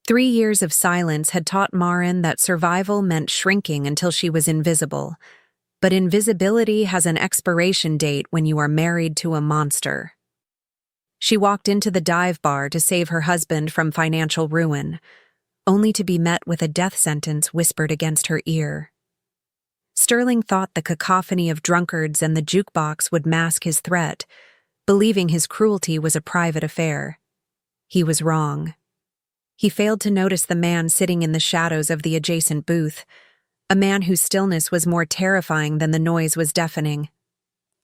3 years of silence had taught Maren that survival meant shrinking until she was invisible. But invisibility has an expiration date when you are married to a monster. She walked into the dive bar to save her husband from financial ruin, only to be met with a death sentence whispered against her ear. Sterling thought the cacophony of drunkards and the jukebox would mask his threat, believing his cruelty was a private affair. He was wrong. He failed to notice the man sitting in the shadows of the adjacent booth, a man whose stillness was more terrifying than the noise was deafening.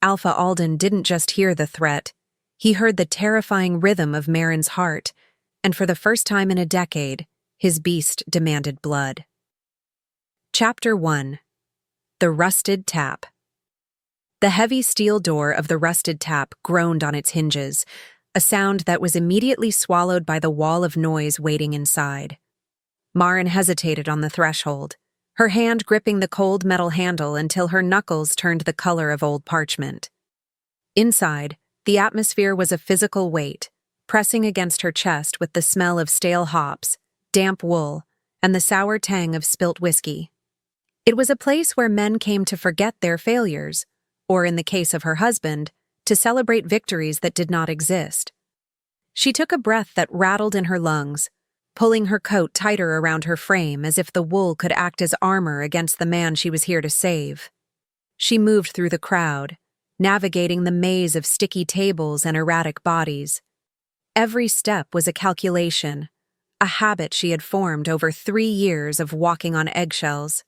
Alpha Alden didn't just hear the threat, he heard the terrifying rhythm of Maren's heart, and for the first time in a decade, his beast demanded blood. Chapter 1. The Rusted Tap. The heavy steel door of the rusted tap groaned on its hinges, a sound that was immediately swallowed by the wall of noise waiting inside. Maren hesitated on the threshold, her hand gripping the cold metal handle until her knuckles turned the color of old parchment. Inside, the atmosphere was a physical weight, pressing against her chest with the smell of stale hops, damp wool, and the sour tang of spilt whiskey. It was a place where men came to forget their failures, or in the case of her husband, to celebrate victories that did not exist. She took a breath that rattled in her lungs, pulling her coat tighter around her frame as if the wool could act as armor against the man she was here to save. She moved through the crowd, navigating the maze of sticky tables and erratic bodies. Every step was a calculation, a habit she had formed over 3 years of walking on eggshells.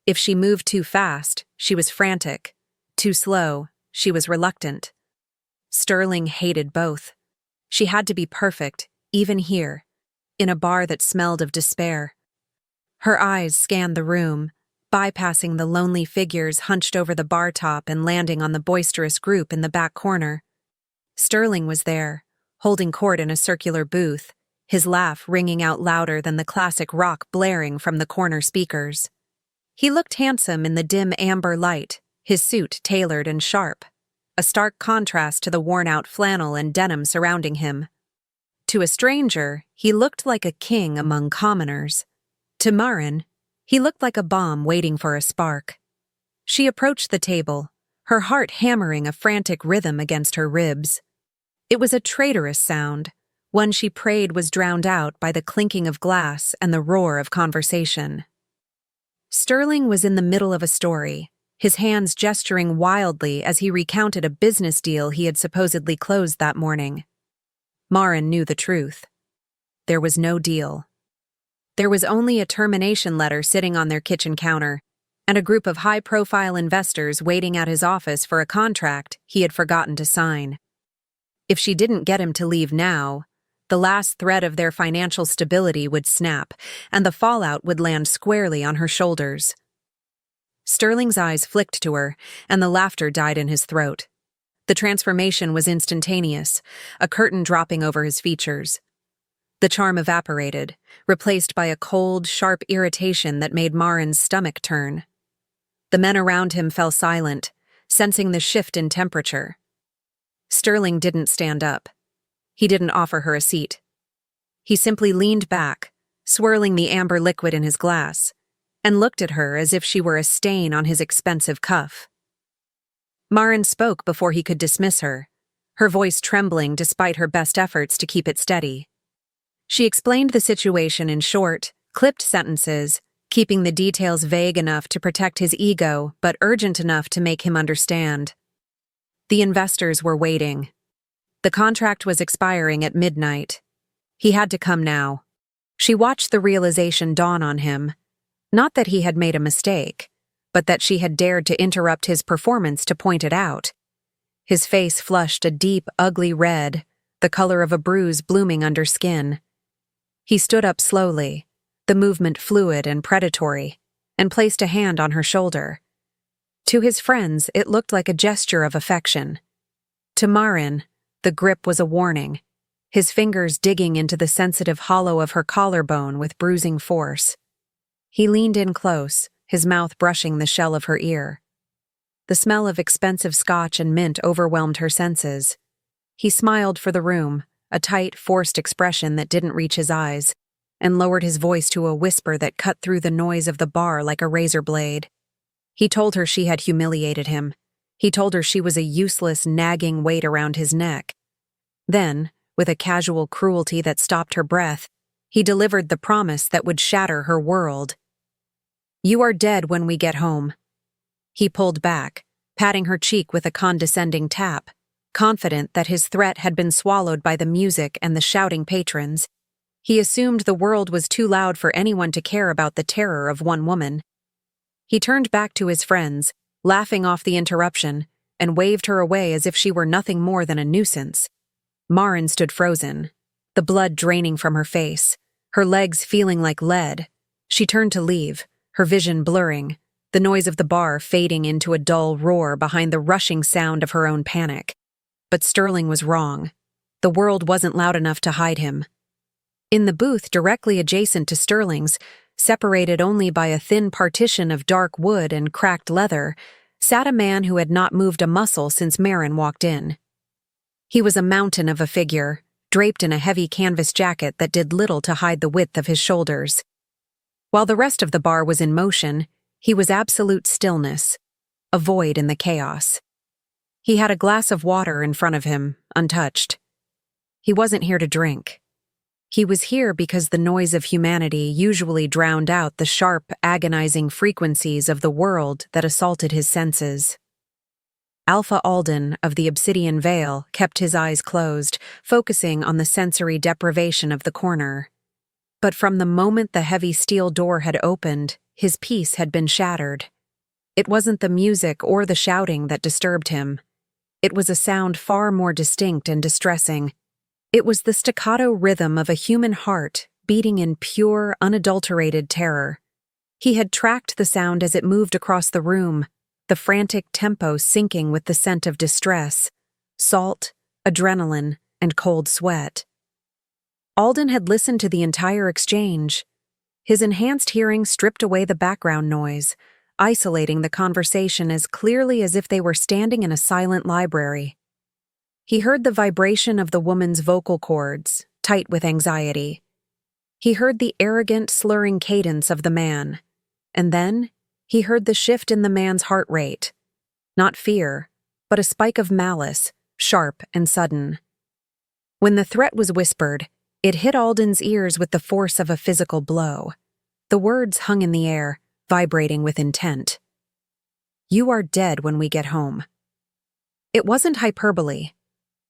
If she moved too fast, she was frantic. Too slow, she was reluctant. Sterling hated both. She had to be perfect, even here, in a bar that smelled of despair. Her eyes scanned the room, bypassing the lonely figures hunched over the bar top and landing on the boisterous group in the back corner. Sterling was there, holding court in a circular booth, his laugh ringing out louder than the classic rock blaring from the corner speakers. He looked handsome in the dim amber light, his suit tailored and sharp, a stark contrast to the worn-out flannel and denim surrounding him. To a stranger, he looked like a king among commoners. To Maren, he looked like a bomb waiting for a spark. She approached the table, her heart hammering a frantic rhythm against her ribs. It was a traitorous sound, one she prayed was drowned out by the clinking of glass and the roar of conversation. Sterling was in the middle of a story, his hands gesturing wildly as he recounted a business deal he had supposedly closed that morning. Maren knew the truth. There was no deal. There was only a termination letter sitting on their kitchen counter, and a group of high-profile investors waiting at his office for a contract he had forgotten to sign. If she didn't get him to leave now, the last thread of their financial stability would snap, and the fallout would land squarely on her shoulders. Sterling's eyes flicked to her, and the laughter died in his throat. The transformation was instantaneous, a curtain dropping over his features. The charm evaporated, replaced by a cold, sharp irritation that made Maren's stomach turn. The men around him fell silent, sensing the shift in temperature. Sterling didn't stand up. He didn't offer her a seat. He simply leaned back, swirling the amber liquid in his glass, and looked at her as if she were a stain on his expensive cuff. Maren spoke before he could dismiss her, her voice trembling despite her best efforts to keep it steady. She explained the situation in short, clipped sentences, keeping the details vague enough to protect his ego but urgent enough to make him understand. The investors were waiting. The contract was expiring at midnight. He had to come now. She watched the realization dawn on him. Not that he had made a mistake, but that she had dared to interrupt his performance to point it out. His face flushed a deep, ugly red, the color of a bruise blooming under skin. He stood up slowly, the movement fluid and predatory, and placed a hand on her shoulder. To his friends, it looked like a gesture of affection. To Maren, the grip was a warning, his fingers digging into the sensitive hollow of her collarbone with bruising force. He leaned in close, his mouth brushing the shell of her ear. The smell of expensive scotch and mint overwhelmed her senses. He smiled for the room, a tight, forced expression that didn't reach his eyes. and lowered his voice to a whisper that cut through the noise of the bar like a razor blade. He told her she had humiliated him. He told her she was a useless, nagging weight around his neck. Then, with a casual cruelty that stopped her breath, he delivered the promise that would shatter her world. "You are dead when we get home." He pulled back, patting her cheek with a condescending tap, confident that his threat had been swallowed by the music and the shouting patrons. He assumed the world was too loud for anyone to care about the terror of one woman. He turned back to his friends, laughing off the interruption, and waved her away as if she were nothing more than a nuisance. Maren stood frozen, the blood draining from her face, her legs feeling like lead. She turned to leave, her vision blurring, the noise of the bar fading into a dull roar behind the rushing sound of her own panic. But Sterling was wrong. The world wasn't loud enough to hide him. In the booth directly adjacent to Sterling's, separated only by a thin partition of dark wood and cracked leather, sat a man who had not moved a muscle since Maren walked in. He was a mountain of a figure, draped in a heavy canvas jacket that did little to hide the width of his shoulders. While the rest of the bar was in motion, he was absolute stillness, a void in the chaos. He had a glass of water in front of him, untouched. He wasn't here to drink. He was here because the noise of humanity usually drowned out the sharp, agonizing frequencies of the world that assaulted his senses. Alpha Alden of the Obsidian Vale kept his eyes closed, focusing on the sensory deprivation of the corner. But from the moment the heavy steel door had opened, his peace had been shattered. It wasn't the music or the shouting that disturbed him. It was a sound far more distinct and distressing. It was the staccato rhythm of a human heart beating in pure, unadulterated terror. He had tracked the sound as it moved across the room, the frantic tempo syncing with the scent of distress, salt, adrenaline, and cold sweat. Alden had listened to the entire exchange. His enhanced hearing stripped away the background noise, isolating the conversation as clearly as if they were standing in a silent library. He heard the vibration of the woman's vocal cords, tight with anxiety. He heard the arrogant, slurring cadence of the man. And then, he heard the shift in the man's heart rate. Not fear, but a spike of malice, sharp and sudden. When the threat was whispered, it hit Alden's ears with the force of a physical blow. The words hung in the air, vibrating with intent. "You are dead when we get home." It wasn't hyperbole.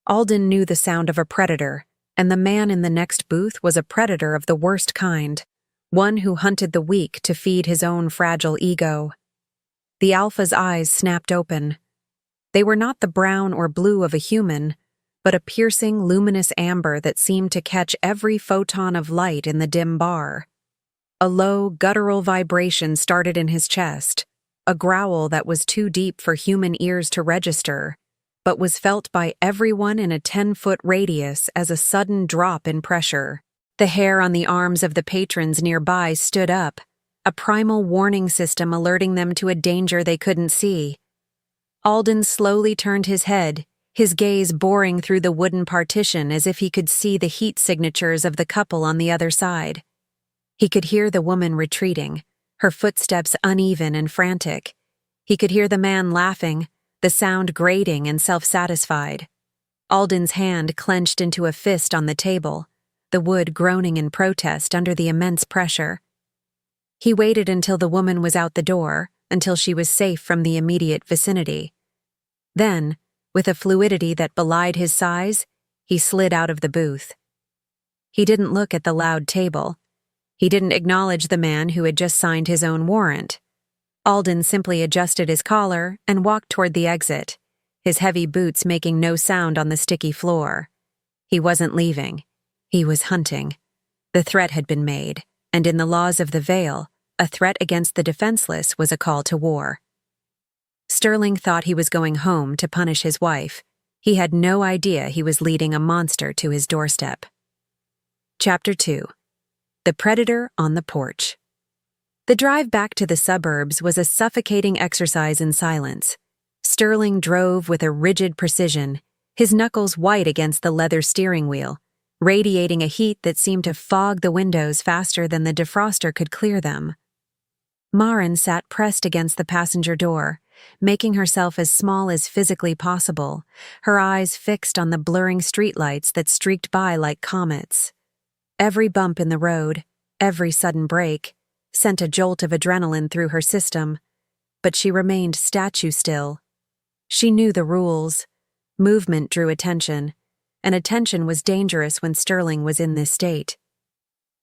Alden knew the sound of a predator, and the man in the next booth was a predator of the worst kind, one who hunted the weak to feed his own fragile ego. The alpha's eyes snapped open. They were not the brown or blue of a human, but a piercing, luminous amber that seemed to catch every photon of light in the dim bar. A low, guttural vibration started in his chest, a growl that was too deep for human ears to register, but was felt by everyone in a 10-foot radius as a sudden drop in pressure. The hair on the arms of the patrons nearby stood up, a primal warning system alerting them to a danger they couldn't see. Alden slowly turned his head, his gaze boring through the wooden partition as if he could see the heat signatures of the couple on the other side. He could hear the woman retreating, her footsteps uneven and frantic. He could hear the man laughing, the sound grating and self-satisfied. Alden's hand clenched into a fist on the table, the wood groaning in protest under the immense pressure. He waited until the woman was out the door, until she was safe from the immediate vicinity. Then, with a fluidity that belied his size, he slid out of the booth. He didn't look at the loud table. He didn't acknowledge the man who had just signed his own warrant. Alden simply adjusted his collar and walked toward the exit, his heavy boots making no sound on the sticky floor. He wasn't leaving. He was hunting. The threat had been made, and in the laws of the Vale, a threat against the defenseless was a call to war. Sterling thought he was going home to punish his wife. He had no idea he was leading a monster to his doorstep. Chapter 2. The Predator on the Porch. The drive back to the suburbs was a suffocating exercise in silence. Sterling drove with a rigid precision, his knuckles white against the leather steering wheel, radiating a heat that seemed to fog the windows faster than the defroster could clear them. Maren sat pressed against the passenger door, making herself as small as physically possible, her eyes fixed on the blurring streetlights that streaked by like comets. Every bump in the road, every sudden break, sent a jolt of adrenaline through her system, but she remained statue still. She knew the rules. Movement drew attention, and attention was dangerous when Sterling was in this state.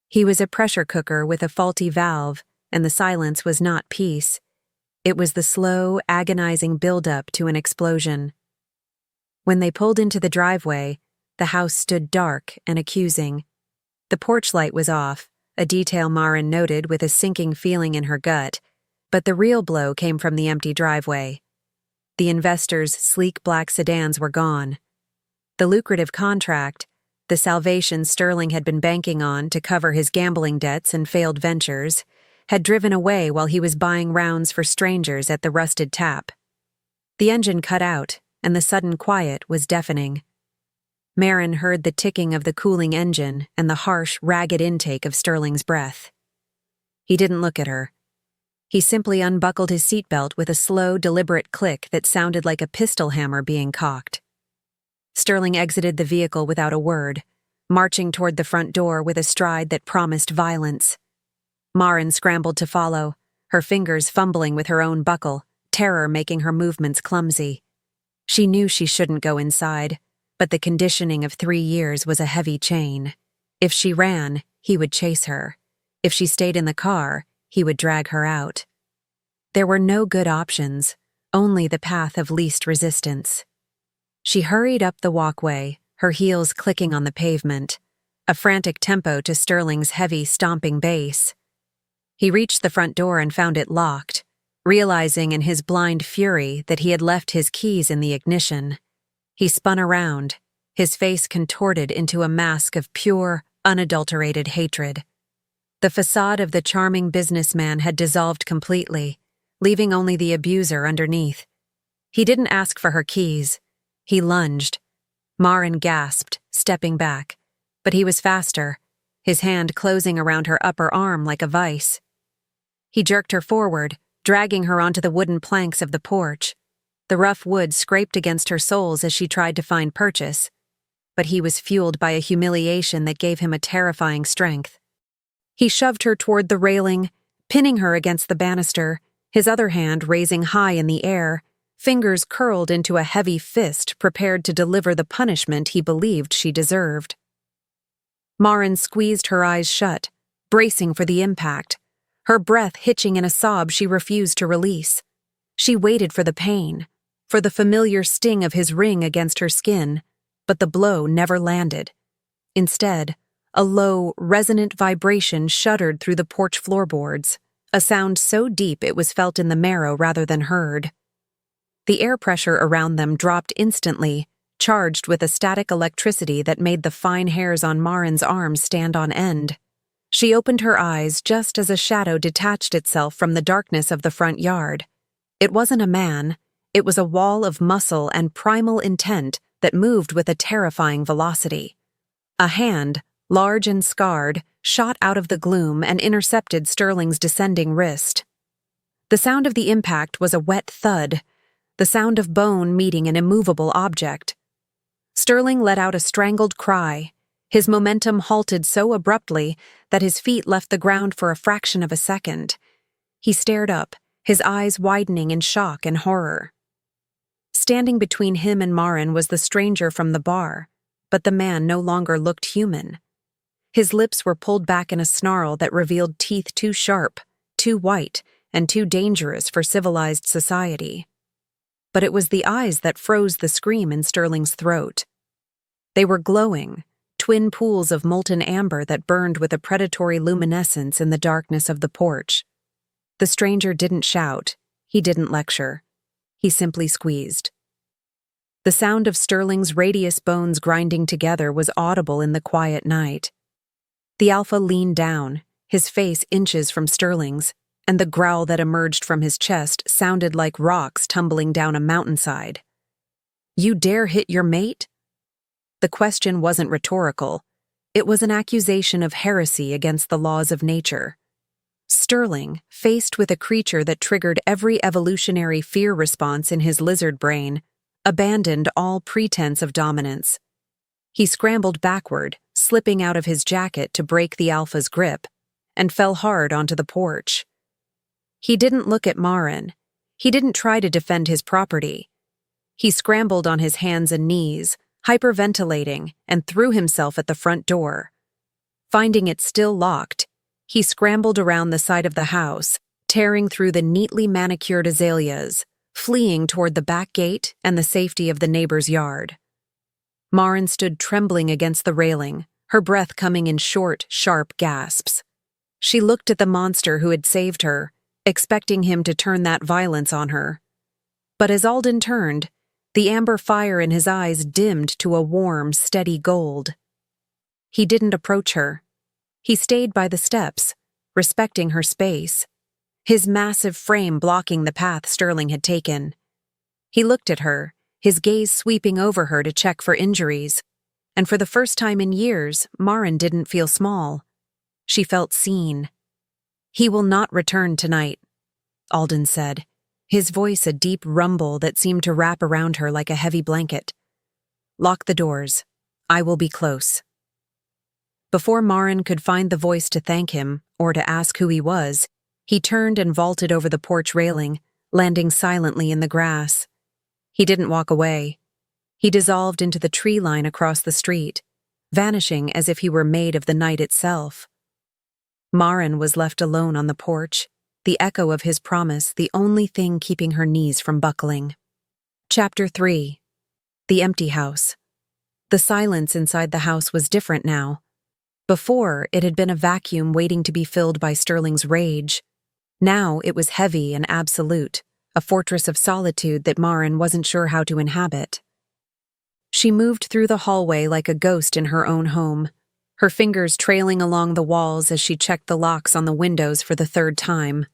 He was a pressure cooker with a faulty valve, and the silence was not peace. It was the slow, agonizing build-up to an explosion. When they pulled into the driveway, the house stood dark and accusing. The porch light was off, a detail Maren noted with a sinking feeling in her gut, but the real blow came from the empty driveway. The investors' sleek black sedans were gone. The lucrative contract, the salvation Sterling had been banking on to cover his gambling debts and failed ventures, had driven away while he was buying rounds for strangers at the Rusted Tap. The engine cut out, and the sudden quiet was deafening. Maren heard the ticking of the cooling engine and the harsh, ragged intake of Sterling's breath. He didn't look at her. He simply unbuckled his seatbelt with a slow, deliberate click that sounded like a pistol hammer being cocked. Sterling exited the vehicle without a word, marching toward the front door with a stride that promised violence. Maren scrambled to follow, her fingers fumbling with her own buckle, terror making her movements clumsy. She knew she shouldn't go inside, but the conditioning of 3 years was a heavy chain. If she ran, he would chase her. If she stayed in the car, he would drag her out. There were no good options, only the path of least resistance. She hurried up the walkway, her heels clicking on the pavement, a frantic tempo to Sterling's heavy, stomping bass. He reached the front door and found it locked, realizing in his blind fury that he had left his keys in the ignition. He spun around, his face contorted into a mask of pure, unadulterated hatred. The facade of the charming businessman had dissolved completely, leaving only the abuser underneath. He didn't ask for her keys. He lunged. Maren gasped, stepping back, but he was faster, his hand closing around her upper arm like a vice. He jerked her forward, dragging her onto the wooden planks of the porch. The rough wood scraped against her soles as she tried to find purchase, but he was fueled by a humiliation that gave him a terrifying strength. He shoved her toward the railing, pinning her against the banister, his other hand raising high in the air, fingers curled into a heavy fist prepared to deliver the punishment he believed she deserved. Maren squeezed her eyes shut, bracing for the impact, her breath hitching in a sob she refused to release. She waited for the pain, for the familiar sting of his ring against her skin, but the blow never landed. Instead, a low, resonant vibration shuddered through the porch floorboards, a sound so deep it was felt in the marrow rather than heard. The air pressure around them dropped instantly, charged with a static electricity that made the fine hairs on Maren's arms stand on end. She opened her eyes just as a shadow detached itself from the darkness of the front yard. It wasn't a man, it was a wall of muscle and primal intent that moved with a terrifying velocity. A hand, large and scarred, shot out of the gloom and intercepted Sterling's descending wrist. The sound of the impact was a wet thud, the sound of bone meeting an immovable object. Sterling let out a strangled cry. His momentum halted so abruptly that his feet left the ground for a fraction of a second. He stared up, his eyes widening in shock and horror. Standing between him and Maren was the stranger from the bar, but the man no longer looked human. His lips were pulled back in a snarl that revealed teeth too sharp, too white, and too dangerous for civilized society. But it was the eyes that froze the scream in Sterling's throat. They were glowing, twin pools of molten amber that burned with a predatory luminescence in the darkness of the porch. The stranger didn't shout, he didn't lecture. He simply squeezed. The sound of Sterling's radius bones grinding together was audible in the quiet night. The alpha leaned down, his face inches from Sterling's, and the growl that emerged from his chest sounded like rocks tumbling down a mountainside. "You dare hit your mate?" The question wasn't rhetorical. It was an accusation of heresy against the laws of nature. Sterling, faced with a creature that triggered every evolutionary fear response in his lizard brain, abandoned all pretense of dominance. He scrambled backward, slipping out of his jacket to break the alpha's grip, and fell hard onto the porch. He didn't look at Maren. He didn't try to defend his property. He scrambled on his hands and knees, hyperventilating, and threw himself at the front door. Finding it still locked, he scrambled around the side of the house, tearing through the neatly manicured azaleas, fleeing toward the back gate and the safety of the neighbor's yard. Maren stood trembling against the railing, her breath coming in short, sharp gasps. She looked at the monster who had saved her, expecting him to turn that violence on her. But as Alden turned, the amber fire in his eyes dimmed to a warm, steady gold. He didn't approach her. He stayed by the steps, respecting her space, his massive frame blocking the path Sterling had taken. He looked at her, his gaze sweeping over her to check for injuries, and for the first time in years, Maren didn't feel small. She felt seen. "He will not return tonight," Alden said, his voice a deep rumble that seemed to wrap around her like a heavy blanket. "Lock the doors. I will be close." Before Maren could find the voice to thank him or to ask who he was, he turned and vaulted over the porch railing, landing silently in the grass. He didn't walk away. He dissolved into the tree line across the street, vanishing as if he were made of the night itself. Maren was left alone on the porch, the echo of his promise the only thing keeping her knees from buckling. Chapter 3. The Empty House. The silence inside the house was different now. Before, it had been a vacuum waiting to be filled by Sterling's rage. Now it was heavy and absolute, a fortress of solitude that Maren wasn't sure how to inhabit. She moved through the hallway like a ghost in her own home, her fingers trailing along the walls as she checked the locks on the windows for the third time.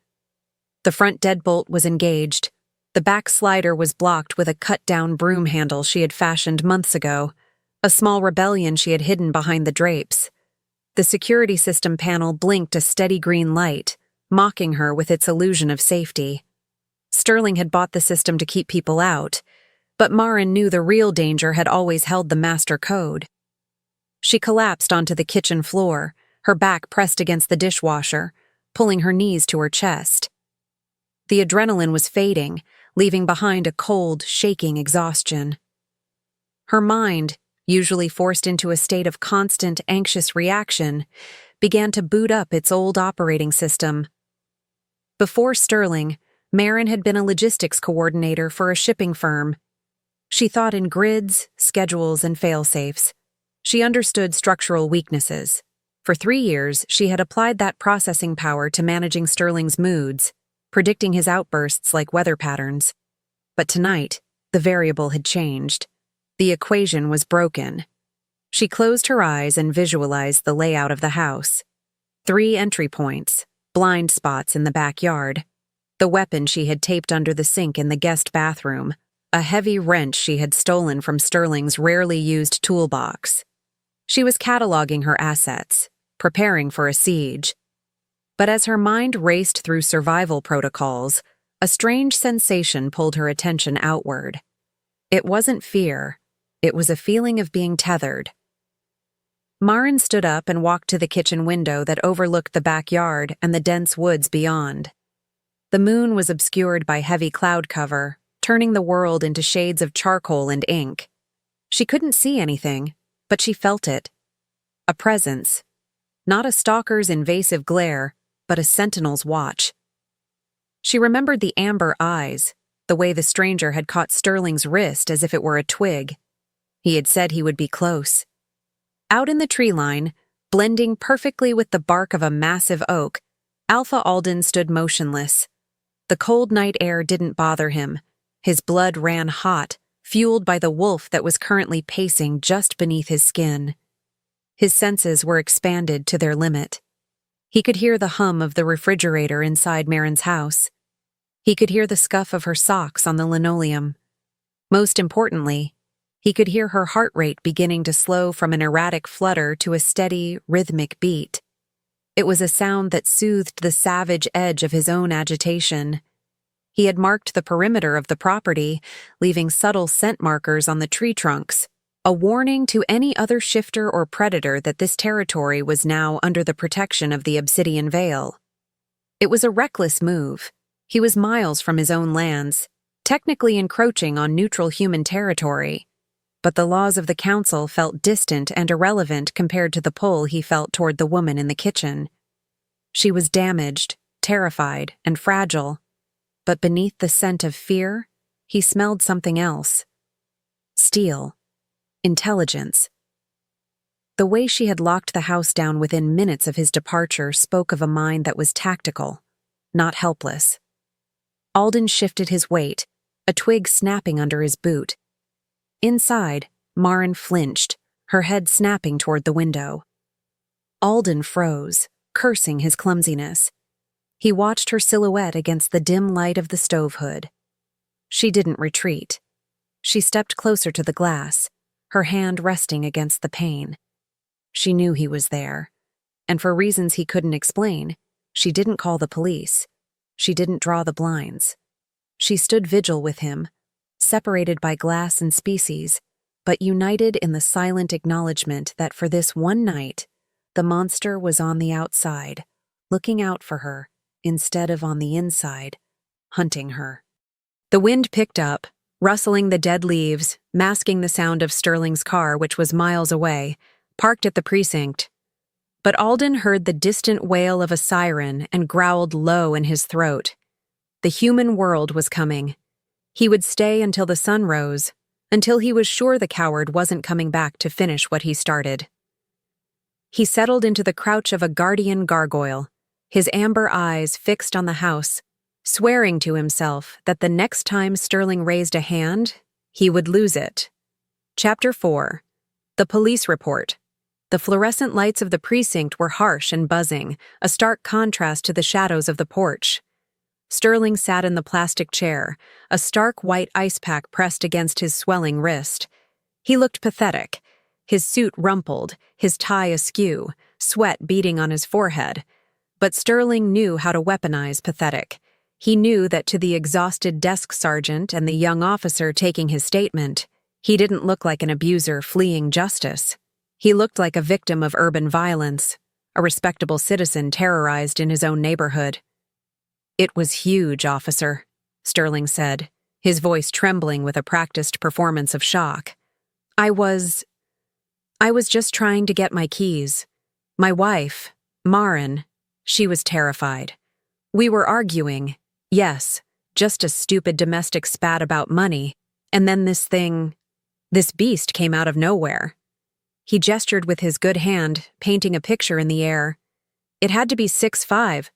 The front deadbolt was engaged. The back slider was blocked with a cut-down broom handle she had fashioned months ago, a small rebellion she had hidden behind the drapes. The security system panel blinked a steady green light, mocking her with its illusion of safety. Sterling had bought the system to keep people out, but Maren knew the real danger had always held the master code. She collapsed onto the kitchen floor, her back pressed against the dishwasher, pulling her knees to her chest. The adrenaline was fading, leaving behind a cold, shaking exhaustion. Her mind, usually forced into a state of constant, anxious reaction, began to boot up its old operating system. Before Sterling, Maren had been a logistics coordinator for a shipping firm. She thought in grids, schedules, and fail-safes. She understood structural weaknesses. For 3 years, she had applied that processing power to managing Sterling's moods, predicting his outbursts like weather patterns. But tonight, the variable had changed. The equation was broken. She closed her eyes and visualized the layout of the house. 3 entry points, blind spots in the backyard, the weapon she had taped under the sink in the guest bathroom, a heavy wrench she had stolen from Sterling's rarely used toolbox. She was cataloging her assets, preparing for a siege. But as her mind raced through survival protocols, a strange sensation pulled her attention outward. It wasn't fear. It was a feeling of being tethered. Maren stood up and walked to the kitchen window that overlooked the backyard and the dense woods beyond. The moon was obscured by heavy cloud cover, turning the world into shades of charcoal and ink. She couldn't see anything, but she felt it. A presence. Not a stalker's invasive glare, but a sentinel's watch. She remembered the amber eyes, the way the stranger had caught Sterling's wrist as if it were a twig. He had said he would be close. Out in the tree line, blending perfectly with the bark of a massive oak, Alpha Alden stood motionless. The cold night air didn't bother him. His blood ran hot, fueled by the wolf that was currently pacing just beneath his skin. His senses were expanded to their limit. He could hear the hum of the refrigerator inside Maren's house. He could hear the scuff of her socks on the linoleum. Most importantly, He could hear her heart rate beginning to slow from an erratic flutter to a steady, rhythmic beat. It was a sound that soothed the savage edge of his own agitation. He had marked the perimeter of the property, leaving subtle scent markers on the tree trunks, a warning to any other shifter or predator that this territory was now under the protection of the Obsidian Vale. It was a reckless move. He was miles from his own lands, technically encroaching on neutral human territory, but the laws of the council felt distant and irrelevant compared to the pull he felt toward the woman in the kitchen. She was damaged, terrified, and fragile, but beneath the scent of fear, he smelled something else. Steel. Intelligence. The way she had locked the house down within minutes of his departure spoke of a mind that was tactical, not helpless. Alden shifted his weight, a twig snapping under his boot. Inside, Maren flinched, her head snapping toward the window. Alden froze, cursing his clumsiness. He watched her silhouette against the dim light of the stove hood. She didn't retreat. She stepped closer to the glass, her hand resting against the pane. She knew he was there, and for reasons he couldn't explain, she didn't call the police. She didn't draw the blinds. She stood vigil with him, separated by glass and species, but united in the silent acknowledgement that for this one night, the monster was on the outside, looking out for her, instead of on the inside, hunting her. The wind picked up, rustling the dead leaves, masking the sound of Sterling's car, which was miles away, parked at the precinct. But Alden heard the distant wail of a siren and growled low in his throat. The human world was coming. He would stay until the sun rose, until he was sure the coward wasn't coming back to finish what he started. He settled into the crouch of a guardian gargoyle, his amber eyes fixed on the house, swearing to himself that the next time Sterling raised a hand, he would lose it. Chapter 4. The Police Report. The fluorescent lights of the precinct were harsh and buzzing, a stark contrast to the shadows of the porch. Sterling sat in the plastic chair, a stark white ice pack pressed against his swelling wrist. He looked pathetic, his suit rumpled, his tie askew, sweat beading on his forehead. But Sterling knew how to weaponize pathetic. He knew that to the exhausted desk sergeant and the young officer taking his statement, he didn't look like an abuser fleeing justice. He looked like a victim of urban violence, a respectable citizen terrorized in his own neighborhood. "It was huge, officer," Sterling said, his voice trembling with a practiced performance of shock. I was just trying to get my keys. My wife, Maren, she was terrified. We were arguing. Yes, just a stupid domestic spat about money, and then this beast came out of nowhere. He gestured with his good hand, painting a picture in the air. It had to be 6'5",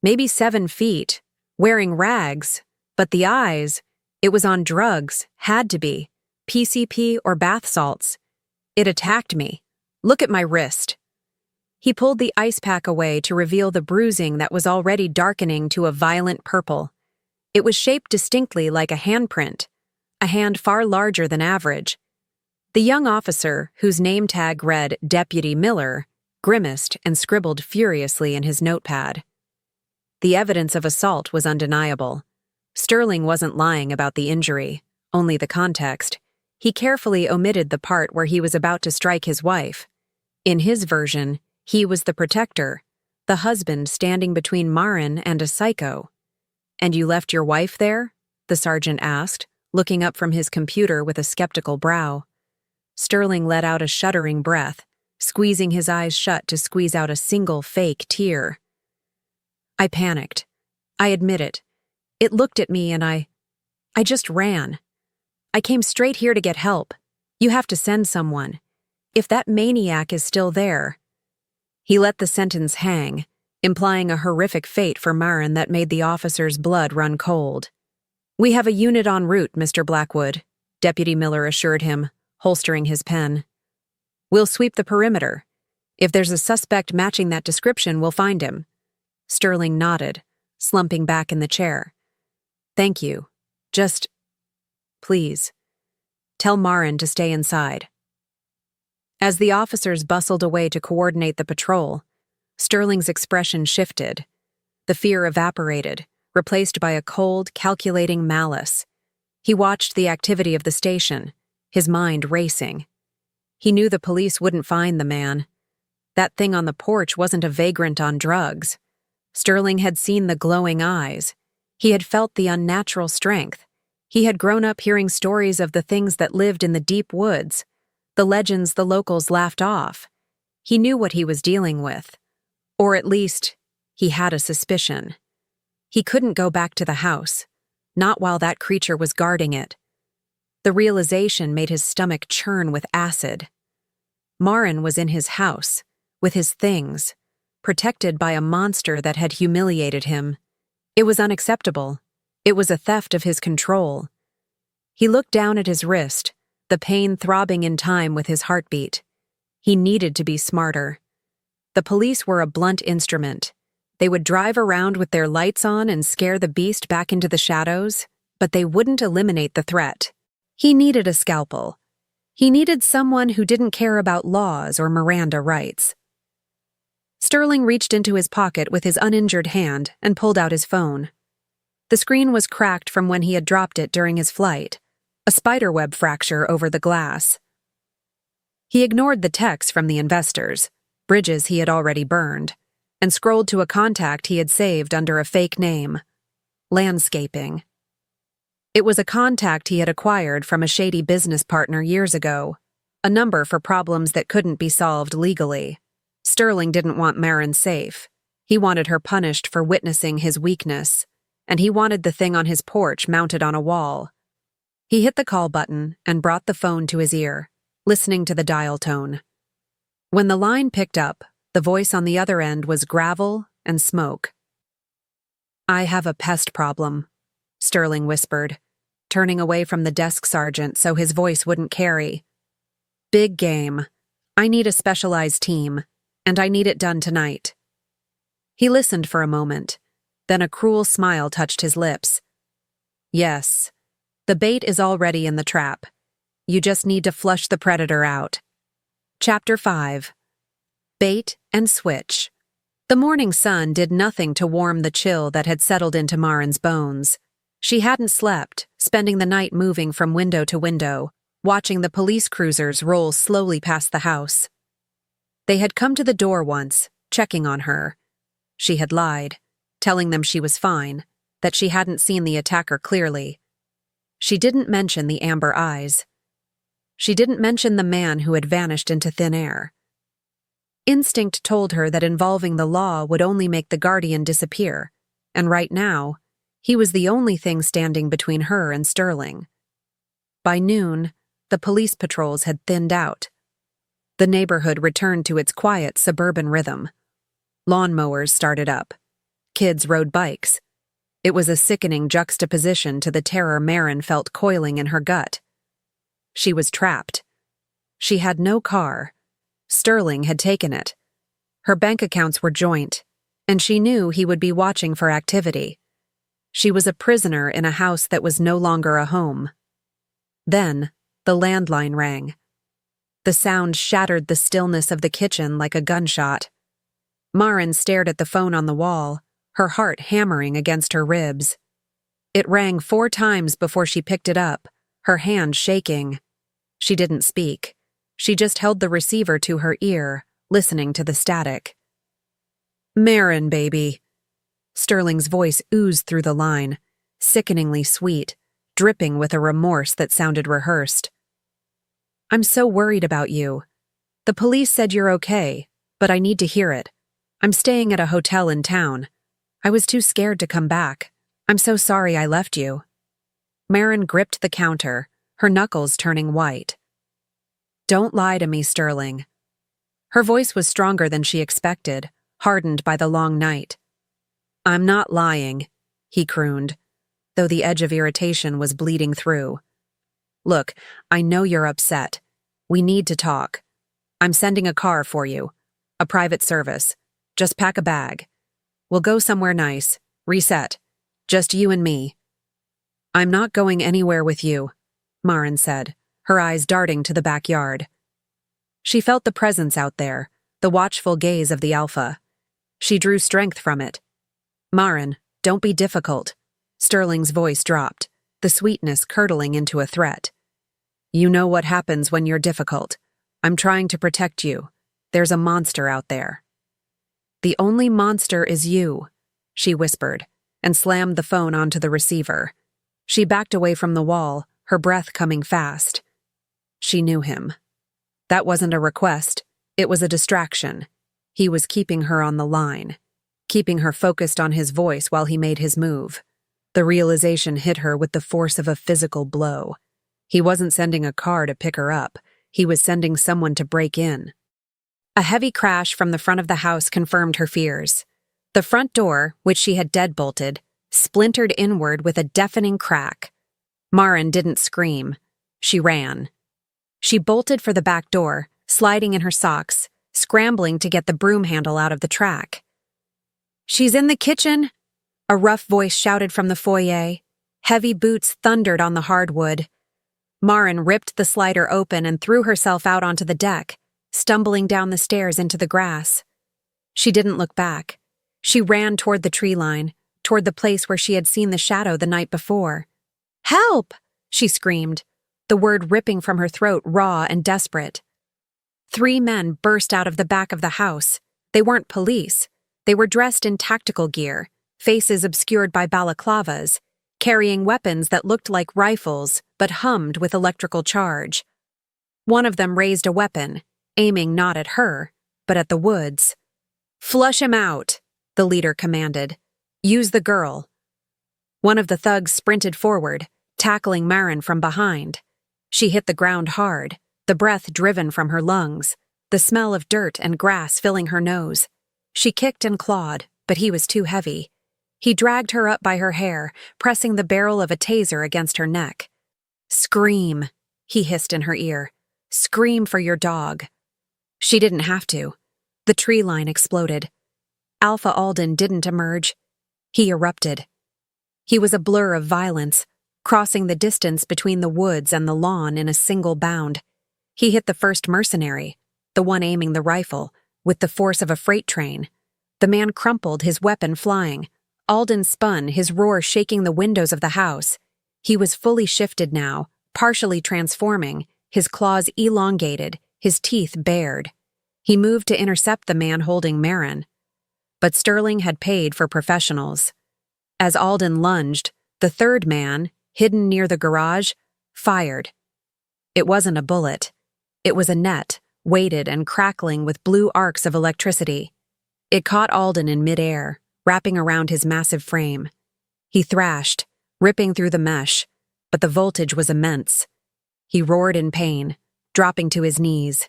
maybe 7 feet, wearing rags, but the eyes, it was on drugs, had to be, PCP or bath salts. It attacked me. Look at my wrist. He pulled the ice pack away to reveal the bruising that was already darkening to a violent purple. It was shaped distinctly like a handprint, a hand far larger than average. The young officer, whose name tag read Deputy Miller, grimaced and scribbled furiously in his notepad. The evidence of assault was undeniable. Sterling wasn't lying about the injury, only the context. He carefully omitted the part where he was about to strike his wife. In his version, he was the protector, the husband standing between Maren and a psycho. "And you left your wife there?" the sergeant asked, looking up from his computer with a skeptical brow. Sterling let out a shuddering breath, squeezing his eyes shut to squeeze out a single fake tear. "I panicked. I admit it. It looked at me and I just ran. I came straight here to get help. You have to send someone. If that maniac is still there." He let the sentence hang, implying a horrific fate for Maren that made the officer's blood run cold. "We have a unit en route, Mr. Blackwood," Deputy Miller assured him, holstering his pen. "We'll sweep the perimeter. If there's a suspect matching that description, we'll find him." Sterling nodded, slumping back in the chair. "Thank you. Just, please, Tell Maren to stay inside." As the officers bustled away to coordinate the patrol, Sterling's expression shifted. The fear evaporated, replaced by a cold, calculating malice. He watched the activity of the station, his mind racing. He knew the police wouldn't find the man. That thing on the porch wasn't a vagrant on drugs. Sterling had seen the glowing eyes. He had felt the unnatural strength. He had grown up hearing stories of the things that lived in the deep woods, the legends the locals laughed off. He knew what he was dealing with. Or at least, he had a suspicion. He couldn't go back to the house, not while that creature was guarding it. The realization made his stomach churn with acid. Maren was in his house, with his things, protected by a monster that had humiliated him. It was unacceptable. It was a theft of his control. He looked down at his wrist, the pain throbbing in time with his heartbeat. He needed to be smarter. The police were a blunt instrument. They would drive around with their lights on and scare the beast back into the shadows, but they wouldn't eliminate the threat. He needed a scalpel. He needed someone who didn't care about laws or Miranda rights. Sterling reached into his pocket with his uninjured hand and pulled out his phone. The screen was cracked from when he had dropped it during his flight, a spiderweb fracture over the glass. He ignored the texts from the investors, bridges he had already burned, and scrolled to a contact he had saved under a fake name, Landscaping. It was a contact he had acquired from a shady business partner years ago, a number for problems that couldn't be solved legally. Sterling didn't want Maren safe. He wanted her punished for witnessing his weakness, and he wanted the thing on his porch mounted on a wall. He hit the call button and brought the phone to his ear, listening to the dial tone. When the line picked up, the voice on the other end was gravel and smoke. "I have a pest problem," Sterling whispered, turning away from the desk sergeant so his voice wouldn't carry. "Big game. I need a specialized team, and I need it done tonight." He listened for a moment, then a cruel smile touched his lips. "Yes, the bait is already in the trap. You just need to flush the predator out." Chapter 5. Bait and Switch. The morning sun did nothing to warm the chill that had settled into Maren's bones. She hadn't slept, spending the night moving from window to window, watching the police cruisers roll slowly past the house. They had come to the door once, checking on her. She had lied, telling them she was fine, that she hadn't seen the attacker clearly. She didn't mention the amber eyes. She didn't mention the man who had vanished into thin air. Instinct told her that involving the law would only make the guardian disappear, and right now, he was the only thing standing between her and Sterling. By noon, the police patrols had thinned out. The neighborhood returned to its quiet suburban rhythm. Lawnmowers started up. Kids rode bikes. It was a sickening juxtaposition to the terror Maren felt coiling in her gut. She was trapped. She had no car. Sterling had taken it. Her bank accounts were joint, and she knew he would be watching for activity. She was a prisoner in a house that was no longer a home. Then, the landline rang. The sound shattered the stillness of the kitchen like a gunshot. Maren stared at the phone on the wall, her heart hammering against her ribs. It rang 4 times before she picked it up, her hand shaking. She didn't speak. She just held the receiver to her ear, listening to the static. "Maren, baby." Sterling's voice oozed through the line, sickeningly sweet, dripping with a remorse that sounded rehearsed. "I'm so worried about you. The police said you're okay, but I need to hear it. I'm staying at a hotel in town. I was too scared to come back. I'm so sorry I left you." Maren gripped the counter, her knuckles turning white. "Don't lie to me, Sterling." Her voice was stronger than she expected, hardened by the long night. "I'm not lying," he crooned, though the edge of irritation was bleeding through. "Look, I know you're upset. We need to talk. I'm sending a car for you. A private service. Just pack a bag. We'll go somewhere nice. Reset. Just you and me." "I'm not going anywhere with you," Maren said, her eyes darting to the backyard. She felt the presence out there, the watchful gaze of the alpha. She drew strength from it. "Maren, don't be difficult." Sterling's voice dropped, the sweetness curdling into a threat. "You know what happens when you're difficult. I'm trying to protect you. There's a monster out there." "The only monster is you," she whispered, and slammed the phone onto the receiver. She backed away from the wall, her breath coming fast. She knew him. That wasn't a request, it was a distraction. He was keeping her on the line, keeping her focused on his voice while he made his move. The realization hit her with the force of a physical blow. He wasn't sending a car to pick her up, he was sending someone to break in. A heavy crash from the front of the house confirmed her fears. The front door, which she had deadbolted, splintered inward with a deafening crack. Maren didn't scream. She ran. She bolted for the back door, sliding in her socks, scrambling to get the broom handle out of the track. "She's in the kitchen!" A rough voice shouted from the foyer. Heavy boots thundered on the hardwood. Maren ripped the slider open and threw herself out onto the deck, stumbling down the stairs into the grass. She didn't look back. She ran toward the tree line, toward the place where she had seen the shadow the night before. "Help!" she screamed, the word ripping from her throat raw and desperate. 3 men burst out of the back of the house. They weren't police. They were dressed in tactical gear, faces obscured by balaclavas, carrying weapons that looked like rifles but hummed with electrical charge. One of them raised a weapon, aiming not at her, but at the woods. "Flush him out," the leader commanded. "Use the girl." One of the thugs sprinted forward, tackling Maren from behind. She hit the ground hard, the breath driven from her lungs, the smell of dirt and grass filling her nose. She kicked and clawed, but he was too heavy. He dragged her up by her hair, pressing the barrel of a taser against her neck. "Scream," he hissed in her ear. "Scream for your dog." She didn't have to. The tree line exploded. Alpha Alden didn't emerge. He erupted. He was a blur of violence, crossing the distance between the woods and the lawn in a single bound. He hit the first mercenary, the one aiming the rifle, with the force of a freight train. The man crumpled, his weapon flying. Alden spun, his roar shaking the windows of the house. He was fully shifted now, partially transforming, his claws elongated, his teeth bared. He moved to intercept the man holding Maren. But Sterling had paid for professionals. As Alden lunged, the third man, hidden near the garage, fired. It wasn't a bullet. It was a net, weighted and crackling with blue arcs of electricity. It caught Alden in midair, wrapping around his massive frame. He thrashed, ripping through the mesh, but the voltage was immense. He roared in pain, dropping to his knees.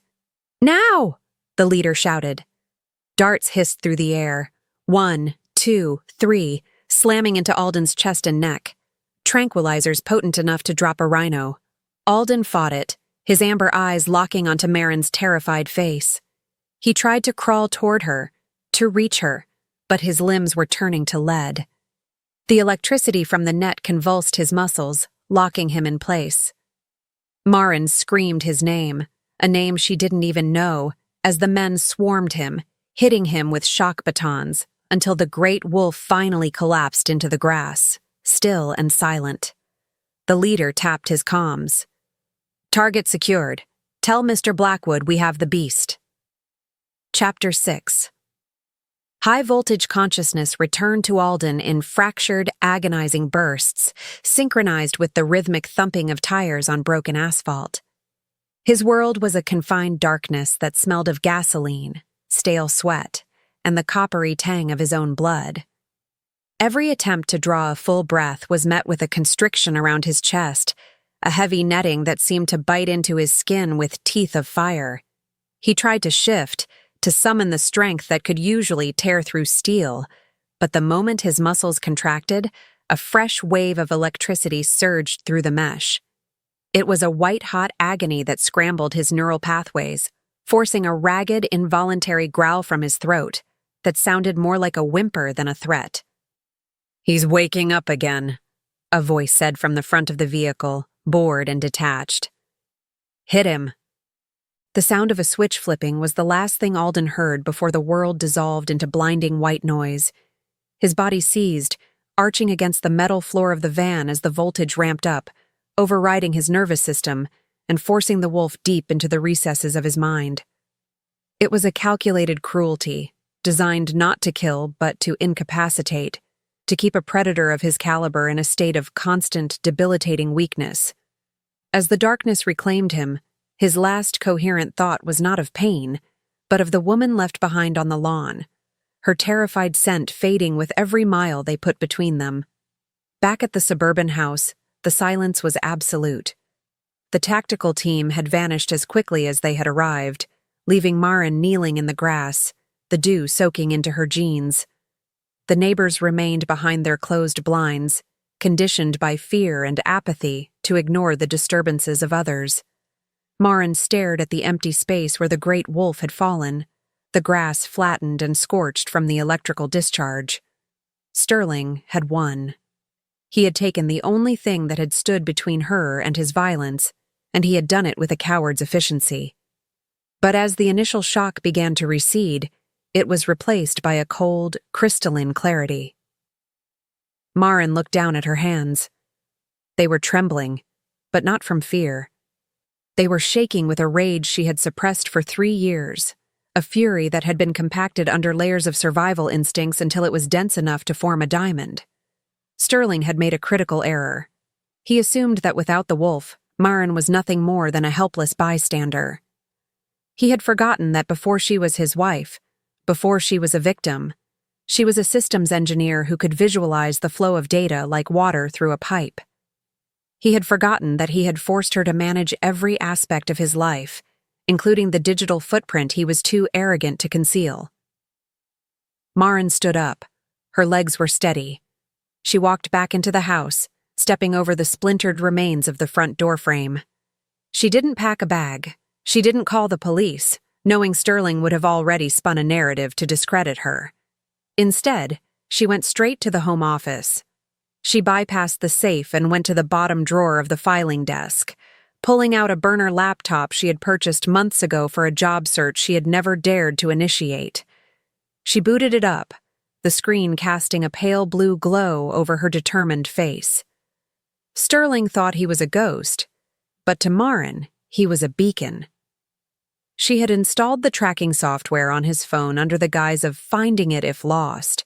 "Now!" the leader shouted. Darts hissed through the air, 1, 2, 3, slamming into Alden's chest and neck. Tranquilizers potent enough to drop a rhino. Alden fought it, his amber eyes locking onto Maren's terrified face. He tried to crawl toward her, to reach her, but his limbs were turning to lead. The electricity from the net convulsed his muscles, locking him in place. Maren screamed his name, a name she didn't even know, as the men swarmed him, hitting him with shock batons, until the great wolf finally collapsed into the grass, still and silent. The leader tapped his comms. "Target secured. Tell Mr. Blackwood we have the beast." Chapter 6. High-voltage consciousness returned to Alden in fractured, agonizing bursts, synchronized with the rhythmic thumping of tires on broken asphalt. His world was a confined darkness that smelled of gasoline, stale sweat, and the coppery tang of his own blood. Every attempt to draw a full breath was met with a constriction around his chest, a heavy netting that seemed to bite into his skin with teeth of fire. He tried to shift, to summon the strength that could usually tear through steel, but the moment his muscles contracted, a fresh wave of electricity surged through the mesh. It was a white-hot agony that scrambled his neural pathways, forcing a ragged, involuntary growl from his throat that sounded more like a whimper than a threat. "He's waking up again," a voice said from the front of the vehicle, bored and detached. Hit him. The sound of a switch flipping was the last thing Alden heard before the world dissolved into blinding white noise. His body seized, arching against the metal floor of the van as the voltage ramped up, overriding his nervous system and forcing the wolf deep into the recesses of his mind. It was a calculated cruelty, designed not to kill but to incapacitate, to keep a predator of his caliber in a state of constant, debilitating weakness. As the darkness reclaimed him, his last coherent thought was not of pain, but of the woman left behind on the lawn, her terrified scent fading with every mile they put between them. Back at the suburban house, the silence was absolute. The tactical team had vanished as quickly as they had arrived, leaving Maren kneeling in the grass, the dew soaking into her jeans. The neighbors remained behind their closed blinds, conditioned by fear and apathy to ignore the disturbances of others. Maren stared at the empty space where the great wolf had fallen, the grass flattened and scorched from the electrical discharge. Sterling had won. He had taken the only thing that had stood between her and his violence, and he had done it with a coward's efficiency. But as the initial shock began to recede, it was replaced by a cold, crystalline clarity. Maren looked down at her hands. They were trembling, but not from fear. They were shaking with a rage she had suppressed for 3 years, a fury that had been compacted under layers of survival instincts until it was dense enough to form a diamond. Sterling had made a critical error. He assumed that without the wolf, Maren was nothing more than a helpless bystander. He had forgotten that before she was his wife, before she was a victim, she was a systems engineer who could visualize the flow of data like water through a pipe. He had forgotten that he had forced her to manage every aspect of his life, including the digital footprint he was too arrogant to conceal. Maren stood up. Her legs were steady. She walked back into the house, stepping over the splintered remains of the front door frame. She didn't pack a bag. She didn't call the police, knowing Sterling would have already spun a narrative to discredit her. Instead, she went straight to the home office. She bypassed the safe and went to the bottom drawer of the filing desk, pulling out a burner laptop she had purchased months ago for a job search she had never dared to initiate. She booted it up, the screen casting a pale blue glow over her determined face. Sterling thought he was a ghost, but to Maren, he was a beacon. She had installed the tracking software on his phone under the guise of finding it if lost,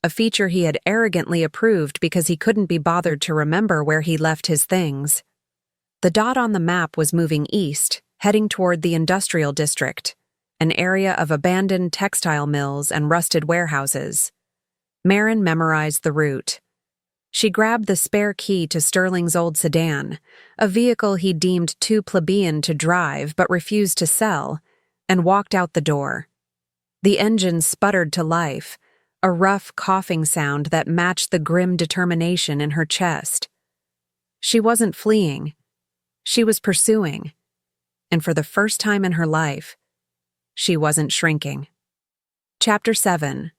a feature he had arrogantly approved because he couldn't be bothered to remember where he left his things. The dot on the map was moving east, heading toward the industrial district, an area of abandoned textile mills and rusted warehouses. Maren memorized the route. She grabbed the spare key to Sterling's old sedan, a vehicle he deemed too plebeian to drive but refused to sell, and walked out the door. The engine sputtered to life, a rough coughing sound that matched the grim determination in her chest. She wasn't fleeing. She was pursuing. And for the first time in her life, she wasn't shrinking. Chapter 7.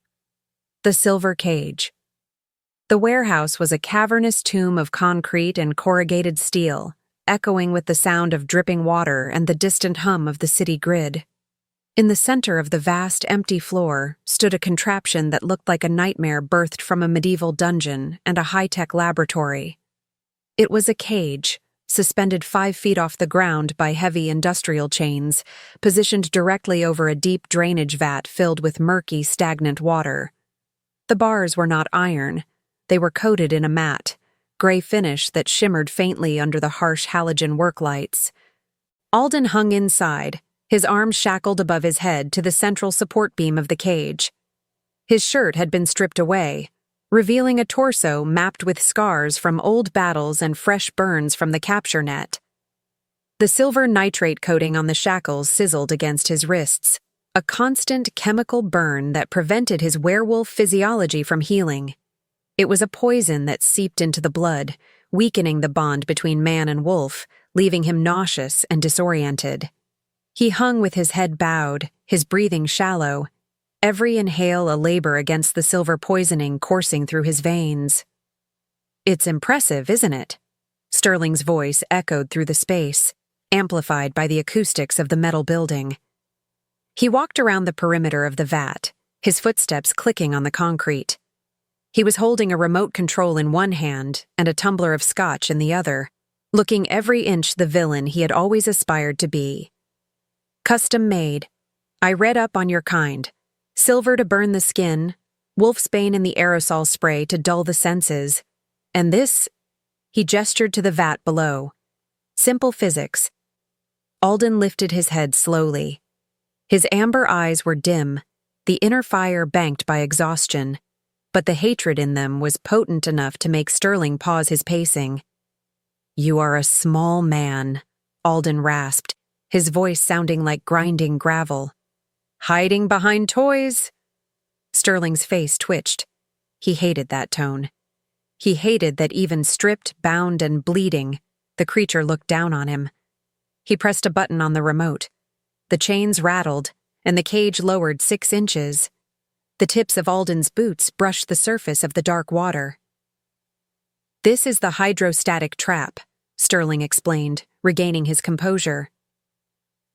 The Silver Cage. The warehouse was a cavernous tomb of concrete and corrugated steel, echoing with the sound of dripping water and the distant hum of the city grid. In the center of the vast, empty floor stood a contraption that looked like a nightmare birthed from a medieval dungeon and a high-tech laboratory. It was a cage, suspended 5 feet off the ground by heavy industrial chains, positioned directly over a deep drainage vat filled with murky, stagnant water. The bars were not iron. They were coated in a matte, gray finish that shimmered faintly under the harsh halogen work lights. Alden hung inside, his arms shackled above his head to the central support beam of the cage. His shirt had been stripped away, revealing a torso mapped with scars from old battles and fresh burns from the capture net. The silver nitrate coating on the shackles sizzled against his wrists, a constant chemical burn that prevented his werewolf physiology from healing. It was a poison that seeped into the blood, weakening the bond between man and wolf, leaving him nauseous and disoriented. He hung with his head bowed, his breathing shallow, every inhale a labor against the silver poisoning coursing through his veins. "It's impressive, isn't it?" Sterling's voice echoed through the space. amplified by the acoustics of the metal building. He walked around the perimeter of the vat, his footsteps clicking on the concrete. He was holding a remote control in one hand and a tumbler of scotch in the other, looking every inch the villain he had always aspired to be. Custom made. I read up on your kind. Silver to burn the skin, wolfsbane in the aerosol spray to dull the senses. And this, he gestured to the vat below. Simple physics. Alden lifted his head slowly. His amber eyes were dim, the inner fire banked by exhaustion, but the hatred in them was potent enough to make Sterling pause his pacing. You are a small man, Alden rasped, his voice sounding like grinding gravel. Hiding behind toys? Sterling's face twitched. He hated that tone. He hated that even stripped, bound, and bleeding, the creature looked down on him. He pressed a button on the remote. The chains rattled, and the cage lowered 6 inches. The tips of Alden's boots brushed the surface of the dark water. This is the hydrostatic trap, Sterling explained, regaining his composure.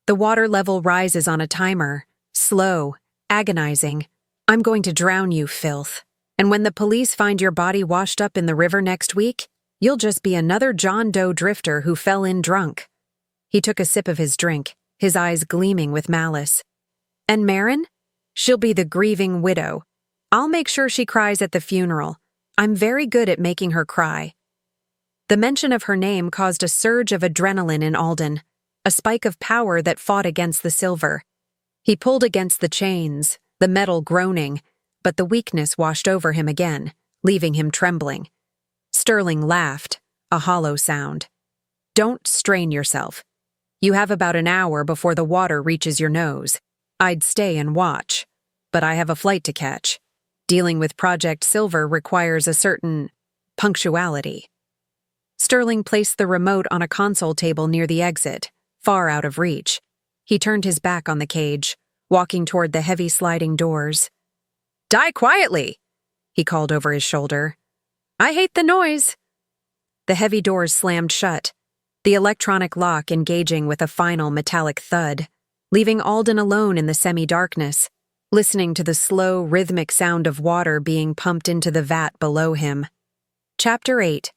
The water level rises on a timer, slow, agonizing. I'm going to drown you, filth. And when the police find your body washed up in the river next week, you'll just be another John Doe drifter who fell in drunk. He took a sip of his drink, his eyes gleaming with malice. And Maren? She'll be the grieving widow. I'll make sure she cries at the funeral. I'm very good at making her cry. The mention of her name caused a surge of adrenaline in Alden, a spike of power that fought against the silver. He pulled against the chains, the metal groaning, but the weakness washed over him again, leaving him trembling. Sterling laughed, a hollow sound. Don't strain yourself. You have about an hour before the water reaches your nose. I'd stay and watch, but I have a flight to catch. Dealing with Project Silver requires a certain punctuality. Sterling placed the remote on a console table near the exit, far out of reach. He turned his back on the cage, walking toward the heavy sliding doors. Die quietly, he called over his shoulder. I hate the noise. The heavy doors slammed shut, the electronic lock engaging with a final metallic thud, leaving Alden alone in the semi-darkness, listening to the slow, rhythmic sound of water being pumped into the vat below him. Chapter 8.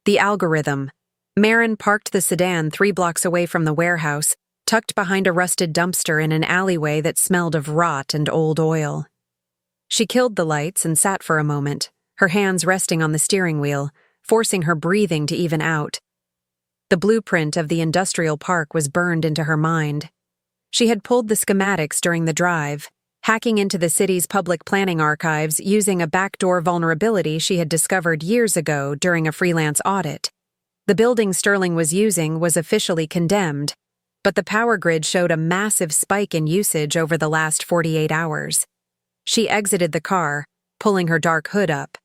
The Algorithm. Maren parked the sedan 3 blocks away from the warehouse, tucked behind a rusted dumpster in an alleyway that smelled of rot and old oil. She killed the lights and sat for a moment, her hands resting on the steering wheel, forcing her breathing to even out. The blueprint of the industrial park was burned into her mind. She had pulled the schematics during the drive, hacking into the city's public planning archives using a backdoor vulnerability she had discovered years ago during a freelance audit. The building Sterling was using was officially condemned, but the power grid showed a massive spike in usage over the last 48 hours. She exited the car, pulling her dark hood up.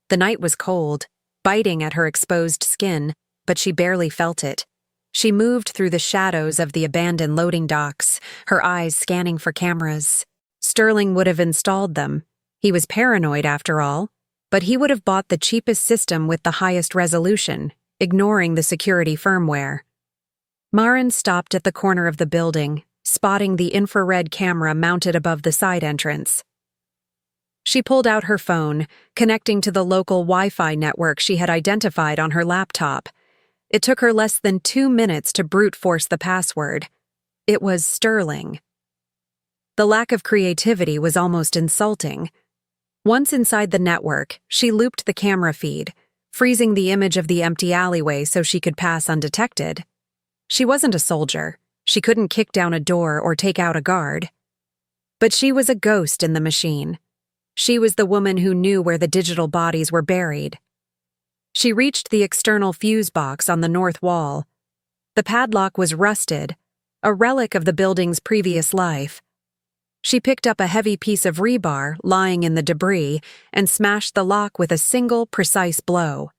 The night was cold, biting at her exposed skin, but she barely felt it. She moved through the shadows of the abandoned loading docks, her eyes scanning for cameras. Sterling would have installed them. He was paranoid after all, but he would have bought the cheapest system with the highest resolution, ignoring the security firmware. Maren stopped at the corner of the building, spotting the infrared camera mounted above the side entrance. She pulled out her phone, connecting to the local Wi-Fi network she had identified on her laptop. It took her less than 2 minutes to brute force the password. It was Sterling. The lack of creativity was almost insulting. Once inside the network, she looped the camera feed, freezing the image of the empty alleyway so she could pass undetected. She wasn't a soldier. She couldn't kick down a door or take out a guard. But she was a ghost in the machine. She was the woman who knew where the digital bodies were buried. She reached the external fuse box on the north wall. The padlock was rusted, a relic of the building's previous life. She picked up a heavy piece of rebar lying in the debris and smashed the lock with a single, precise blow.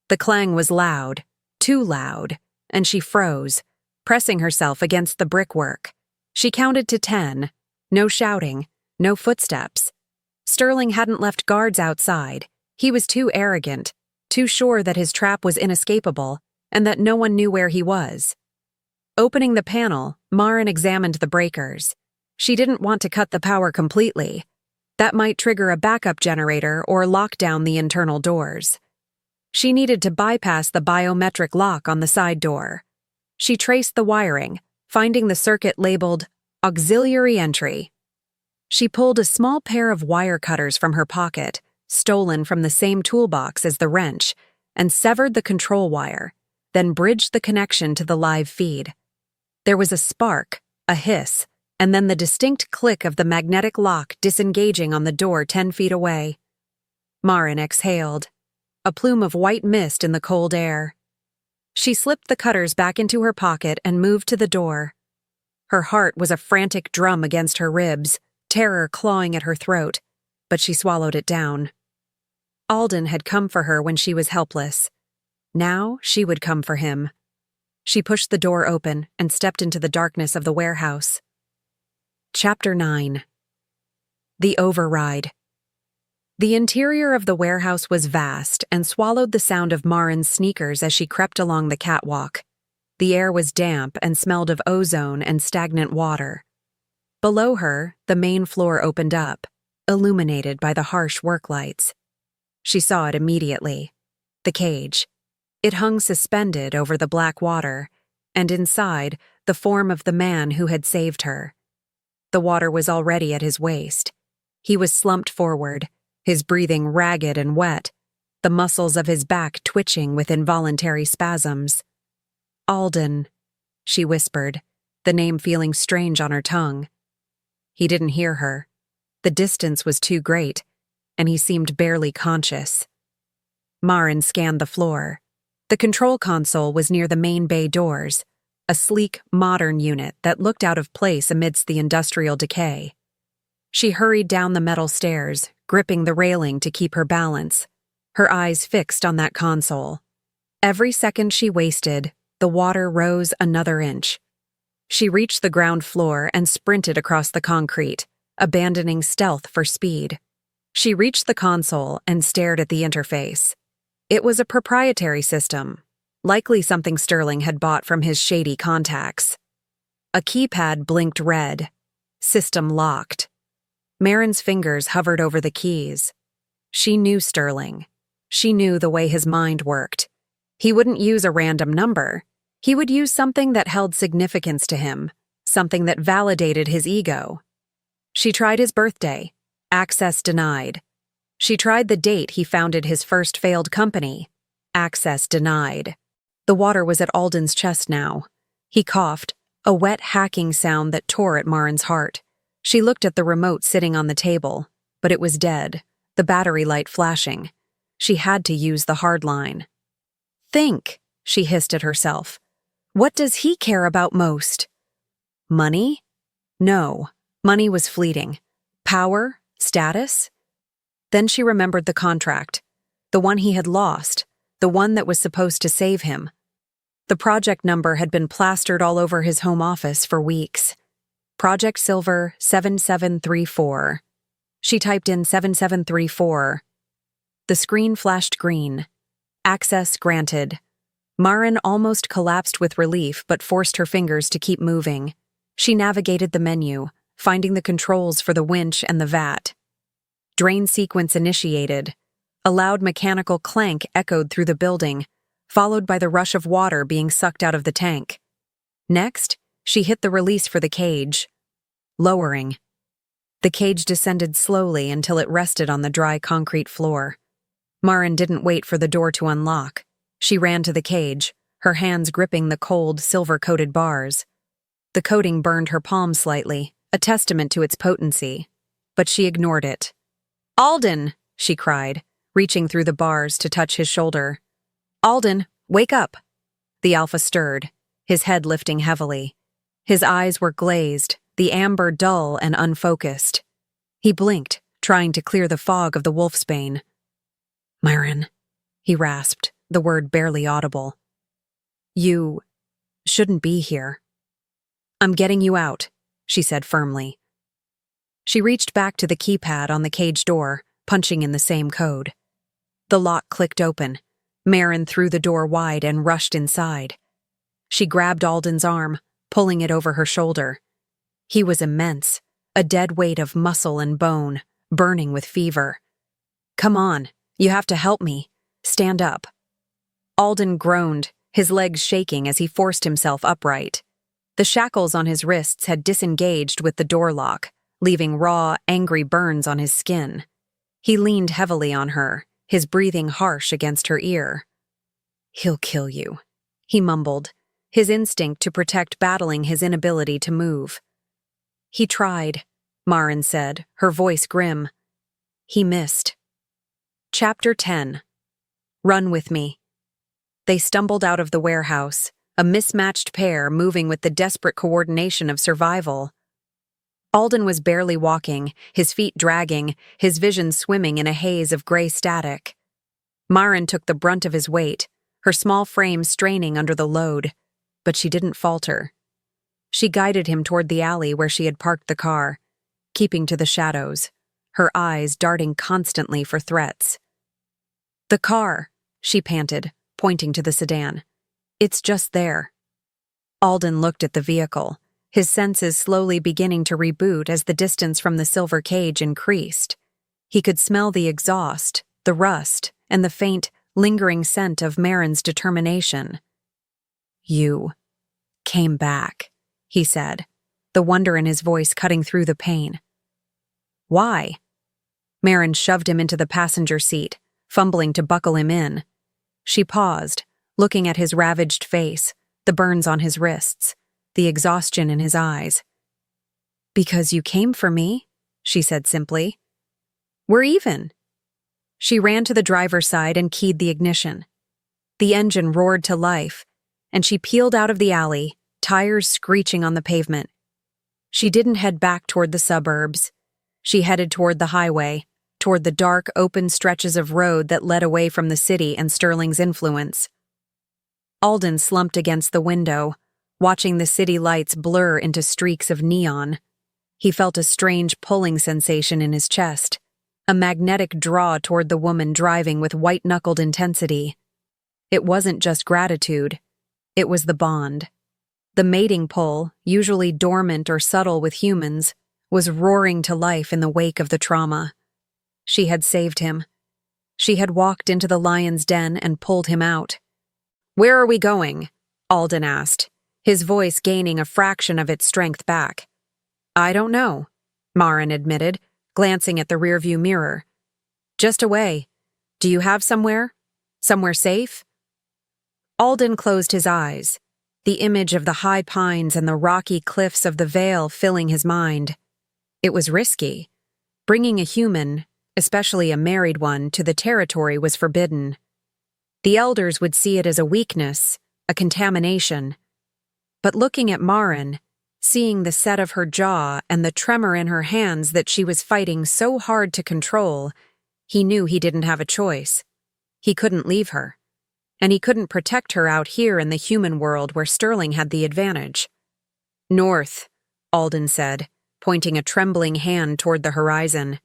The clang was loud, too loud, and she froze, pressing herself against the brickwork. She counted to 10. No shouting, no footsteps. Sterling hadn't left guards outside. He was too arrogant, too sure that his trap was inescapable, and that no one knew where he was. Opening the panel, Maren examined the breakers. She didn't want to cut the power completely. That might trigger a backup generator or lock down the internal doors. She needed to bypass the biometric lock on the side door. She traced the wiring, finding the circuit labeled auxiliary entry. She pulled a small pair of wire cutters from her pocket, stolen from the same toolbox as the wrench, and severed the control wire, then bridged the connection to the live feed. There was a spark, a hiss, and then the distinct click of the magnetic lock disengaging on the door 10 feet away. Maren exhaled, a plume of white mist in the cold air. She slipped the cutters back into her pocket and moved to the door. Her heart was a frantic drum against her ribs, terror clawing at her throat, but she swallowed it down. Alden had come for her when she was helpless. Now she would come for him. She pushed the door open and stepped into the darkness of the warehouse. Chapter 9. The Override. The interior of the warehouse was vast and swallowed the sound of Maren's sneakers as she crept along the catwalk. The air was damp and smelled of ozone and stagnant water. Below her, the main floor opened up, illuminated by the harsh work lights. She saw it immediately. The cage. It hung suspended over the black water, and inside, the form of the man who had saved her. The water was already at his waist. He was slumped forward, his breathing ragged and wet, the muscles of his back twitching with involuntary spasms. Alden, she whispered, the name feeling strange on her tongue. He didn't hear her. The distance was too great, and he seemed barely conscious. Maren scanned the floor. The control console was near the main bay doors, a sleek, modern unit that looked out of place amidst the industrial decay. She hurried down the metal stairs, gripping the railing to keep her balance, her eyes fixed on that console. Every second she wasted, the water rose another inch. She reached the ground floor and sprinted across the concrete, abandoning stealth for speed. She reached the console and stared at the interface. It was a proprietary system, likely something Sterling had bought from his shady contacts. A keypad blinked red. System locked. Maren's fingers hovered over the keys. She knew Sterling. She knew the way his mind worked. He wouldn't use a random number. He would use something that held significance to him, something that validated his ego. She tried his birthday. Access denied. She tried the date he founded his first failed company. Access denied. The water was at Alden's chest now. He coughed, a wet hacking sound that tore at Maren's heart. She looked at the remote sitting on the table, but it was dead, the battery light flashing. She had to use the hard line. Think, she hissed at herself. What does he care about most? Money? No, money was fleeting. Power? Status? Then she remembered the contract, the one he had lost, the one that was supposed to save him. The project number had been plastered all over his home office for weeks. Project Silver 7734. She typed in 7734. The screen flashed green. Access granted. Maren almost collapsed with relief but forced her fingers to keep moving. She navigated the menu, finding the controls for the winch and the vat. Drain sequence initiated. A loud mechanical clank echoed through the building, followed by the rush of water being sucked out of the tank. Next, she hit the release for the cage. Lowering. The cage descended slowly until it rested on the dry concrete floor. Maren didn't wait for the door to unlock. She ran to the cage, her hands gripping the cold, silver-coated bars. The coating burned her palm slightly, a testament to its potency. But she ignored it. "Alden!" she cried, reaching through the bars to touch his shoulder. "Alden, wake up!" The alpha stirred, his head lifting heavily. His eyes were glazed, the amber dull and unfocused. He blinked, trying to clear the fog of the wolfsbane. "Maren," he rasped, the word barely audible. "You shouldn't be here." "I'm getting you out," she said firmly. She reached back to the keypad on the cage door, punching in the same code. The lock clicked open. Maren threw the door wide and rushed inside. She grabbed Alden's arm, pulling it over her shoulder. He was immense, a dead weight of muscle and bone, burning with fever. "Come on, you have to help me. Stand up." Alden groaned, his legs shaking as he forced himself upright. The shackles on his wrists had disengaged with the door lock, leaving raw, angry burns on his skin. He leaned heavily on her, his breathing harsh against her ear. "He'll kill you," he mumbled, his instinct to protect battling his inability to move. "He tried," Maren said, her voice grim. "He missed." Chapter 10. Run with me. They stumbled out of the warehouse, a mismatched pair moving with the desperate coordination of survival. Alden was barely walking, his feet dragging, his vision swimming in a haze of gray static. Maren took the brunt of his weight, her small frame straining under the load, but she didn't falter. She guided him toward the alley where she had parked the car, keeping to the shadows, her eyes darting constantly for threats. "The car," she panted, pointing to the sedan. "It's just there." Alden looked at the vehicle, his senses slowly beginning to reboot as the distance from the silver cage increased. He could smell the exhaust, the rust, and the faint, lingering scent of Maren's determination. "You came back," he said, the wonder in his voice cutting through the pain. "Why?" Maren shoved him into the passenger seat, fumbling to buckle him in. She paused, looking at his ravaged face, the burns on his wrists, the exhaustion in his eyes. "Because you came for me," she said simply. "We're even." She ran to the driver's side and keyed the ignition. The engine roared to life, and she peeled out of the alley, tires screeching on the pavement. She didn't head back toward the suburbs. She headed toward the highway, toward the dark, open stretches of road that led away from the city and Sterling's influence. Alden slumped against the window, watching the city lights blur into streaks of neon. He felt a strange pulling sensation in his chest, a magnetic draw toward the woman driving with white-knuckled intensity. It wasn't just gratitude, it was the bond. The mating pull, usually dormant or subtle with humans, was roaring to life in the wake of the trauma. She had saved him. She had walked into the lion's den and pulled him out. "Where are we going?" Alden asked, his voice gaining a fraction of its strength back. "I don't know," Maren admitted, glancing at the rearview mirror. "Just away. Do you have somewhere? Somewhere safe?" Alden closed his eyes, the image of the high pines and the rocky cliffs of the Vale filling his mind. It was risky. Bringing a human, especially a married one, to the territory was forbidden. The elders would see it as a weakness, a contamination. But looking at Maren, seeing the set of her jaw and the tremor in her hands that she was fighting so hard to control, he knew he didn't have a choice. He couldn't leave her. And he couldn't protect her out here in the human world where Sterling had the advantage. "North," Alden said, pointing a trembling hand toward the horizon.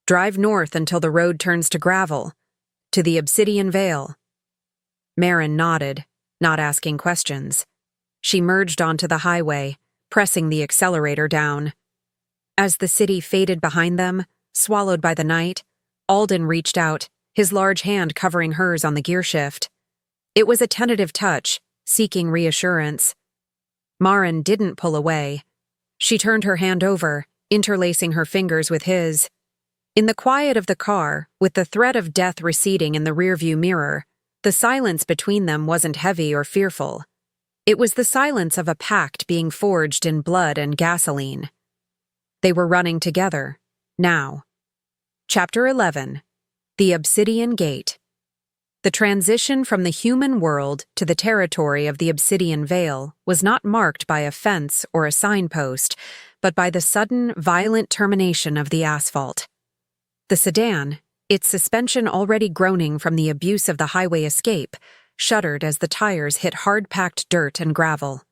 "Drive north until the road turns to gravel, to the Obsidian Vale." Maren nodded, not asking questions. She merged onto the highway, pressing the accelerator down. As the city faded behind them, swallowed by the night, Alden reached out, his large hand covering hers on the gearshift. It was a tentative touch, seeking reassurance. Maren didn't pull away. She turned her hand over, interlacing her fingers with his. In the quiet of the car, with the threat of death receding in the rearview mirror, the silence between them wasn't heavy or fearful. It was the silence of a pact being forged in blood and gasoline. They were running together, now. Chapter 11. The Obsidian Gate. The transition from the human world to the territory of the Obsidian Vale was not marked by a fence or a signpost, but by the sudden, violent termination of the asphalt. The sedan, its suspension already groaning from the abuse of the highway escape, shuddered as the tires hit hard-packed dirt and gravel.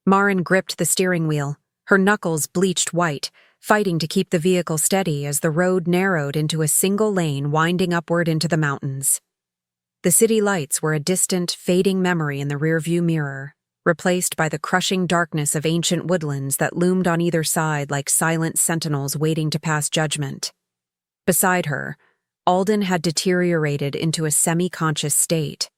Maren gripped the steering wheel, her knuckles bleached white, fighting to keep the vehicle steady as the road narrowed into a single lane winding upward into the mountains. The city lights were a distant, fading memory in the rearview mirror, replaced by the crushing darkness of ancient woodlands that loomed on either side like silent sentinels waiting to pass judgment. Beside her, Alden had deteriorated into a semi-conscious state.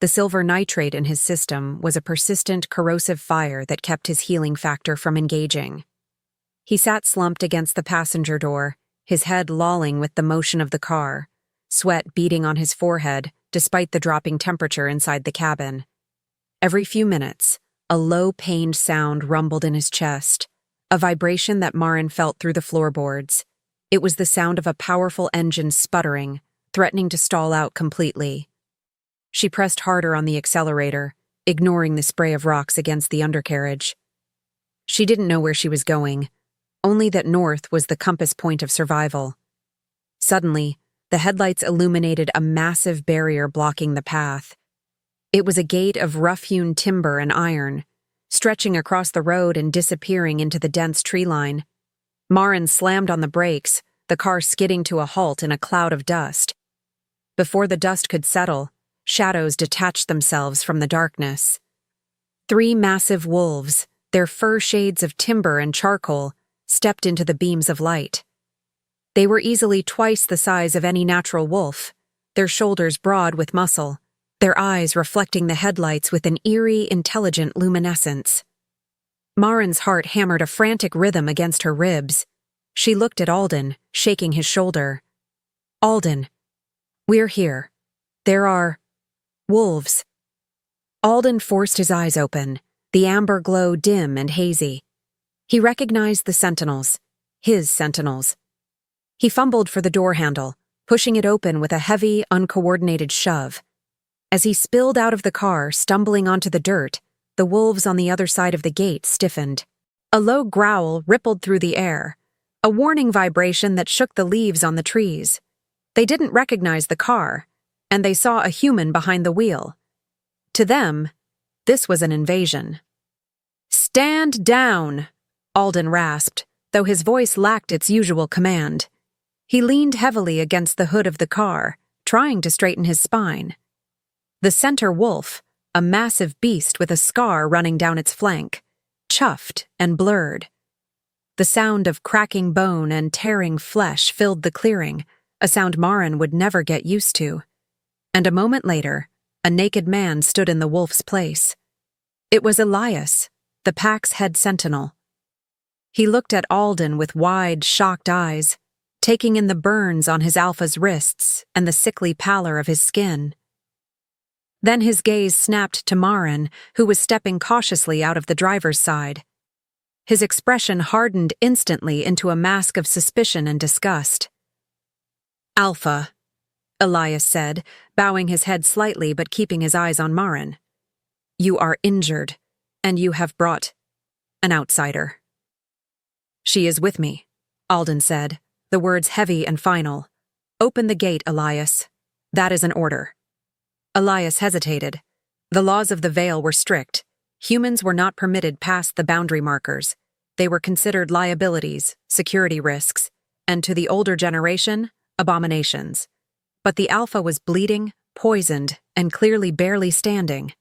The silver nitrate in his system was a persistent corrosive fire that kept his healing factor from engaging. He sat slumped against the passenger door, his head lolling with the motion of the car, sweat beading on his forehead despite the dropping temperature inside the cabin. Every few minutes, a low, pained sound rumbled in his chest, a vibration that Maren felt through the floorboards. It was the sound of a powerful engine sputtering, threatening to stall out completely. She pressed harder on the accelerator, ignoring the spray of rocks against the undercarriage. She didn't know where she was going, only that north was the compass point of survival. Suddenly, the headlights illuminated a massive barrier blocking the path. It was a gate of rough-hewn timber and iron, stretching across the road and disappearing into the dense tree line. Maren slammed on the brakes, the car skidding to a halt in a cloud of dust. Before the dust could settle, shadows detached themselves from the darkness. 3 massive wolves, their fur shades of timber and charcoal, stepped into the beams of light. They were easily twice the size of any natural wolf, their shoulders broad with muscle, their eyes reflecting the headlights with an eerie, intelligent luminescence. Maren's heart hammered a frantic rhythm against her ribs. She looked at Alden, shaking his shoulder. "Alden, we're here. There are wolves." Alden forced his eyes open, the amber glow dim and hazy. He recognized the sentinels, his sentinels. He fumbled for the door handle, pushing it open with a heavy, uncoordinated shove. As he spilled out of the car, stumbling onto the dirt, the wolves on the other side of the gate stiffened. A low growl rippled through the air, a warning vibration that shook the leaves on the trees. They didn't recognize the car, and they saw a human behind the wheel. To them, this was an invasion. "Stand down!" Alden rasped, though his voice lacked its usual command. He leaned heavily against the hood of the car, trying to straighten his spine. The center wolf, a massive beast with a scar running down its flank, chuffed and blurred. The sound of cracking bone and tearing flesh filled the clearing, a sound Maren would never get used to. And a moment later, a naked man stood in the wolf's place. It was Elias, the pack's head sentinel. He looked at Alden with wide, shocked eyes, taking in the burns on his alpha's wrists and the sickly pallor of his skin. Then his gaze snapped to Maren, who was stepping cautiously out of the driver's side. His expression hardened instantly into a mask of suspicion and disgust. "Alpha," Elias said, bowing his head slightly but keeping his eyes on Maren. "You are injured, and you have brought an outsider." "She is with me," Alden said, the words heavy and final. "Open the gate, Elias. That is an order." Elias hesitated. The laws of the Vale were strict. Humans were not permitted past the boundary markers. They were considered liabilities, security risks, and to the older generation, abominations. But the Alpha was bleeding, poisoned, and clearly barely standing.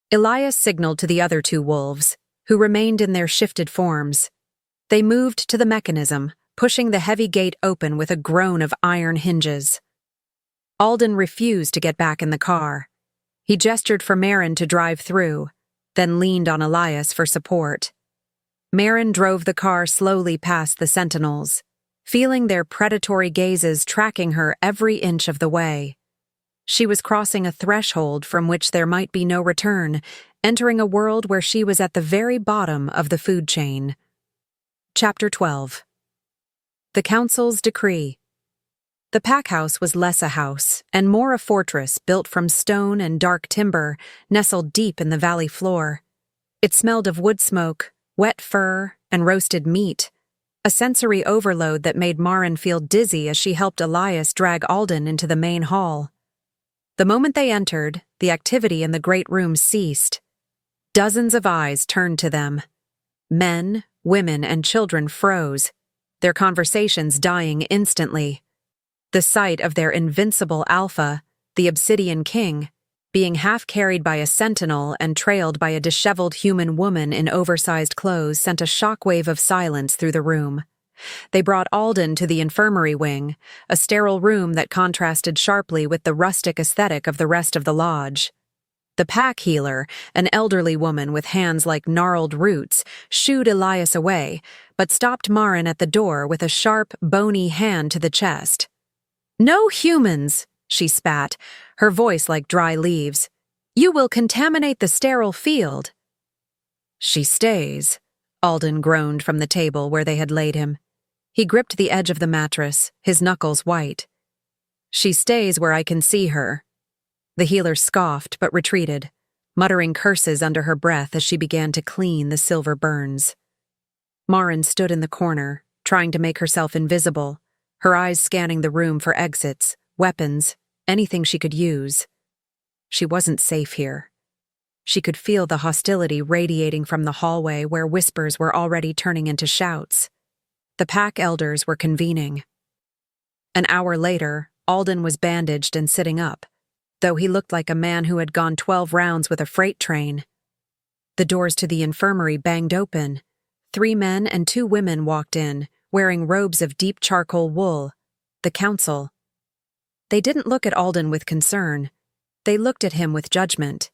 Elias signaled to the other 2 wolves, who remained in their shifted forms. They moved to the mechanism, pushing the heavy gate open with a groan of iron hinges. Alden refused to get back in the car. He gestured for Maren to drive through, then leaned on Elias for support. Maren drove the car slowly past the sentinels, feeling their predatory gazes tracking her every inch of the way. She was crossing a threshold from which there might be no return, entering a world where she was at the very bottom of the food chain. Chapter 12. The Council's Decree. The pack house was less a house and more a fortress built from stone and dark timber, nestled deep in the valley floor. It smelled of wood smoke, wet fur, and roasted meat, a sensory overload that made Maren feel dizzy as she helped Elias drag Alden into the main hall. The moment they entered, the activity in the great room ceased. Dozens of eyes turned to them. Men, women, and children froze, their conversations dying instantly. The sight of their invincible alpha, the Obsidian king, being half carried by a sentinel and trailed by a disheveled human woman in oversized clothes sent a shockwave of silence through the room. They brought Alden to the infirmary wing, a sterile room that contrasted sharply with the rustic aesthetic of the rest of the lodge. The pack healer, an elderly woman with hands like gnarled roots, shooed Elias away, but stopped Maren at the door with a sharp, bony hand to the chest. "No humans," she spat, her voice like dry leaves. "You will contaminate the sterile field." "She stays," Alden groaned from the table where they had laid him. He gripped the edge of the mattress, his knuckles white. "She stays where I can see her." The healer scoffed but retreated, muttering curses under her breath as she began to clean the silver burns. Maren stood in the corner, trying to make herself invisible, her eyes scanning the room for exits, weapons, anything she could use. She wasn't safe here. She could feel the hostility radiating from the hallway where whispers were already turning into shouts. The pack elders were convening. An hour later, Alden was bandaged and sitting up, though he looked like a man who had gone 12 rounds with a freight train. The doors to the infirmary banged open. 3 men and 2 women walked in, wearing robes of deep charcoal wool. The council. They didn't look at Alden with concern. They looked at him with judgment.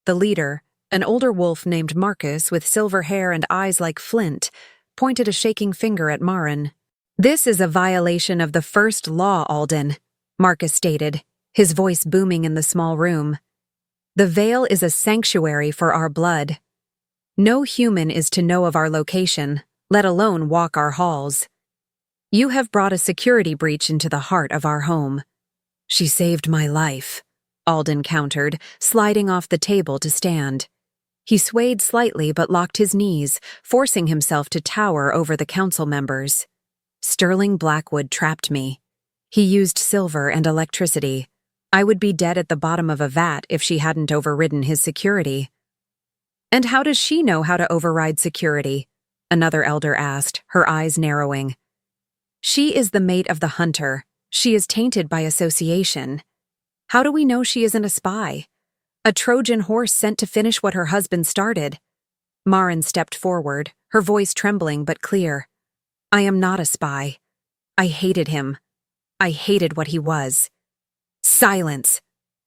The leader, an older wolf named Marcus with silver hair and eyes like flint, pointed a shaking finger at Maren. "This is a violation of the first law, Alden," Marcus stated, his voice booming in the small room. "The Vale is a sanctuary for our blood. No human is to know of our location, let alone walk our halls. You have brought a security breach into the heart of our home." "She saved my life," Alden countered, sliding off the table to stand. He swayed slightly but locked his knees, forcing himself to tower over the council members. "Sterling Blackwood trapped me. He used silver and electricity. I would be dead at the bottom of a vat if she hadn't overridden his security." "And how does she know how to override security?" another elder asked, her eyes narrowing. "She is the mate of the hunter. She is tainted by association. How do we know she isn't a spy? A Trojan horse sent to finish what her husband started." Maren stepped forward, her voice trembling but clear. "I am not a spy. I hated him. I hated what he was." "Silence!"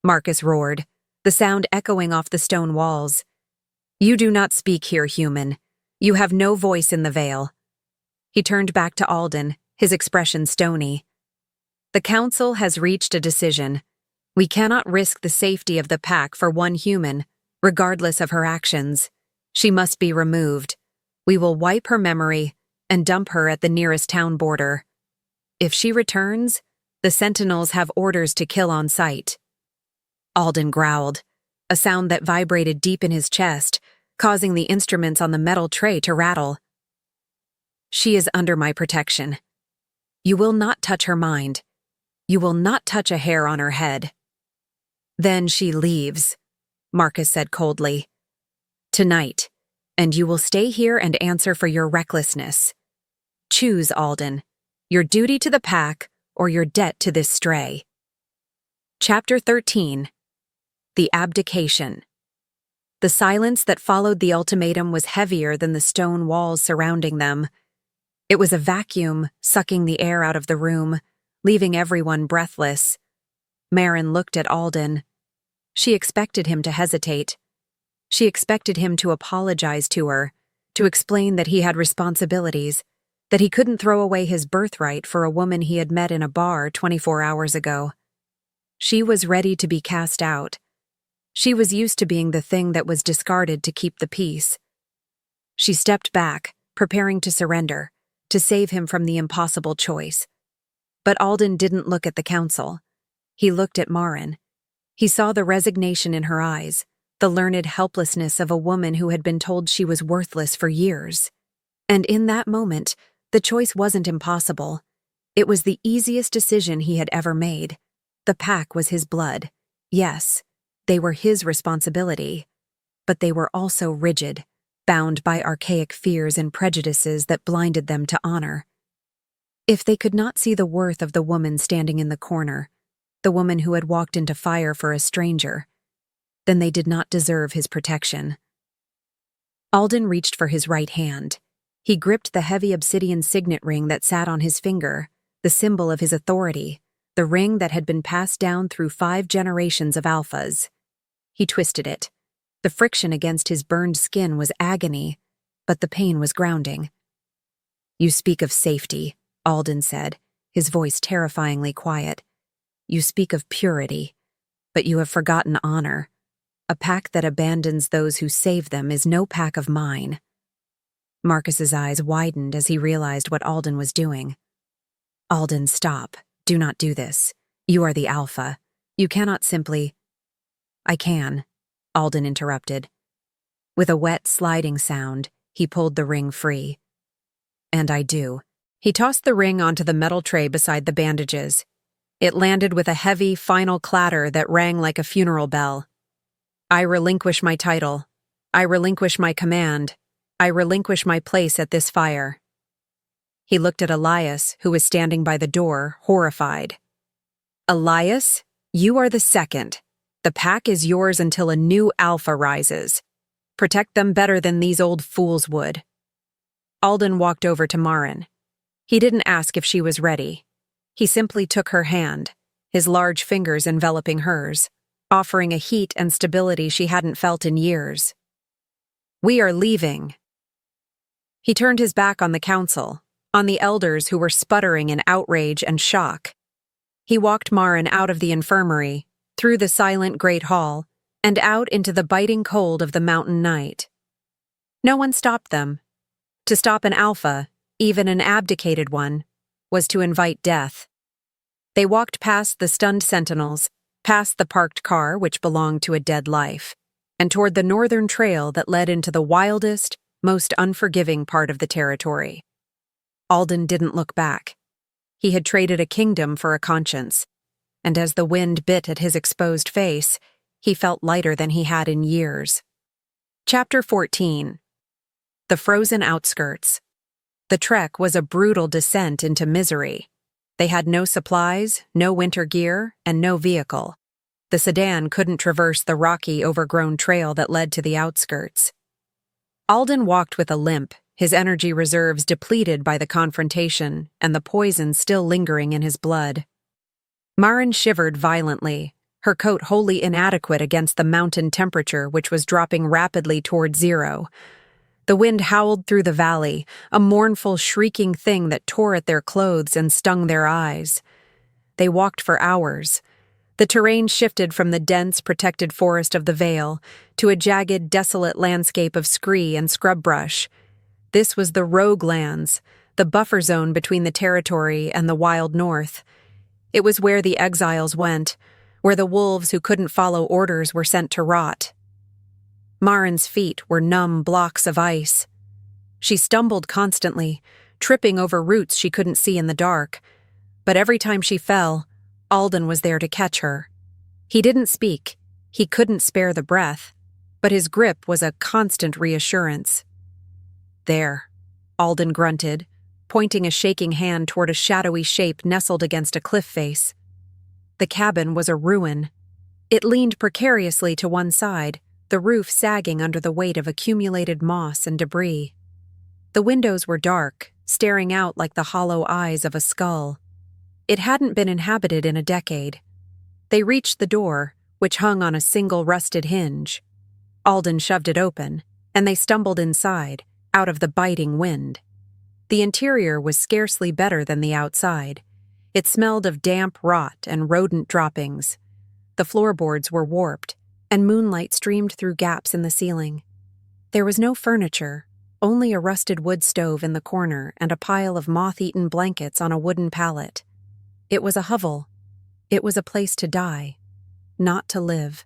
Marcus roared, the sound echoing off the stone walls. "You do not speak here, human. You have no voice in the Vale." He turned back to Alden, his expression stony. "The council has reached a decision. We cannot risk the safety of the pack for one human, regardless of her actions. She must be removed. We will wipe her memory and dump her at the nearest town border. If she returns, the sentinels have orders to kill on sight." Alden growled, a sound that vibrated deep in his chest, causing the instruments on the metal tray to rattle. "She is under my protection. You will not touch her mind. You will not touch a hair on her head." "Then she leaves," Marcus said coldly. "Tonight, and you will stay here and answer for your recklessness. Choose, Alden, your duty to the pack or your debt to this stray." Chapter 13. The Abdication. The silence that followed the ultimatum was heavier than the stone walls surrounding them. It was a vacuum, sucking the air out of the room, leaving everyone breathless. Maren looked at Alden. She expected him to hesitate. She expected him to apologize to her, to explain that he had responsibilities, that he couldn't throw away his birthright for a woman he had met in a bar 24 hours ago. She was ready to be cast out. She was used to being the thing that was discarded to keep the peace. She stepped back, preparing to surrender, to save him from the impossible choice. But Alden didn't look at the council. He looked at Maren. He saw the resignation in her eyes, the learned helplessness of a woman who had been told she was worthless for years. And in that moment, the choice wasn't impossible. It was the easiest decision he had ever made. The pack was his blood. Yes, they were his responsibility. But they were also rigid, bound by archaic fears and prejudices that blinded them to honor. If they could not see the worth of the woman standing in the corner, the woman who had walked into fire for a stranger, then they did not deserve his protection. Alden reached for his right hand. He gripped the heavy obsidian signet ring that sat on his finger, the symbol of his authority, the ring that had been passed down through 5 generations of alphas. He twisted it. The friction against his burned skin was agony, but the pain was grounding. "You speak of safety," Alden said, his voice terrifyingly quiet. "You speak of purity, but you have forgotten honor. A pack that abandons those who save them is no pack of mine." Marcus's eyes widened as he realized what Alden was doing. "Alden, stop. Do not do this. You are the Alpha. You cannot simply—" "I can," Alden interrupted. With a wet, sliding sound, he pulled the ring free. "And I do." He tossed the ring onto the metal tray beside the bandages. It landed with a heavy, final clatter that rang like a funeral bell. "I relinquish my title. I relinquish my command. I relinquish my place at this fire." He looked at Elias, who was standing by the door, horrified. "Elias, you are the second. The pack is yours until a new alpha rises. Protect them better than these old fools would." Alden walked over to Maren. He didn't ask if she was ready. He simply took her hand, his large fingers enveloping hers, offering a heat and stability she hadn't felt in years. "We are leaving." He turned his back on the council, on the elders who were sputtering in outrage and shock. He walked Maren out of the infirmary, through the silent great hall, and out into the biting cold of the mountain night. No one stopped them. To stop an alpha, even an abdicated one, was to invite death. They walked past the stunned sentinels, past the parked car which belonged to a dead life, and toward the northern trail that led into the wildest, most unforgiving part of the territory. Alden didn't look back. He had traded a kingdom for a conscience, and as the wind bit at his exposed face, he felt lighter than he had in years. Chapter 14. The Frozen Outskirts. The trek was a brutal descent into misery. They had no supplies, no winter gear, and no vehicle. The sedan couldn't traverse the rocky, overgrown trail that led to the outskirts. Alden walked with a limp, his energy reserves depleted by the confrontation and the poison still lingering in his blood. Maren shivered violently, her coat wholly inadequate against the mountain temperature which was dropping rapidly toward 0. The wind howled through the valley, a mournful, shrieking thing that tore at their clothes and stung their eyes. They walked for hours. The terrain shifted from the dense, protected forest of the Vale to a jagged, desolate landscape of scree and scrub brush. This was the Rogue Lands, the buffer zone between the territory and the wild north. It was where the exiles went, where the wolves who couldn't follow orders were sent to rot. Maren's feet were numb blocks of ice. She stumbled constantly, tripping over roots she couldn't see in the dark. But every time she fell, Alden was there to catch her. He didn't speak. He couldn't spare the breath, but his grip was a constant reassurance. "There," Alden grunted, pointing a shaking hand toward a shadowy shape nestled against a cliff face. The cabin was a ruin. It leaned precariously to one side, the roof sagging under the weight of accumulated moss and debris. The windows were dark, staring out like the hollow eyes of a skull. It hadn't been inhabited in a decade. They reached the door, which hung on a single rusted hinge. Alden shoved it open, and they stumbled inside, out of the biting wind. The interior was scarcely better than the outside. It smelled of damp rot and rodent droppings. The floorboards were warped, and moonlight streamed through gaps in the ceiling. There was no furniture, only a rusted wood stove in the corner and a pile of moth-eaten blankets on a wooden pallet. It was a hovel. It was a place to die, not to live.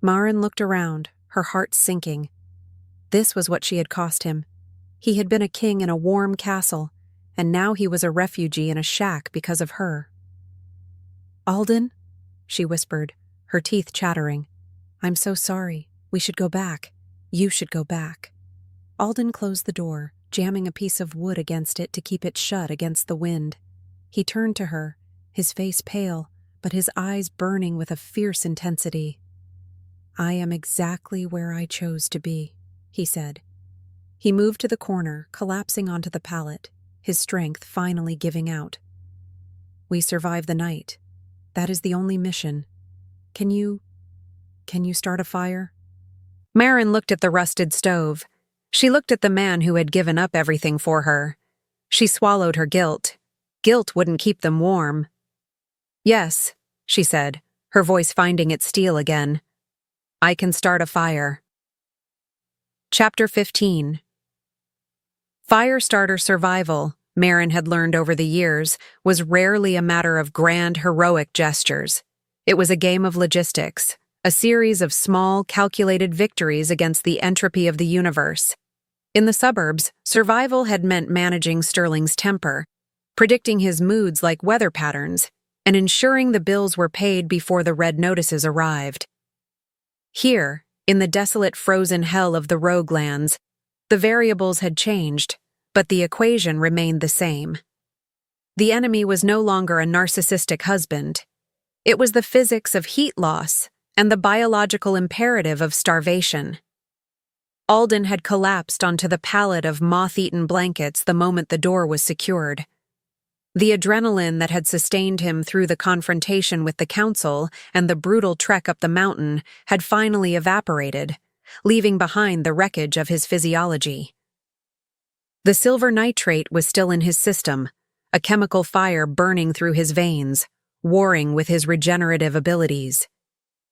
Maren looked around, her heart sinking. This was what she had cost him. He had been a king in a warm castle, and now he was a refugee in a shack because of her. "Alden," she whispered, her teeth chattering. "I'm so sorry. We should go back. You should go back." Alden closed the door, jamming a piece of wood against it to keep it shut against the wind. He turned to her, his face pale, but his eyes burning with a fierce intensity. "I am exactly where I chose to be," he said. He moved to the corner, collapsing onto the pallet, his strength finally giving out. "We survive the night. That is the only mission. Can you start a fire?" Maren looked at the rusted stove. She looked at the man who had given up everything for her. She swallowed her guilt. Guilt wouldn't keep them warm. "Yes," she said, her voice finding its steel again. "I can start a fire." Chapter 15. Fire-starter survival, Maren had learned over the years, was rarely a matter of grand, heroic gestures. It was a game of logistics, a series of small, calculated victories against the entropy of the universe. In the suburbs, survival had meant managing Sterling's temper, predicting his moods like weather patterns, and ensuring the bills were paid before the red notices arrived. Here, in the desolate frozen hell of the Roguelands, the variables had changed, but the equation remained the same. The enemy was no longer a narcissistic husband. It was the physics of heat loss and the biological imperative of starvation. Alden had collapsed onto the pallet of moth-eaten blankets the moment the door was secured. The adrenaline that had sustained him through the confrontation with the council and the brutal trek up the mountain had finally evaporated, leaving behind the wreckage of his physiology. The silver nitrate was still in his system, a chemical fire burning through his veins, warring with his regenerative abilities.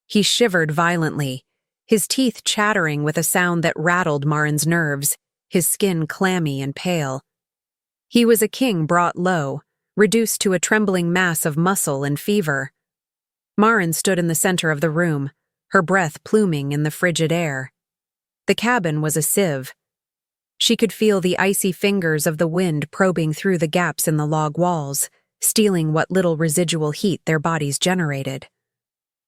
He shivered violently, his teeth chattering with a sound that rattled Maren's nerves, his skin clammy and pale. He was a king brought low, reduced to a trembling mass of muscle and fever. Maren stood in the center of the room, her breath pluming in the frigid air. The cabin was a sieve. She could feel the icy fingers of the wind probing through the gaps in the log walls, stealing what little residual heat their bodies generated.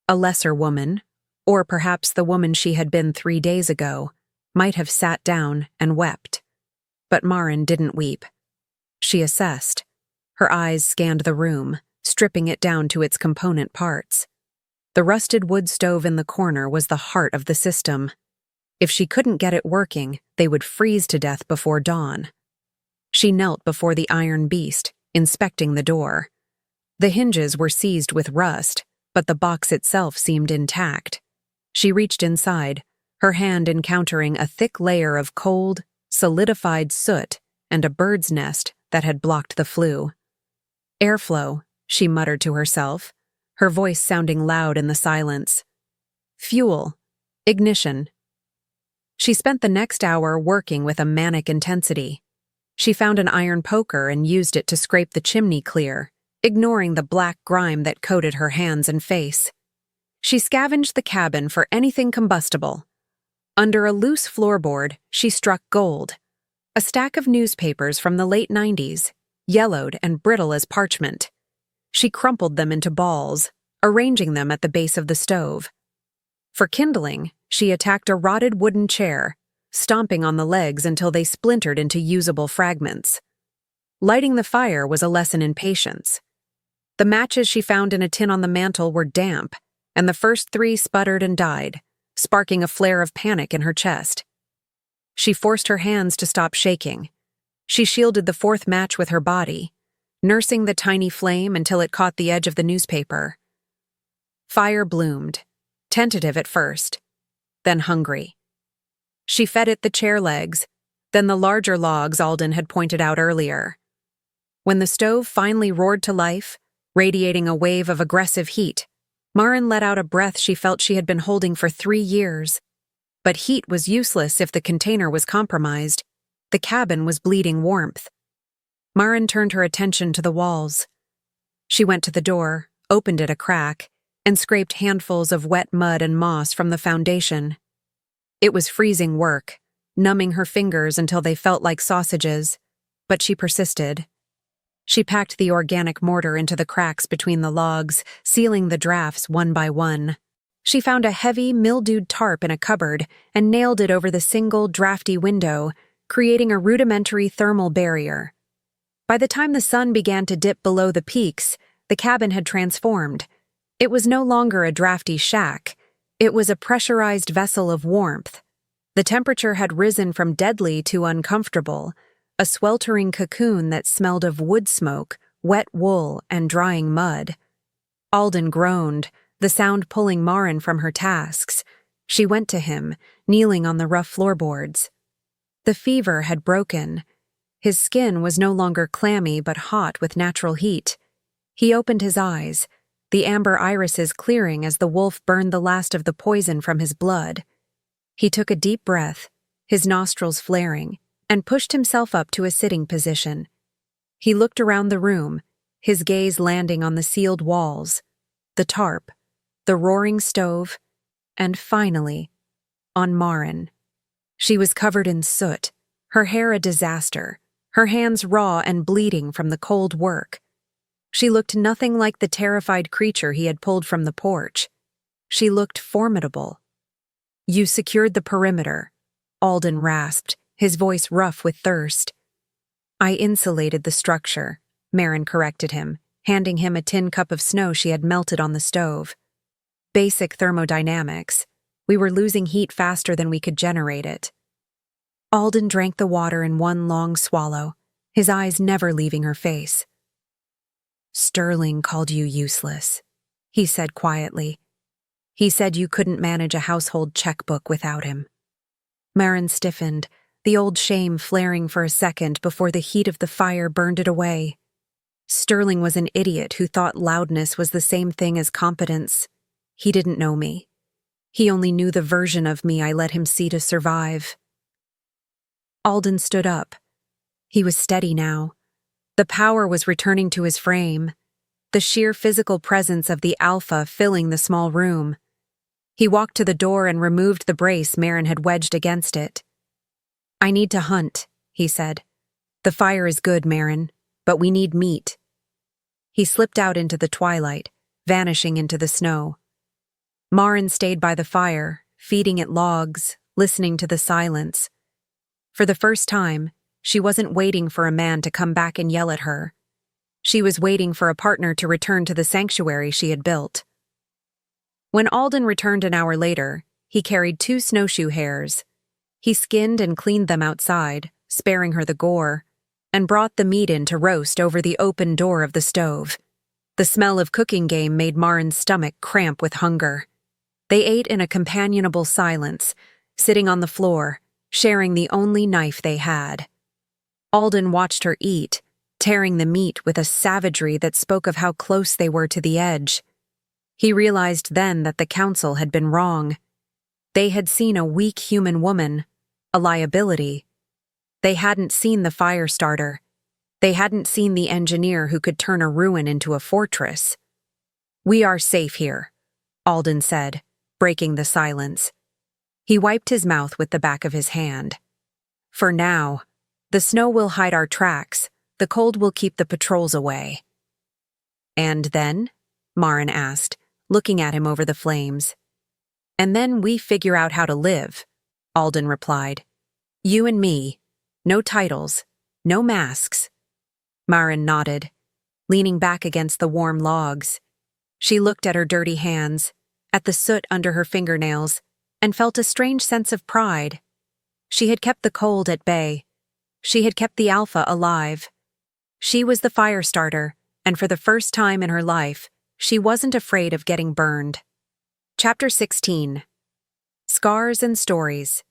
A lesser woman, or perhaps the woman she had been 3 days ago, might have sat down and wept. But Maren didn't weep. She assessed. Her eyes scanned the room, stripping it down to its component parts. The rusted wood stove in the corner was the heart of the system. If she couldn't get it working, they would freeze to death before dawn. She knelt before the iron beast, inspecting the door. The hinges were seized with rust, but the box itself seemed intact. She reached inside, her hand encountering a thick layer of cold, solidified soot and a bird's nest that had blocked the flue. "Airflow," she muttered to herself, her voice sounding loud in the silence. "Fuel. Ignition." She spent the next hour working with a manic intensity. She found an iron poker and used it to scrape the chimney clear, ignoring the black grime that coated her hands and face. She scavenged the cabin for anything combustible. Under a loose floorboard, she struck gold. A stack of newspapers from the late 90s, yellowed and brittle as parchment. She crumpled them into balls, arranging them at the base of the stove. For kindling, she attacked a rotted wooden chair, stomping on the legs until they splintered into usable fragments. Lighting the fire was a lesson in patience. The matches she found in a tin on the mantel were damp, and the first 3 sputtered and died, sparking a flare of panic in her chest. She forced her hands to stop shaking. She shielded the 4th match with her body, nursing the tiny flame until it caught the edge of the newspaper. Fire bloomed, tentative at first, then hungry. She fed it the chair legs, then the larger logs Alden had pointed out earlier. When the stove finally roared to life, radiating a wave of aggressive heat, Maren let out a breath she felt she had been holding for 3 years. But heat was useless if the container was compromised. The cabin was bleeding warmth. Maren turned her attention to the walls. She went to the door, opened it a crack, and scraped handfuls of wet mud and moss from the foundation. It was freezing work, numbing her fingers until they felt like sausages, but she persisted. She packed the organic mortar into the cracks between the logs, sealing the drafts one by one. She found a heavy, mildewed tarp in a cupboard and nailed it over the single, drafty window, creating a rudimentary thermal barrier. By the time the sun began to dip below the peaks, the cabin had transformed. It was no longer a drafty shack. It was a pressurized vessel of warmth. The temperature had risen from deadly to uncomfortable, a sweltering cocoon that smelled of wood smoke, wet wool, and drying mud. Alden groaned, the sound pulling Maren from her tasks. She went to him, kneeling on the rough floorboards. The fever had broken. His skin was no longer clammy but hot with natural heat. He opened his eyes, the amber irises clearing as the wolf burned the last of the poison from his blood. He took a deep breath, his nostrils flaring, and pushed himself up to a sitting position. He looked around the room, his gaze landing on the sealed walls, the tarp, the roaring stove, and finally, on Maren. She was covered in soot, her hair a disaster, her hands raw and bleeding from the cold work. She looked nothing like the terrified creature he had pulled from the porch. She looked formidable. "You secured the perimeter," Alden rasped, his voice rough with thirst. "I insulated the structure," Maren corrected him, handing him a tin cup of snow she had melted on the stove. "Basic thermodynamics. We were losing heat faster than we could generate it." Alden drank the water in one long swallow, his eyes never leaving her face. "Sterling called you useless," he said quietly. "He said you couldn't manage a household checkbook without him." Maren stiffened, the old shame flaring for a second before the heat of the fire burned it away. Sterling was an idiot who thought loudness was the same thing as competence. He didn't know me. He only knew the version of me I let him see to survive. Alden stood up. He was steady now. The power was returning to his frame, the sheer physical presence of the alpha filling the small room. He walked to the door and removed the brace Maren had wedged against it. "I need to hunt," he said. "The fire is good, Maren, but we need meat." He slipped out into the twilight, vanishing into the snow. Maren stayed by the fire, feeding it logs, listening to the silence. For the first time, she wasn't waiting for a man to come back and yell at her. She was waiting for a partner to return to the sanctuary she had built. When Alden returned an hour later, he carried 2 snowshoe hares. He skinned and cleaned them outside, sparing her the gore, and brought the meat in to roast over the open door of the stove. The smell of cooking game made Maren's stomach cramp with hunger. They ate in a companionable silence, sitting on the floor, sharing the only knife they had. Alden watched her eat, tearing the meat with a savagery that spoke of how close they were to the edge. He realized then that the council had been wrong. They had seen a weak human woman, a liability. They hadn't seen the fire starter. They hadn't seen the engineer who could turn a ruin into a fortress. "We are safe here," Alden said, breaking the silence. He wiped his mouth with the back of his hand. "For now, the snow will hide our tracks, the cold will keep the patrols away." "And then?" Maren asked, looking at him over the flames. "And then we figure out how to live," Alden replied. "You and me. No titles, no masks." Maren nodded, leaning back against the warm logs. She looked at her dirty hands, at the soot under her fingernails, and felt a strange sense of pride. She had kept the cold at bay. She had kept the alpha alive. She was the fire starter, and for the first time in her life, she wasn't afraid of getting burned. Chapter 16. Scars and Stories.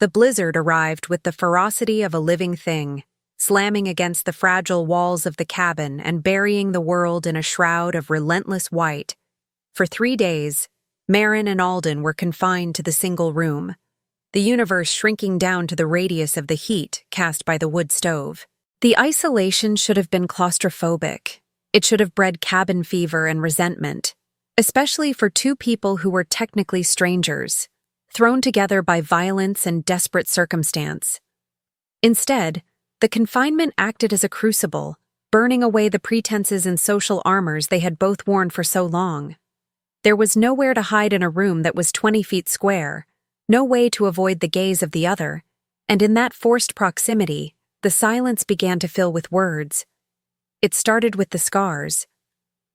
The blizzard arrived with the ferocity of a living thing, slamming against the fragile walls of the cabin and burying the world in a shroud of relentless white. For 3 days, Maren and Alden were confined to the single room, the universe shrinking down to the radius of the heat cast by the wood stove. The isolation should have been claustrophobic. It should have bred cabin fever and resentment, especially for 2 people who were technically strangers, thrown together by violence and desperate circumstance. Instead, the confinement acted as a crucible, burning away the pretenses and social armors they had both worn for so long. There was nowhere to hide in a room that was 20 feet square, no way to avoid the gaze of the other, and in that forced proximity, the silence began to fill with words. It started with the scars.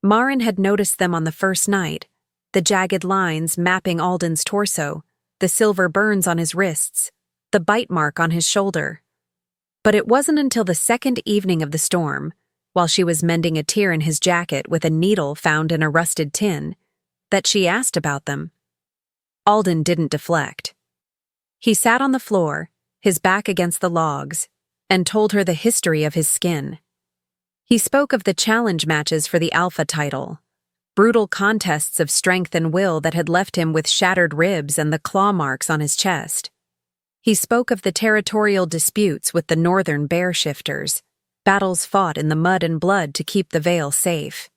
Maren had noticed them on the first night, the jagged lines mapping Alden's torso, the silver burns on his wrists, the bite mark on his shoulder. But it wasn't until the second evening of the storm, while she was mending a tear in his jacket with a needle found in a rusted tin, that she asked about them. Alden didn't deflect. He sat on the floor, his back against the logs, and told her the history of his skin. He spoke of the challenge matches for the Alpha title, brutal contests of strength and will that had left him with shattered ribs and the claw marks on his chest. He spoke of the territorial disputes with the northern bear shifters, battles fought in the mud and blood to keep the Vale safe.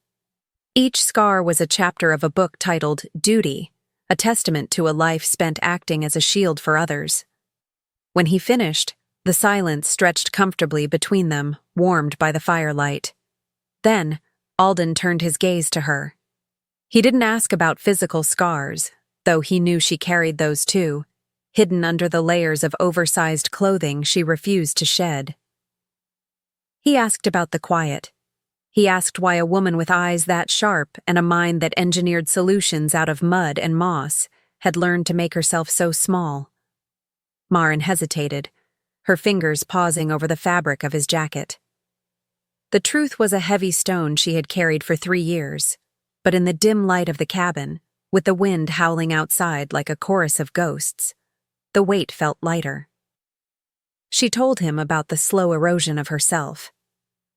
Each scar was a chapter of a book titled Duty, a testament to a life spent acting as a shield for others. When he finished, the silence stretched comfortably between them, warmed by the firelight. Then, Alden turned his gaze to her. He didn't ask about physical scars, though he knew she carried those too, hidden under the layers of oversized clothing she refused to shed. He asked about the quiet. He asked why a woman with eyes that sharp and a mind that engineered solutions out of mud and moss had learned to make herself so small. Maren hesitated, her fingers pausing over the fabric of his jacket. The truth was a heavy stone she had carried for 3 years, but in the dim light of the cabin, with the wind howling outside like a chorus of ghosts, the weight felt lighter. She told him about the slow erosion of herself.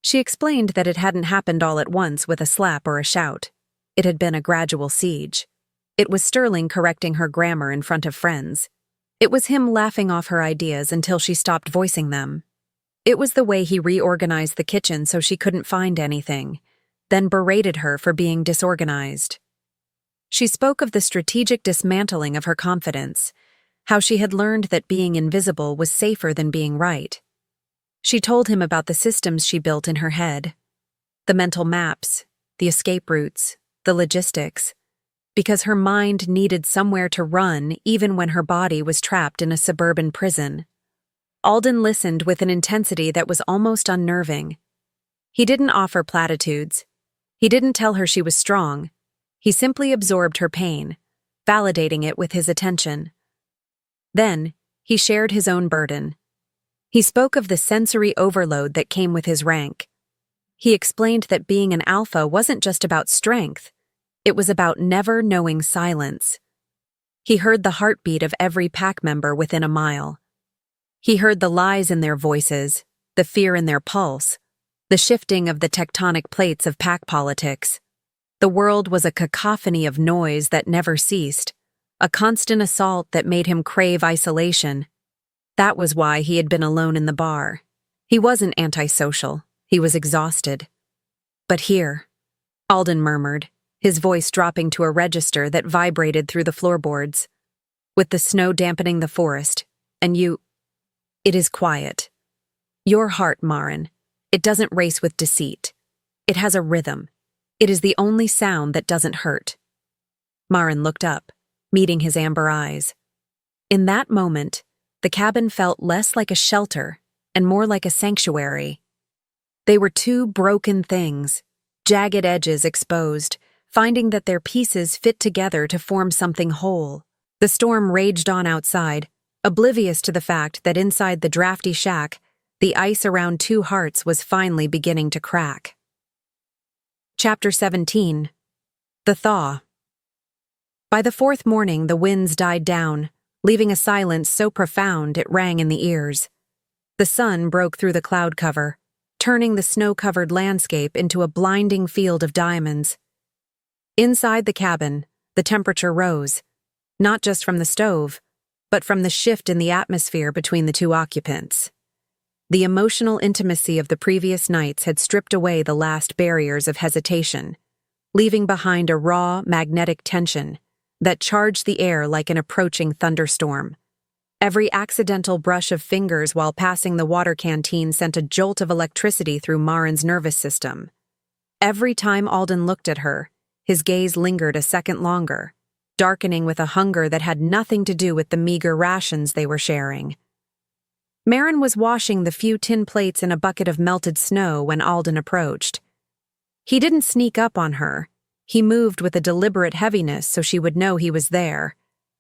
She explained that it hadn't happened all at once with a slap or a shout. It had been a gradual siege. It was Sterling correcting her grammar in front of friends. It was him laughing off her ideas until she stopped voicing them. It was the way he reorganized the kitchen so she couldn't find anything, then berated her for being disorganized. She spoke of the strategic dismantling of her confidence, how she had learned that being invisible was safer than being right. She told him about the systems she built in her head, the mental maps, the escape routes, the logistics, because her mind needed somewhere to run even when her body was trapped in a suburban prison. Alden listened with an intensity that was almost unnerving. He didn't offer platitudes. He didn't tell her she was strong. He simply absorbed her pain, validating it with his attention. Then, he shared his own burden. He spoke of the sensory overload that came with his rank. He explained that being an alpha wasn't just about strength. It was about never knowing silence. He heard the heartbeat of every pack member within a mile. He heard the lies in their voices, the fear in their pulse, the shifting of the tectonic plates of pack politics. The world was a cacophony of noise that never ceased, a constant assault that made him crave isolation. That was why he had been alone in the bar. He wasn't antisocial. He was exhausted. But here, Alden murmured, his voice dropping to a register that vibrated through the floorboards. With the snow dampening the forest, and it is quiet. Your heart, Maren, it doesn't race with deceit. It has a rhythm. It is the only sound that doesn't hurt. Maren looked up, meeting his amber eyes. In that moment, the cabin felt less like a shelter and more like a sanctuary. They were two broken things, jagged edges exposed, finding that their pieces fit together to form something whole. The storm raged on outside, oblivious to the fact that inside the drafty shack, the ice around two hearts was finally beginning to crack. Chapter 17. The Thaw. By the 4th morning, the winds died down, leaving a silence so profound it rang in the ears. The sun broke through the cloud cover, turning the snow-covered landscape into a blinding field of diamonds. Inside the cabin, the temperature rose, not just from the stove, but from the shift in the atmosphere between the two occupants. The emotional intimacy of the previous nights had stripped away the last barriers of hesitation, leaving behind a raw, magnetic tension that charged the air like an approaching thunderstorm. Every accidental brush of fingers while passing the water canteen sent a jolt of electricity through Maren's nervous system. Every time Alden looked at her, his gaze lingered a second longer, darkening with a hunger that had nothing to do with the meager rations they were sharing. Maren was washing the few tin plates in a bucket of melted snow when Alden approached. He didn't sneak up on her. He moved with a deliberate heaviness so she would know he was there,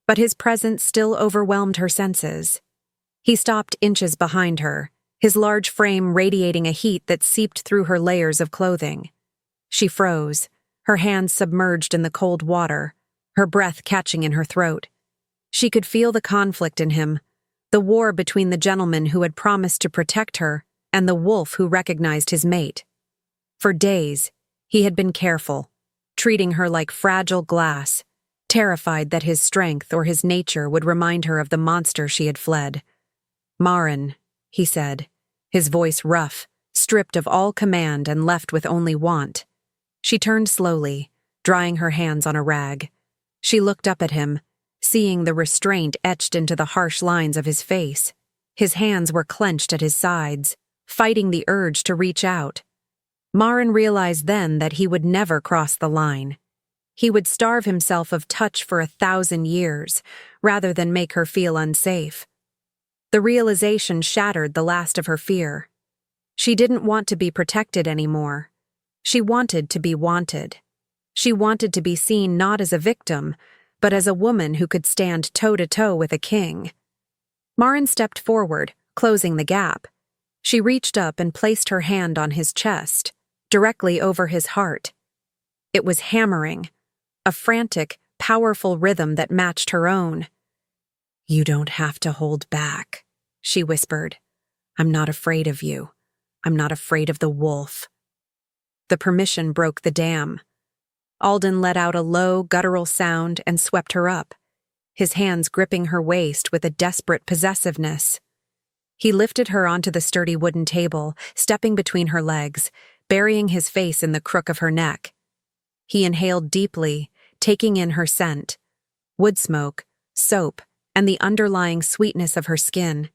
but his presence still overwhelmed her senses. He stopped inches behind her, his large frame radiating a heat that seeped through her layers of clothing. She froze, her hands submerged in the cold water, her breath catching in her throat. She could feel the conflict in him, the war between the gentleman who had promised to protect her and the wolf who recognized his mate. For days, he had been careful, treating her like fragile glass, terrified that his strength or his nature would remind her of the monster she had fled. "Maren," he said, his voice rough, stripped of all command and left with only want. She turned slowly, drying her hands on a rag. She looked up at him, seeing the restraint etched into the harsh lines of his face. His hands were clenched at his sides, fighting the urge to reach out. Maren realized then that he would never cross the line. He would starve himself of touch for 1,000 years, rather than make her feel unsafe. The realization shattered the last of her fear. She didn't want to be protected anymore. She wanted to be wanted. She wanted to be seen not as a victim, but as a woman who could stand toe-to-toe with a king. Maren stepped forward, closing the gap. She reached up and placed her hand on his chest, directly over his heart. It was hammering, a frantic, powerful rhythm that matched her own. "You don't have to hold back," she whispered. "I'm not afraid of you. I'm not afraid of the wolf." The permission broke the dam. Alden let out a low, guttural sound and swept her up, his hands gripping her waist with a desperate possessiveness. He lifted her onto the sturdy wooden table, stepping between her legs, burying his face in the crook of her neck. He inhaled deeply, taking in her scent, wood smoke, soap, and the underlying sweetness of her skin.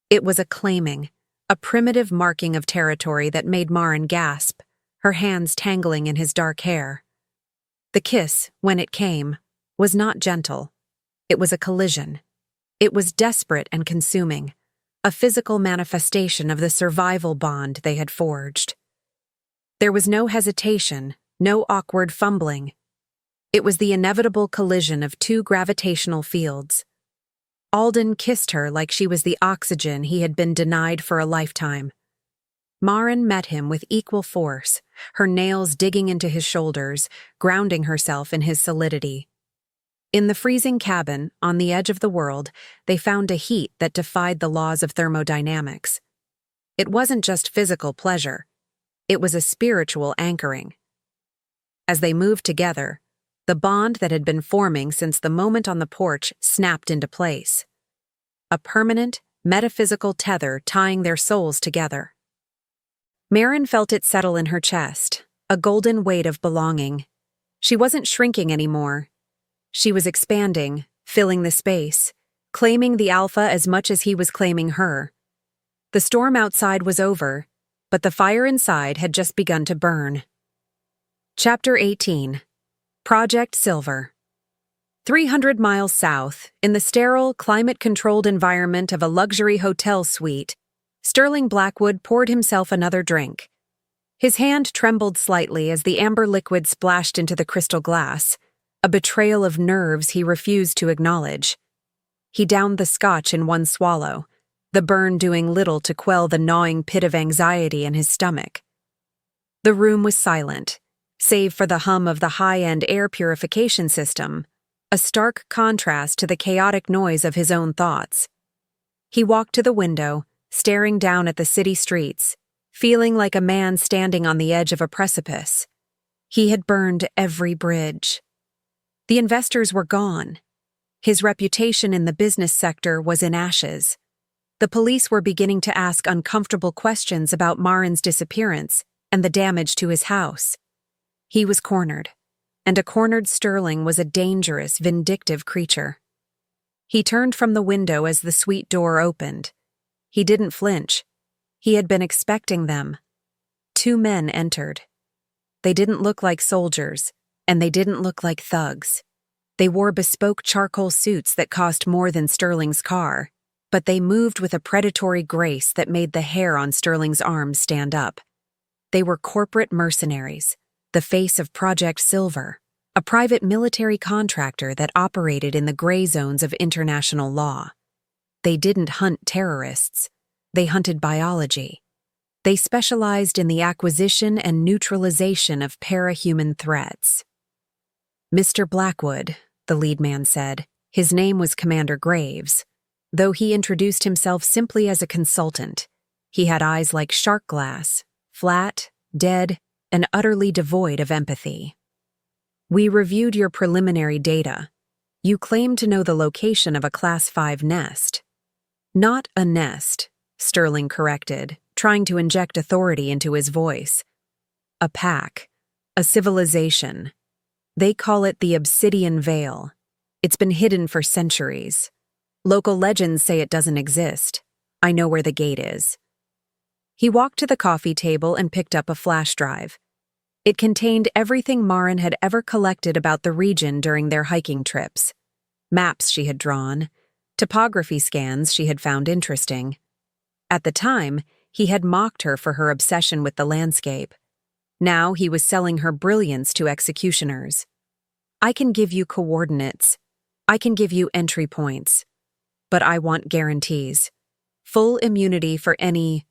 It was a claiming, a primitive marking of territory that made Maren gasp, her hands tangling in his dark hair. The kiss, when it came, was not gentle. It was a collision. It was desperate and consuming, a physical manifestation of the survival bond they had forged. There was no hesitation, no awkward fumbling. It was the inevitable collision of two gravitational fields. Alden kissed her like she was the oxygen he had been denied for a lifetime. Maren met him with equal force, her nails digging into his shoulders, grounding herself in his solidity. In the freezing cabin, on the edge of the world, they found a heat that defied the laws of thermodynamics. It wasn't just physical pleasure. It was a spiritual anchoring. As they moved together, the bond that had been forming since the moment on the porch snapped into place. A permanent, metaphysical tether tying their souls together. Maren felt it settle in her chest, a golden weight of belonging. She wasn't shrinking anymore. She was expanding, filling the space, claiming the alpha as much as he was claiming her. The storm outside was over, but the fire inside had just begun to burn. Chapter 18. Project Silver. 300 miles south, in the sterile, climate-controlled environment of a luxury hotel suite, Sterling Blackwood poured himself another drink. His hand trembled slightly as the amber liquid splashed into the crystal glass, a betrayal of nerves he refused to acknowledge. He downed the scotch in one swallow, the burn doing little to quell the gnawing pit of anxiety in his stomach. The room was silent, save for the hum of the high-end air purification system, a stark contrast to the chaotic noise of his own thoughts. He walked to the window, staring down at the city streets, feeling like a man standing on the edge of a precipice. He had burned every bridge. The investors were gone. His reputation in the business sector was in ashes. The police were beginning to ask uncomfortable questions about Maren's disappearance and the damage to his house. He was cornered, and a cornered Sterling was a dangerous, vindictive creature. He turned from the window as the suite door opened. He didn't flinch. He had been expecting them. 2 men entered. They didn't look like soldiers, and they didn't look like thugs. They wore bespoke charcoal suits that cost more than Sterling's car, but they moved with a predatory grace that made the hair on Sterling's arms stand up. They were corporate mercenaries, the face of Project Silver, a private military contractor that operated in the gray zones of international law. They didn't hunt terrorists. They hunted biology. They specialized in the acquisition and neutralization of parahuman threats. Mr. Blackwood, the lead man said. His name was Commander Graves. Though he introduced himself simply as a consultant, he had eyes like shark glass, flat, dead, and utterly devoid of empathy. We reviewed your preliminary data. You claim to know the location of a Class 5 nest. Not a nest, Sterling corrected, trying to inject authority into his voice. A pack. A civilization. They call it the Obsidian Vale. It's been hidden for centuries. Local legends say it doesn't exist. I know where the gate is. He walked to the coffee table and picked up a flash drive. It contained everything Maren had ever collected about the region during their hiking trips. Maps she had drawn, topography scans she had found interesting. At the time, he had mocked her for her obsession with the landscape. Now he was selling her brilliance to executioners. I can give you coordinates. I can give you entry points. But I want guarantees. Full immunity for any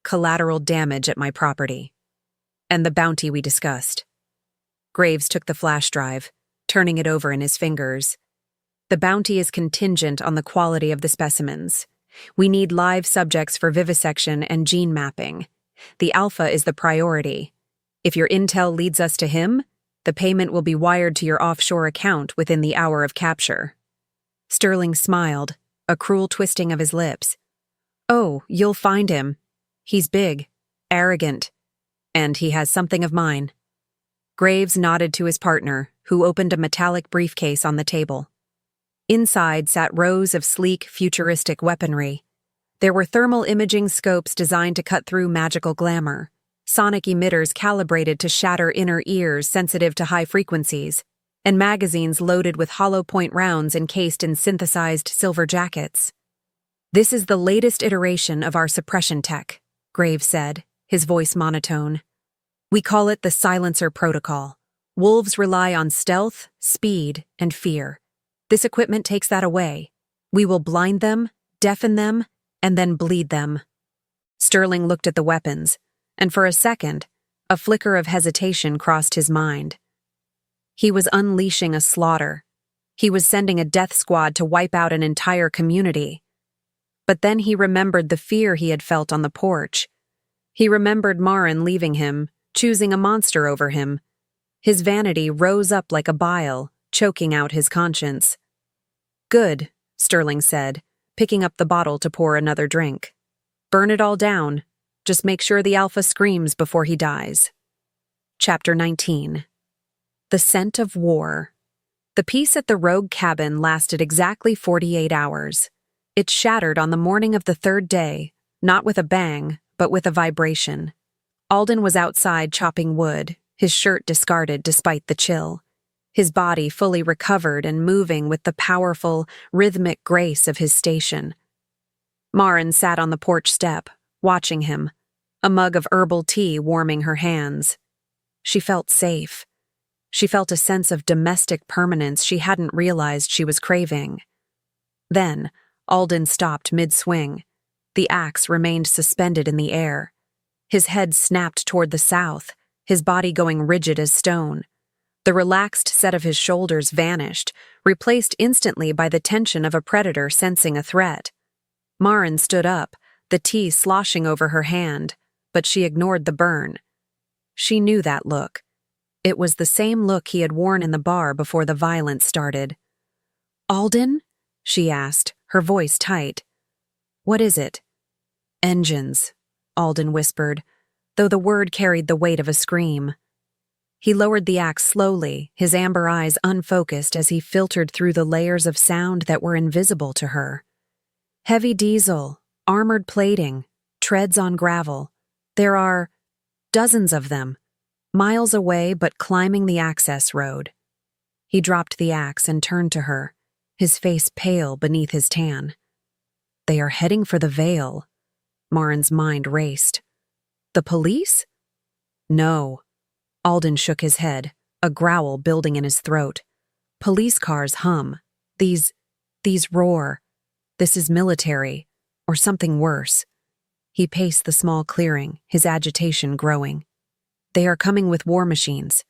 collateral damage at my property. And the bounty we discussed. Graves took the flash drive, turning it over in his fingers. The bounty is contingent on the quality of the specimens. We need live subjects for vivisection and gene mapping. The alpha is the priority. If your intel leads us to him, the payment will be wired to your offshore account within the hour of capture. Sterling smiled, a cruel twisting of his lips. Oh, you'll find him. He's big, arrogant, and he has something of mine. Graves nodded to his partner, who opened a metallic briefcase on the table. Inside sat rows of sleek, futuristic weaponry. There were thermal imaging scopes designed to cut through magical glamour, sonic emitters calibrated to shatter inner ears sensitive to high frequencies, and magazines loaded with hollow-point rounds encased in synthesized silver jackets. This is the latest iteration of our suppression tech, Graves said, his voice monotone. We call it the silencer protocol. Wolves rely on stealth, speed, and fear. This equipment takes that away. We will blind them, deafen them, and then bleed them. Sterling looked at the weapons, and for a second, a flicker of hesitation crossed his mind. He was unleashing a slaughter. He was sending a death squad to wipe out an entire community. But then he remembered the fear he had felt on the porch. He remembered Maren leaving him, choosing a monster over him. His vanity rose up like a bile, choking out his conscience. Good, Sterling said, picking up the bottle to pour another drink. Burn it all down. Just make sure the alpha screams before he dies. Chapter 19. The Scent of War. The peace at the rogue cabin lasted exactly 48 hours. It shattered on the morning of the third day, not with a bang, but with a vibration. Alden was outside chopping wood, his shirt discarded despite the chill. His body fully recovered and moving with the powerful, rhythmic grace of his station. Maren sat on the porch step, watching him, a mug of herbal tea warming her hands. She felt safe. She felt a sense of domestic permanence she hadn't realized she was craving. Then, Alden stopped mid-swing. The axe remained suspended in the air. His head snapped toward the south, his body going rigid as stone. The relaxed set of his shoulders vanished, replaced instantly by the tension of a predator sensing a threat. Maren stood up, the tea sloshing over her hand, but she ignored the burn. She knew that look. It was the same look he had worn in the bar before the violence started. "Alden?" she asked, her voice tight. "What is it?" "Engines," Alden whispered, though the word carried the weight of a scream. He lowered the axe slowly, his amber eyes unfocused as he filtered through the layers of sound that were invisible to her. Heavy diesel, armored plating, treads on gravel. There are dozens of them, miles away but climbing the access road. He dropped the axe and turned to her, his face pale beneath his tan. They are heading for the Vale. Maren's mind raced. The police? No. Alden shook his head, a growl building in his throat. Police cars hum. These roar. This is military, or something worse. He paced the small clearing, his agitation growing. They are coming with war machines.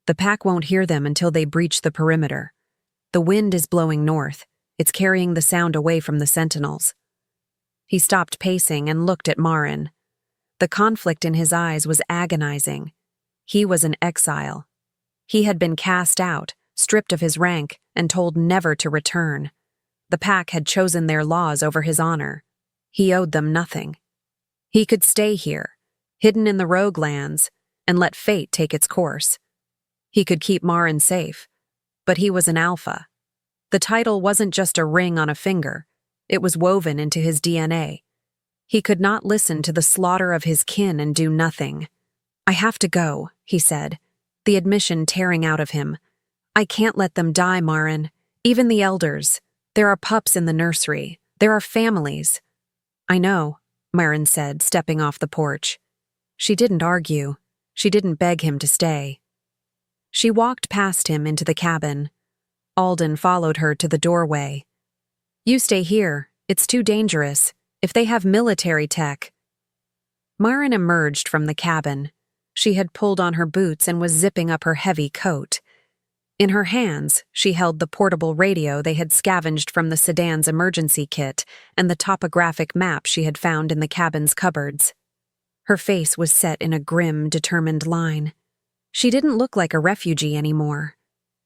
The pack won't hear them until they breach the perimeter. The wind is blowing north. It's carrying the sound away from the sentinels. He stopped pacing and looked at Maren. The conflict in his eyes was agonizing. He was an exile. He had been cast out, stripped of his rank, and told never to return. The pack had chosen their laws over his honor. He owed them nothing. He could stay here, hidden in the rogue lands, and let fate take its course. He could keep Maren safe, but he was an alpha. The title wasn't just a ring on a finger. It was woven into his DNA. He could not listen to the slaughter of his kin and do nothing. I have to go, he said, the admission tearing out of him. I can't let them die, Maren. Even the elders. There are pups in the nursery. There are families. I know, Maren said, stepping off the porch. She didn't argue. She didn't beg him to stay. She walked past him into the cabin. Alden followed her to the doorway. You stay here. It's too dangerous. If they have military tech. Maren emerged from the cabin. She had pulled on her boots and was zipping up her heavy coat. In her hands, she held the portable radio they had scavenged from the sedan's emergency kit and the topographic map she had found in the cabin's cupboards. Her face was set in a grim, determined line. She didn't look like a refugee anymore.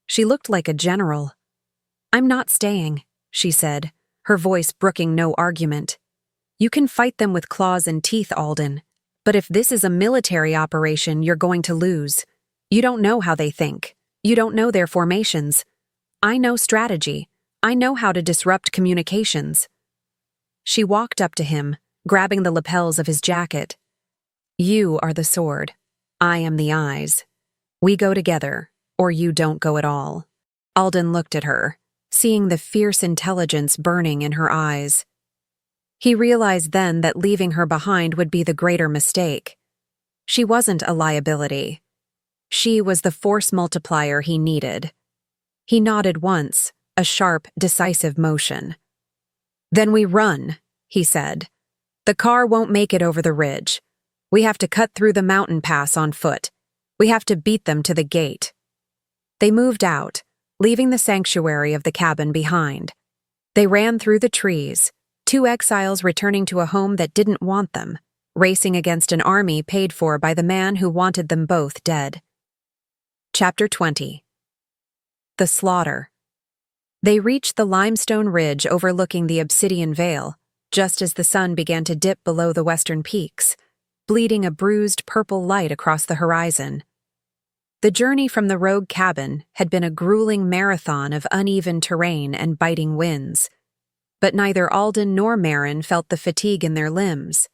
She looked like a general. I'm not staying, she said, her voice brooking no argument. You can fight them with claws and teeth, Alden. But if this is a military operation, you're going to lose. You don't know how they think. You don't know their formations. I know strategy. I know how to disrupt communications. She walked up to him, grabbing the lapels of his jacket. You are the sword. I am the eyes. We go together, or you don't go at all. Alden looked at her, seeing the fierce intelligence burning in her eyes. He realized then that leaving her behind would be the greater mistake. She wasn't a liability. She was the force multiplier he needed. He nodded once, a sharp, decisive motion. Then we run, he said. The car won't make it over the ridge. We have to cut through the mountain pass on foot. We have to beat them to the gate. They moved out, leaving the sanctuary of the cabin behind. They ran through the trees, two exiles returning to a home that didn't want them, racing against an army paid for by the man who wanted them both dead. Chapter 20. The Slaughter. They reached the limestone ridge overlooking the Obsidian Vale, just as the sun began to dip below the western peaks, bleeding a bruised purple light across the horizon. The journey from the rogue cabin had been a grueling marathon of uneven terrain and biting winds, but neither Alden nor Maren felt the fatigue in their limbs.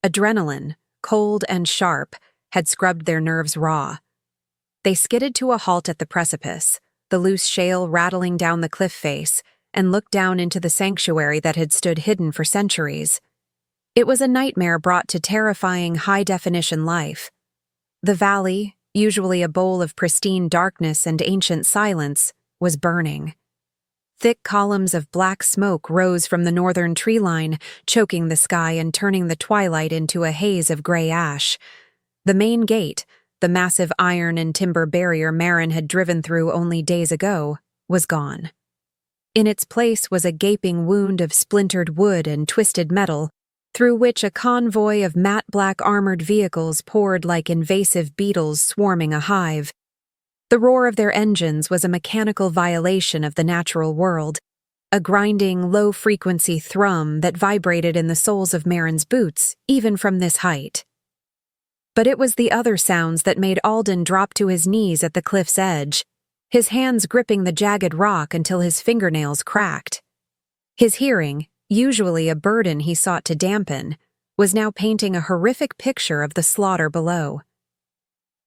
Adrenaline, cold and sharp, had scrubbed their nerves raw. They skidded to a halt at the precipice, the loose shale rattling down the cliff face, and looked down into the sanctuary that had stood hidden for centuries. It was a nightmare brought to terrifying high-definition life. The valley, usually a bowl of pristine darkness and ancient silence, was burning. Thick columns of black smoke rose from the northern tree line, choking the sky and turning the twilight into a haze of gray ash. The main gate, the massive iron and timber barrier Maren had driven through only days ago, was gone. In its place was a gaping wound of splintered wood and twisted metal, through which a convoy of matte black armored vehicles poured like invasive beetles swarming a hive. The roar of their engines was a mechanical violation of the natural world, a grinding, low-frequency thrum that vibrated in the soles of Maren's boots, even from this height. But it was the other sounds that made Alden drop to his knees at the cliff's edge, his hands gripping the jagged rock until his fingernails cracked. His hearing, usually a burden he sought to dampen, was now painting a horrific picture of the slaughter below.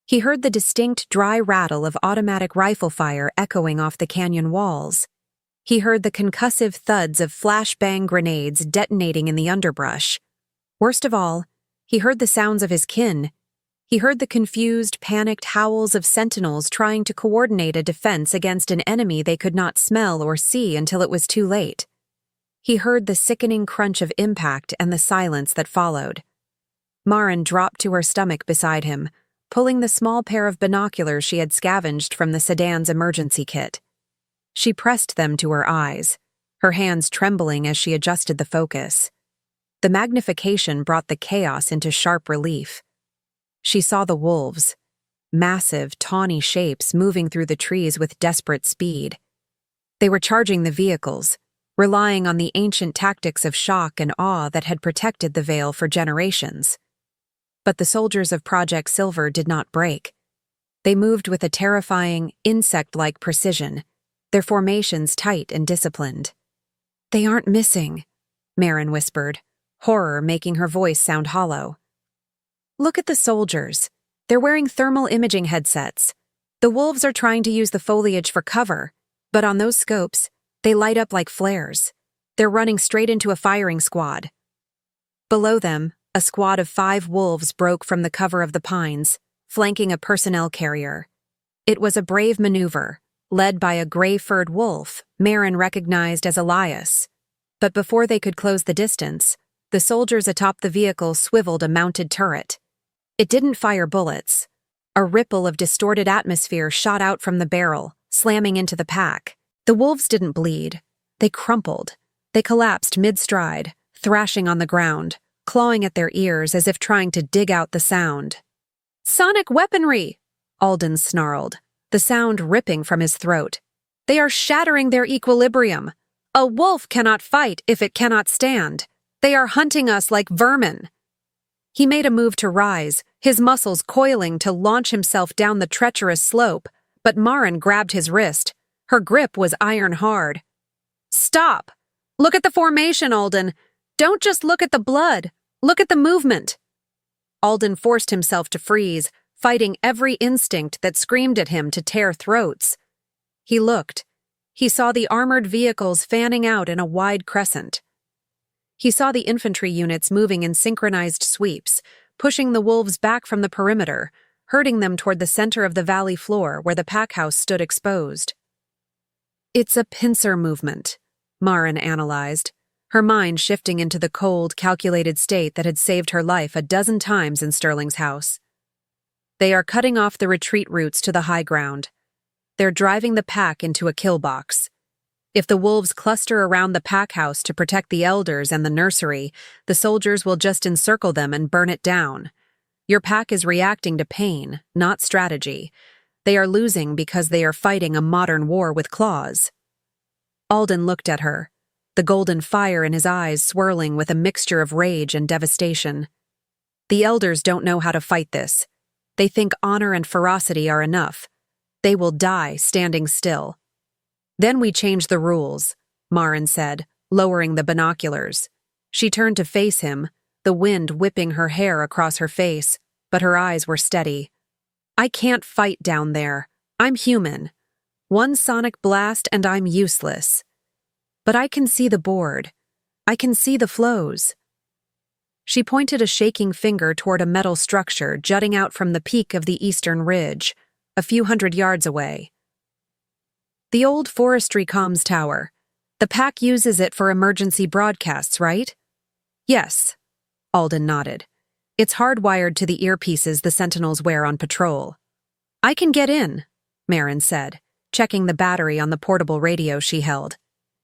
He heard the distinct dry rattle of automatic rifle fire echoing off the canyon walls. He heard the concussive thuds of flashbang grenades detonating in the underbrush. Worst of all, he heard the sounds of his kin. He heard the confused, panicked howls of sentinels trying to coordinate a defense against an enemy they could not smell or see until it was too late. He heard the sickening crunch of impact and the silence that followed. Maren dropped to her stomach beside him, pulling the small pair of binoculars she had scavenged from the sedan's emergency kit. She pressed them to her eyes, her hands trembling as she adjusted the focus. The magnification brought the chaos into sharp relief. She saw the wolves, massive, tawny shapes moving through the trees with desperate speed. They were charging the vehicles, relying on the ancient tactics of shock and awe that had protected the Vale for generations. But the soldiers of Project Silver did not break. They moved with a terrifying, insect-like precision, their formations tight and disciplined. "They aren't missing," Maren whispered, horror making her voice sound hollow. "Look at the soldiers. They're wearing thermal imaging headsets. The wolves are trying to use the foliage for cover, but on those scopes, they light up like flares. They're running straight into a firing squad." Below them, a squad of 5 wolves broke from the cover of the pines, flanking a personnel carrier. It was a brave maneuver, led by a gray-furred wolf Maren recognized as Elias. But before they could close the distance, the soldiers atop the vehicle swiveled a mounted turret. It didn't fire bullets. A ripple of distorted atmosphere shot out from the barrel, slamming into the pack. The wolves didn't bleed. They crumpled. They collapsed mid-stride, thrashing on the ground, clawing at their ears as if trying to dig out the sound. "Sonic weaponry!" Alden snarled, the sound ripping from his throat. "They are shattering their equilibrium. A wolf cannot fight if it cannot stand. They are hunting us like vermin." He made a move to rise, his muscles coiling to launch himself down the treacherous slope, but Maren grabbed his wrist. Her grip was iron hard. "Stop! Look at the formation, Alden. Don't just look at the blood. Look at the movement." Alden forced himself to freeze, fighting every instinct that screamed at him to tear throats. He looked. He saw the armored vehicles fanning out in a wide crescent. He saw the infantry units moving in synchronized sweeps, pushing the wolves back from the perimeter, herding them toward the center of the valley floor where the packhouse stood exposed. "It's a pincer movement," Maren analyzed, her mind shifting into the cold, calculated state that had saved her life a dozen times in Sterling's house. "They are cutting off the retreat routes to the high ground. They're driving the pack into a kill box. If the wolves cluster around the pack house to protect the elders and the nursery, the soldiers will just encircle them and burn it down. Your pack is reacting to pain, not strategy. They are losing because they are fighting a modern war with claws." Alden looked at her, the golden fire in his eyes swirling with a mixture of rage and devastation. "The elders don't know how to fight this. They think honor and ferocity are enough. They will die standing still." "Then we change the rules," Maren said, lowering the binoculars. She turned to face him, the wind whipping her hair across her face, but her eyes were steady. "I can't fight down there. I'm human. One sonic blast and I'm useless. But I can see the board. I can see the flows." She pointed a shaking finger toward a metal structure jutting out from the peak of the eastern ridge, a few hundred yards away. "The old forestry comms tower. The pack uses it for emergency broadcasts, right?" "Yes," Alden nodded. "It's hardwired to the earpieces the sentinels wear on patrol." "I can get in," Maren said, checking the battery on the portable radio she held.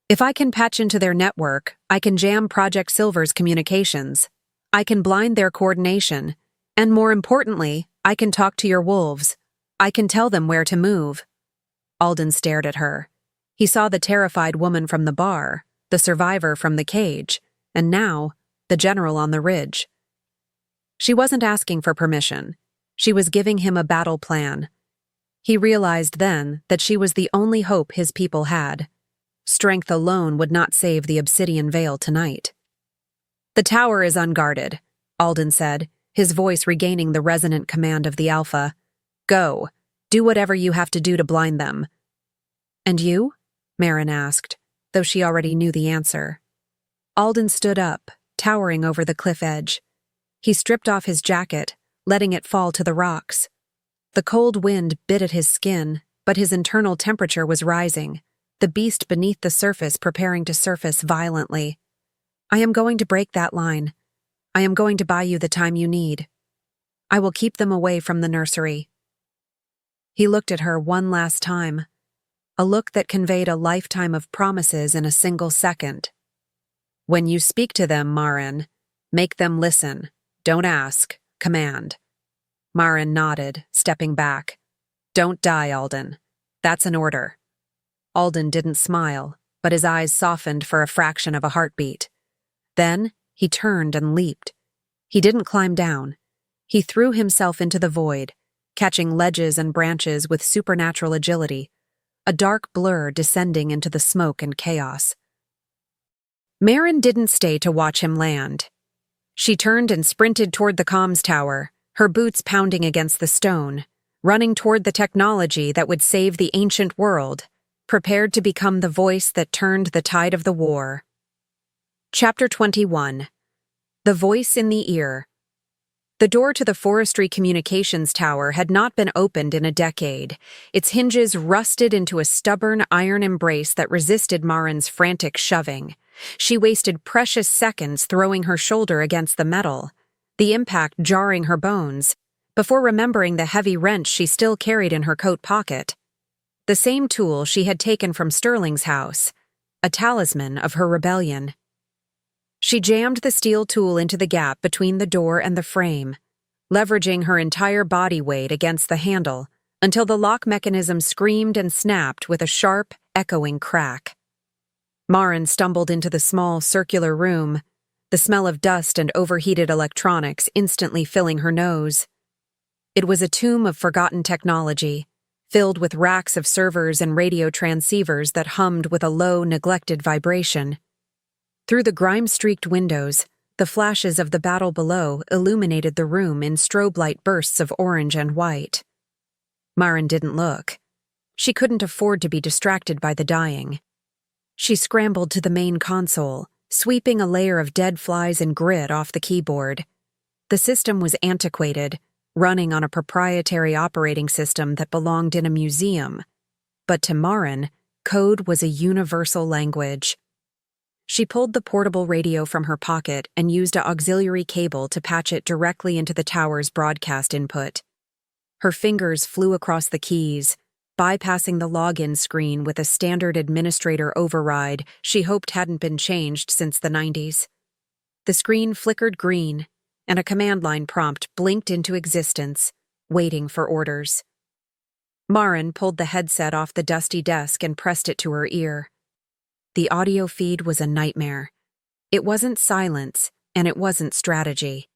"If I can patch into their network, I can jam Project Silver's communications. I can blind their coordination. And more importantly, I can talk to your wolves. I can tell them where to move." Alden stared at her. He saw the terrified woman from the bar, the survivor from the cage, and now, the general on the ridge. She wasn't asking for permission. She was giving him a battle plan. He realized then that she was the only hope his people had. Strength alone would not save the Obsidian Vale tonight. "The tower is unguarded," Alden said, his voice regaining the resonant command of the Alpha. "Go. Do whatever you have to do to blind them." "And you?" Maren asked, though she already knew the answer. Alden stood up, towering over the cliff edge. He stripped off his jacket, letting it fall to the rocks. The cold wind bit at his skin, but his internal temperature was rising, the beast beneath the surface preparing to surface violently. I am going to break that line. I am going to buy you the time you need. I will keep them away from the nursery. He looked at her one last time, a look that conveyed a lifetime of promises in a single second. When you speak to them, Maren, make them listen. Don't ask, command. Maren nodded, stepping back. Don't die, Alden. That's an order. Alden didn't smile, but his eyes softened for a fraction of a heartbeat. Then he turned and leaped. He didn't climb down. He threw himself into the void, catching ledges and branches with supernatural agility, a dark blur descending into the smoke and chaos. Maren didn't stay to watch him land. She turned and sprinted toward the comms tower, her boots pounding against the stone, running toward the technology that would save the ancient world, prepared to become the voice that turned the tide of the war. Chapter 21. The Voice in the Ear. The door to the forestry communications tower had not been opened in a decade, its hinges rusted into a stubborn iron embrace that resisted Maren's frantic shoving. She wasted precious seconds throwing her shoulder against the metal, the impact jarring her bones, before remembering the heavy wrench she still carried in her coat pocket. The same tool she had taken from Sterling's house, a talisman of her rebellion. She jammed the steel tool into the gap between the door and the frame, leveraging her entire body weight against the handle until the lock mechanism screamed and snapped with a sharp, echoing crack. Maren stumbled into the small, circular room, the smell of dust and overheated electronics instantly filling her nose. It was a tomb of forgotten technology, filled with racks of servers and radio transceivers that hummed with a low, neglected vibration. Through the grime-streaked windows, the flashes of the battle below illuminated the room in strobe light bursts of orange and white. Maren didn't look. She couldn't afford to be distracted by the dying. She scrambled to the main console, sweeping a layer of dead flies and grit off the keyboard. The system was antiquated, running on a proprietary operating system that belonged in a museum. But to Maren, code was a universal language. She pulled the portable radio from her pocket and used an auxiliary cable to patch it directly into the tower's broadcast input. Her fingers flew across the keys, bypassing the login screen with a standard administrator override she hoped hadn't been changed since the 90s. The screen flickered green, and a command line prompt blinked into existence, waiting for orders. Maren pulled the headset off the dusty desk and pressed it to her ear. The audio feed was a nightmare. It wasn't silence, and it wasn't strategy.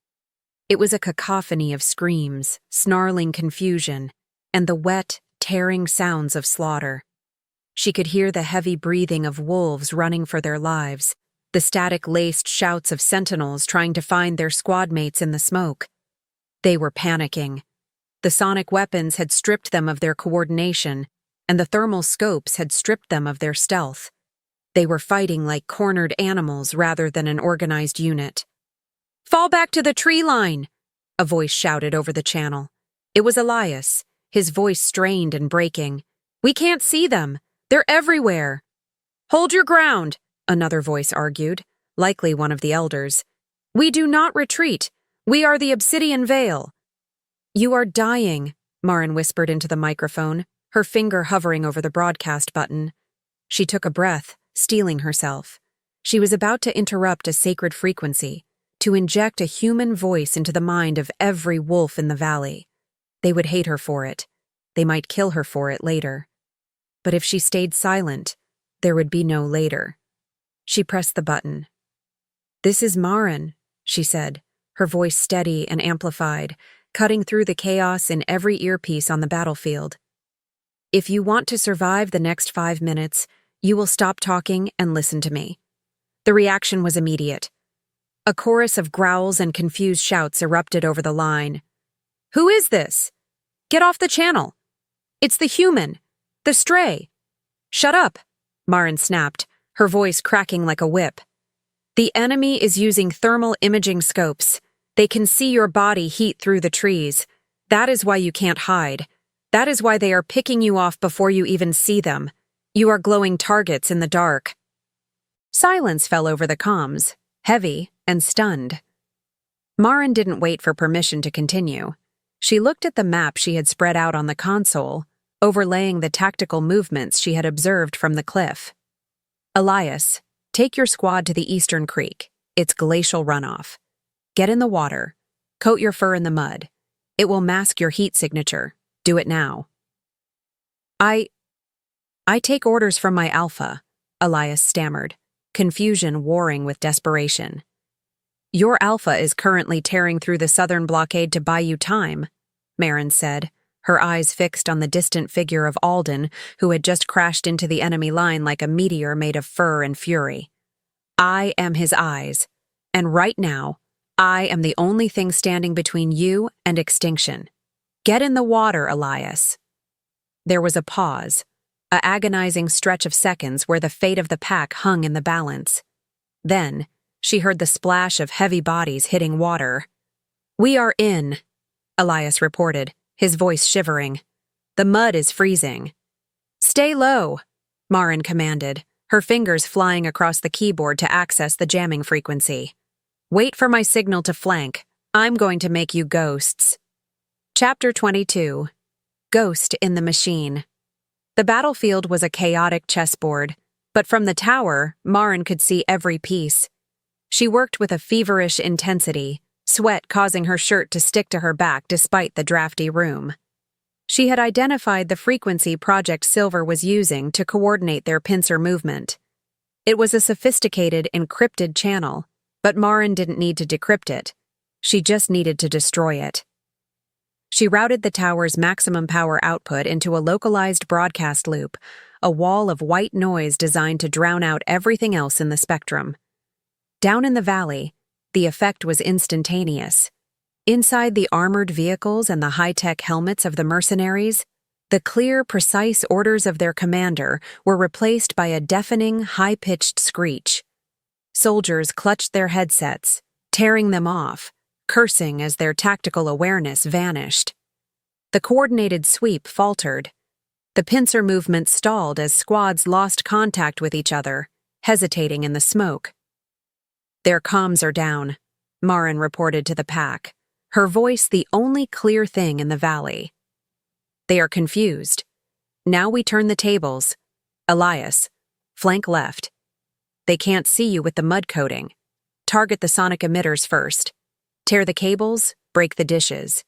It was a cacophony of screams, snarling confusion, and the wet, tearing sounds of slaughter. She could hear the heavy breathing of wolves running for their lives, the static-laced shouts of sentinels trying to find their squad mates in the smoke. They were panicking. The sonic weapons had stripped them of their coordination, and the thermal scopes had stripped them of their stealth. They were fighting like cornered animals rather than an organized unit. "Fall back to the tree line!" a voice shouted over the channel. It was Elias, his voice strained and breaking. "We can't see them. They're everywhere." "Hold your ground," another voice argued, likely one of the elders. "We do not retreat. We are the Obsidian Vale." "You are dying," Maren whispered into the microphone, her finger hovering over the broadcast button. She took a breath, steeling herself. She was about to interrupt a sacred frequency, to inject a human voice into the mind of every wolf in the valley. They would hate her for it. They might kill her for it later. But if she stayed silent, there would be no later. She pressed the button. "This is Maren," she said, her voice steady and amplified, cutting through the chaos in every earpiece on the battlefield. "If you want to survive the next 5 minutes, you will stop talking and listen to me." The reaction was immediate. A chorus of growls and confused shouts erupted over the line. "Who is this? Get off the channel! It's the human! The stray!" "Shut up!" Maren snapped, her voice cracking like a whip. "The enemy is using thermal imaging scopes. They can see your body heat through the trees. That is why you can't hide. That is why they are picking you off before you even see them. You are glowing targets in the dark." Silence fell over the comms, heavy and stunned. Maren didn't wait for permission to continue. She looked at the map she had spread out on the console, overlaying the tactical movements she had observed from the cliff. "Elias, take your squad to the eastern creek. It's glacial runoff. Get in the water. Coat your fur in the mud. It will mask your heat signature. Do it now." I take orders from my alpha," Elias stammered, confusion warring with desperation. "Your alpha is currently tearing through the southern blockade to buy you time," Maren said, her eyes fixed on the distant figure of Alden, who had just crashed into the enemy line like a meteor made of fur and fury. "I am his eyes, and right now, I am the only thing standing between you and extinction. Get in the water, Elias." There was a pause, an agonizing stretch of seconds where the fate of the pack hung in the balance. Then, she heard the splash of heavy bodies hitting water. "We are in," Elias reported, his voice shivering. "The mud is freezing." "Stay low," Maren commanded, her fingers flying across the keyboard to access the jamming frequency. "Wait for my signal to flank. I'm going to make you ghosts." Chapter 22. Ghost in the Machine. The battlefield was a chaotic chessboard, but from the tower, Maren could see every piece. She worked with a feverish intensity, sweat causing her shirt to stick to her back despite the drafty room. She had identified the frequency Project Silver was using to coordinate their pincer movement. It was a sophisticated, encrypted channel, but Maren didn't need to decrypt it. She just needed to destroy it. She routed the tower's maximum power output into a localized broadcast loop, a wall of white noise designed to drown out everything else in the spectrum. Down in the valley, the effect was instantaneous. Inside the armored vehicles and the high-tech helmets of the mercenaries, the clear, precise orders of their commander were replaced by a deafening, high-pitched screech. Soldiers clutched their headsets, tearing them off, cursing as their tactical awareness vanished. The coordinated sweep faltered. The pincer movement stalled as squads lost contact with each other, hesitating in the smoke. "Their comms are down," Maren reported to the pack, her voice the only clear thing in the valley. "They are confused. Now we turn the tables. Elias, flank left. They can't see you with the mud coating. Target the sonic emitters first. Tear the cables, break the dishes.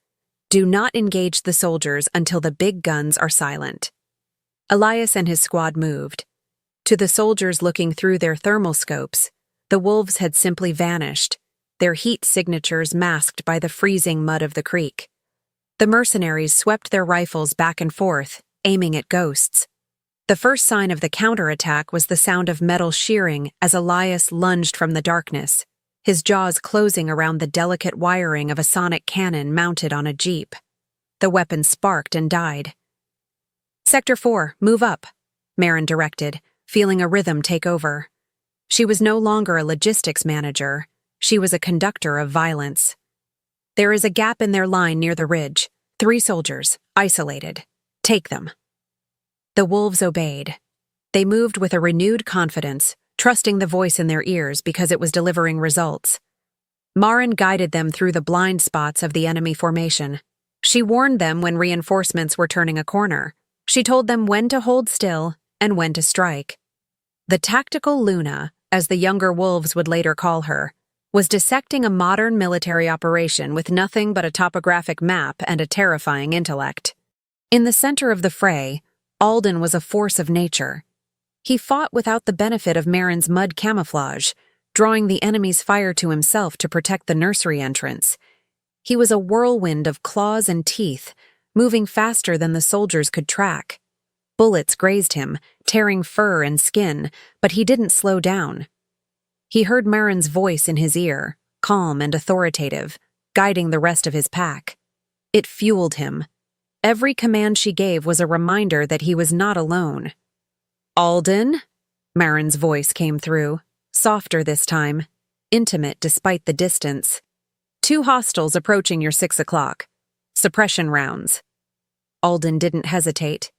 Do not engage the soldiers until the big guns are silent." Elias and his squad moved. To the soldiers looking through their thermal scopes, the wolves had simply vanished, their heat signatures masked by the freezing mud of the creek. The mercenaries swept their rifles back and forth, aiming at ghosts. The first sign of the counterattack was the sound of metal shearing as Elias lunged from the darkness, his jaws closing around the delicate wiring of a sonic cannon mounted on a jeep. The weapon sparked and died. "Sector 4, move up," Maren directed, feeling a rhythm take over. She was no longer a logistics manager. She was a conductor of violence. "There is a gap in their line near the ridge. 3 soldiers, isolated. Take them." The wolves obeyed. They moved with a renewed confidence, trusting the voice in their ears because it was delivering results. Maren guided them through the blind spots of the enemy formation. She warned them when reinforcements were turning a corner. She told them when to hold still and when to strike. The tactical Luna, as the younger wolves would later call her, was dissecting a modern military operation with nothing but a topographic map and a terrifying intellect. In the center of the fray, Alden was a force of nature. He fought without the benefit of Maren's mud camouflage, drawing the enemy's fire to himself to protect the nursery entrance. He was a whirlwind of claws and teeth, moving faster than the soldiers could track. Bullets grazed him, tearing fur and skin, but he didn't slow down. He heard Maren's voice in his ear, calm and authoritative, guiding the rest of his pack. It fueled him. Every command she gave was a reminder that he was not alone. "Alden?" Maren's voice came through, softer this time, intimate despite the distance. 2 hostiles approaching your 6 o'clock. Suppression rounds. Alden didn't hesitate.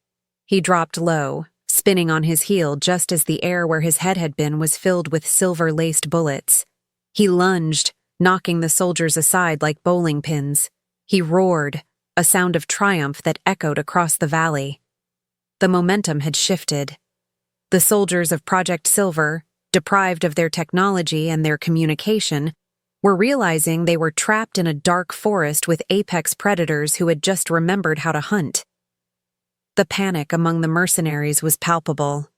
He dropped low, spinning on his heel just as the air where his head had been was filled with silver-laced bullets. He lunged, knocking the soldiers aside like bowling pins. He roared, a sound of triumph that echoed across the valley. The momentum had shifted. The soldiers of Project Silver, deprived of their technology and their communication, were realizing they were trapped in a dark forest with apex predators who had just remembered how to hunt. The panic among the mercenaries was palpable.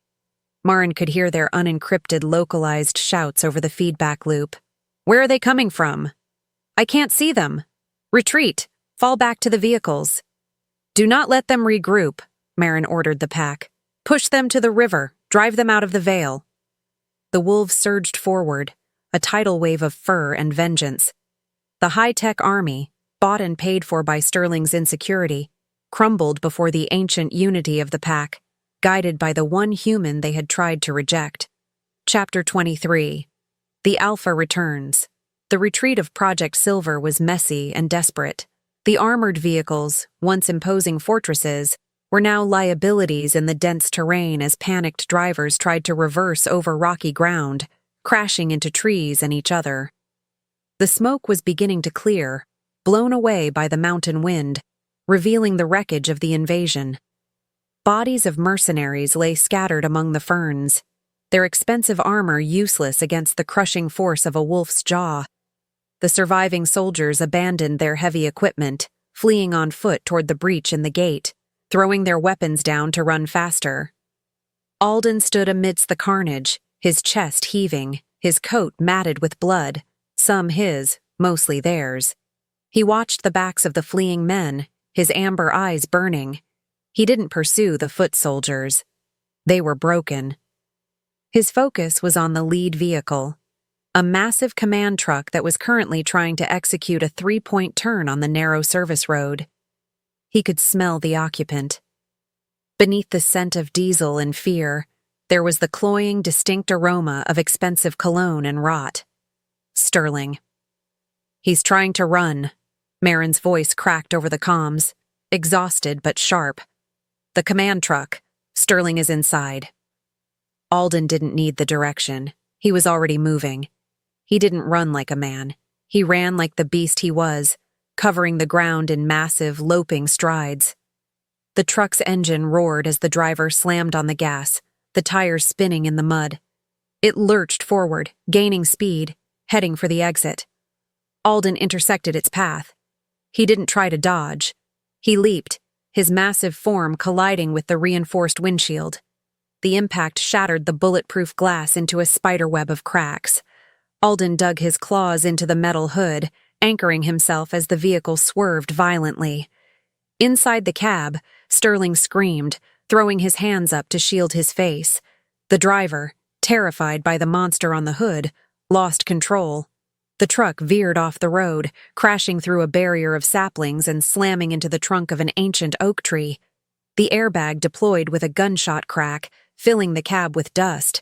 Maren could hear their unencrypted, localized shouts over the feedback loop. "Where are they coming from? I can't see them. Retreat. Fall back to the vehicles." "Do not let them regroup," Maren ordered the pack. "Push them to the river. Drive them out of the Vale." The wolves surged forward, a tidal wave of fur and vengeance. The high-tech army, bought and paid for by Sterling's insecurity, crumbled before the ancient unity of the pack, guided by the one human they had tried to reject. Chapter 23. The Alpha returns. The retreat of Project Silver was messy and desperate. The armored vehicles, once imposing fortresses, were now liabilities in the dense terrain as panicked drivers tried to reverse over rocky ground, crashing into trees and each other. The smoke was beginning to clear, blown away by the mountain wind, revealing the wreckage of the invasion. Bodies of mercenaries lay scattered among the ferns, their expensive armor useless against the crushing force of a wolf's jaw. The surviving soldiers abandoned their heavy equipment, fleeing on foot toward the breach in the gate, throwing their weapons down to run faster. Alden stood amidst the carnage, his chest heaving, his coat matted with blood, some his, mostly theirs. He watched the backs of the fleeing men, his amber eyes burning. He didn't pursue the foot soldiers. They were broken. His focus was on the lead vehicle, a massive command truck that was currently trying to execute a 3-point turn on the narrow service road. He could smell the occupant. Beneath the scent of diesel and fear, there was the cloying, distinct aroma of expensive cologne and rot. Sterling. "He's trying to run," Maren's voice cracked over the comms, exhausted but sharp. "The command truck. Sterling is inside." Alden didn't need the direction. He was already moving. He didn't run like a man. He ran like the beast he was, covering the ground in massive, loping strides. The truck's engine roared as the driver slammed on the gas, the tires spinning in the mud. It lurched forward, gaining speed, heading for the exit. Alden intersected its path. He didn't try to dodge. He leaped, his massive form colliding with the reinforced windshield. The impact shattered the bulletproof glass into a spiderweb of cracks. Alden dug his claws into the metal hood, anchoring himself as the vehicle swerved violently. Inside the cab, Sterling screamed, throwing his hands up to shield his face. The driver, terrified by the monster on the hood, lost control. The truck veered off the road, crashing through a barrier of saplings and slamming into the trunk of an ancient oak tree. The airbag deployed with a gunshot crack, filling the cab with dust.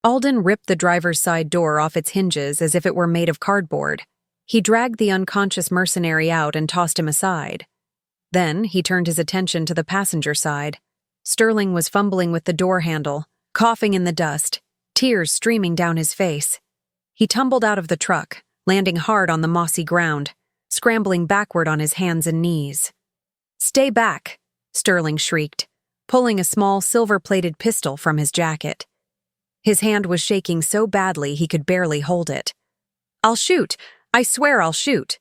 Alden ripped the driver's side door off its hinges as if it were made of cardboard. He dragged the unconscious mercenary out and tossed him aside. Then he turned his attention to the passenger side. Sterling was fumbling with the door handle, coughing in the dust, tears streaming down his face. He tumbled out of the truck, landing hard on the mossy ground, scrambling backward on his hands and knees. "Stay back," Sterling shrieked, pulling a small silver-plated pistol from his jacket. His hand was shaking so badly he could barely hold it. "I'll shoot! I swear I'll shoot!"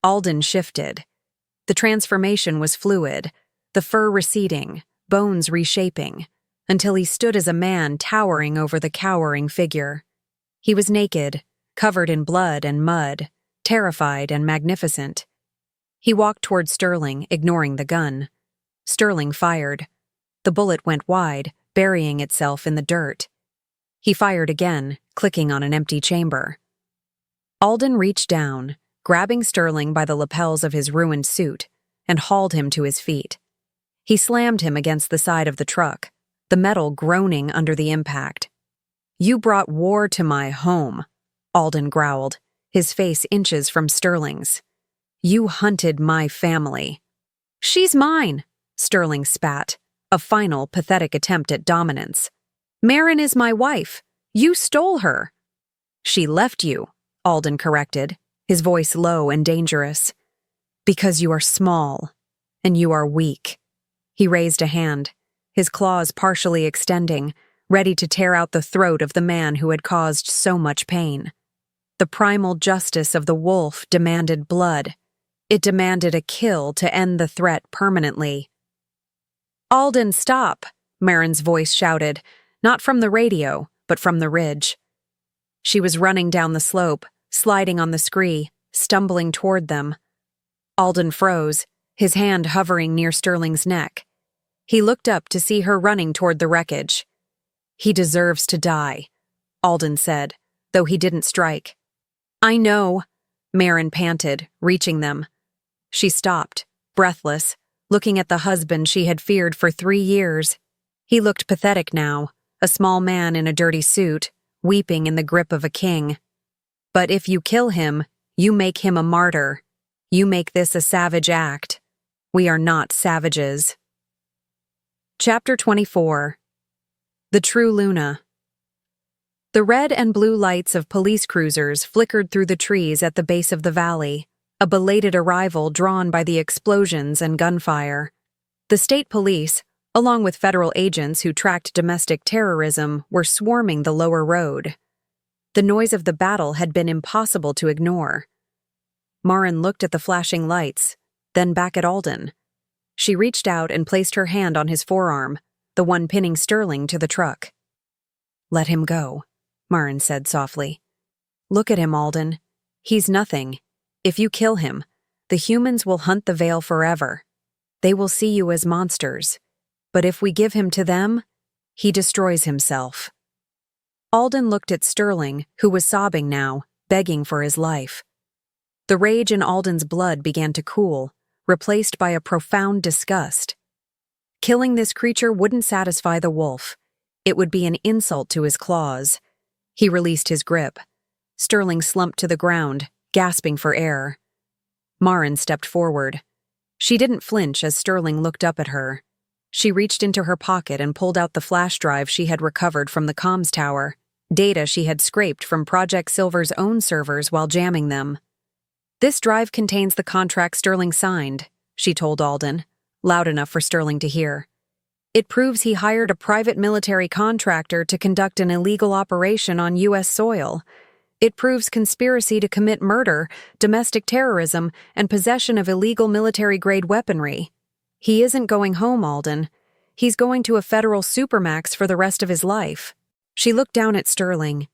Alden shifted. The transformation was fluid, the fur receding, bones reshaping, until he stood as a man towering over the cowering figure. He was naked, covered in blood and mud, terrified and magnificent. He walked toward Sterling, ignoring the gun. Sterling fired. The bullet went wide, burying itself in the dirt. He fired again, clicking on an empty chamber. Alden reached down, grabbing Sterling by the lapels of his ruined suit, and hauled him to his feet. He slammed him against the side of the truck, the metal groaning under the impact. "You brought war to my home," Alden growled, his face inches from Sterling's. "You hunted my family." "She's mine," Sterling spat, a final, pathetic attempt at dominance. "Maren is my wife. You stole her." "She left you," Alden corrected, his voice low and dangerous. "Because you are small, and you are weak." He raised a hand, his claws partially extending, ready to tear out the throat of the man who had caused so much pain. The primal justice of the wolf demanded blood. It demanded a kill to end the threat permanently. "Alden, stop!" Maren's voice shouted, not from the radio, but from the ridge. She was running down the slope, sliding on the scree, stumbling toward them. Alden froze, his hand hovering near Sterling's neck. He looked up to see her running toward the wreckage. "He deserves to die," Alden said, though he didn't strike. "I know," Maren panted, reaching them. She stopped, breathless, looking at the husband she had feared for 3 years. He looked pathetic now, a small man in a dirty suit, weeping in the grip of a king. "But if you kill him, you make him a martyr. You make this a savage act. We are not savages." Chapter 24. The True Luna. The red and blue lights of police cruisers flickered through the trees at the base of the valley, a belated arrival drawn by the explosions and gunfire. The state police, along with federal agents who tracked domestic terrorism, were swarming the lower road. The noise of the battle had been impossible to ignore. Maren looked at the flashing lights, then back at Alden. She reached out and placed her hand on his forearm, the one pinning Sterling to the truck. "Let him go," Maren said softly. "Look at him, Alden. He's nothing. If you kill him, the humans will hunt the Vale forever. They will see you as monsters. But if we give him to them, he destroys himself." Alden looked at Sterling, who was sobbing now, begging for his life. The rage in Alden's blood began to cool, replaced by a profound disgust. Killing this creature wouldn't satisfy the wolf. It would be an insult to his claws. He released his grip. Sterling slumped to the ground, gasping for air. Maren stepped forward. She didn't flinch as Sterling looked up at her. She reached into her pocket and pulled out the flash drive she had recovered from the comms tower, data she had scraped from Project Silver's own servers while jamming them. "This drive contains the contract Sterling signed," she told Alden, loud enough for Sterling to hear. "It proves he hired a private military contractor to conduct an illegal operation on U.S. soil. It proves conspiracy to commit murder, domestic terrorism, and possession of illegal military-grade weaponry. He isn't going home, Alden. He's going to a federal supermax for the rest of his life." She looked down at Sterling.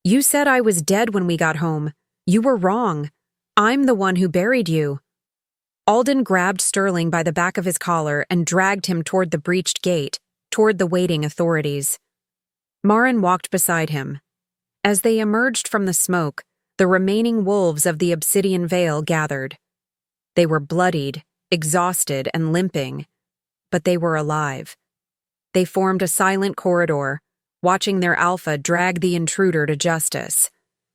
"You said I was dead when we got home. You were wrong. I'm the one who buried you." Alden grabbed Sterling by the back of his collar and dragged him toward the breached gate, toward the waiting authorities. Maren walked beside him. As they emerged from the smoke, the remaining wolves of the Obsidian Vale gathered. They were bloodied, exhausted, and limping, but they were alive. They formed a silent corridor, watching their alpha drag the intruder to justice.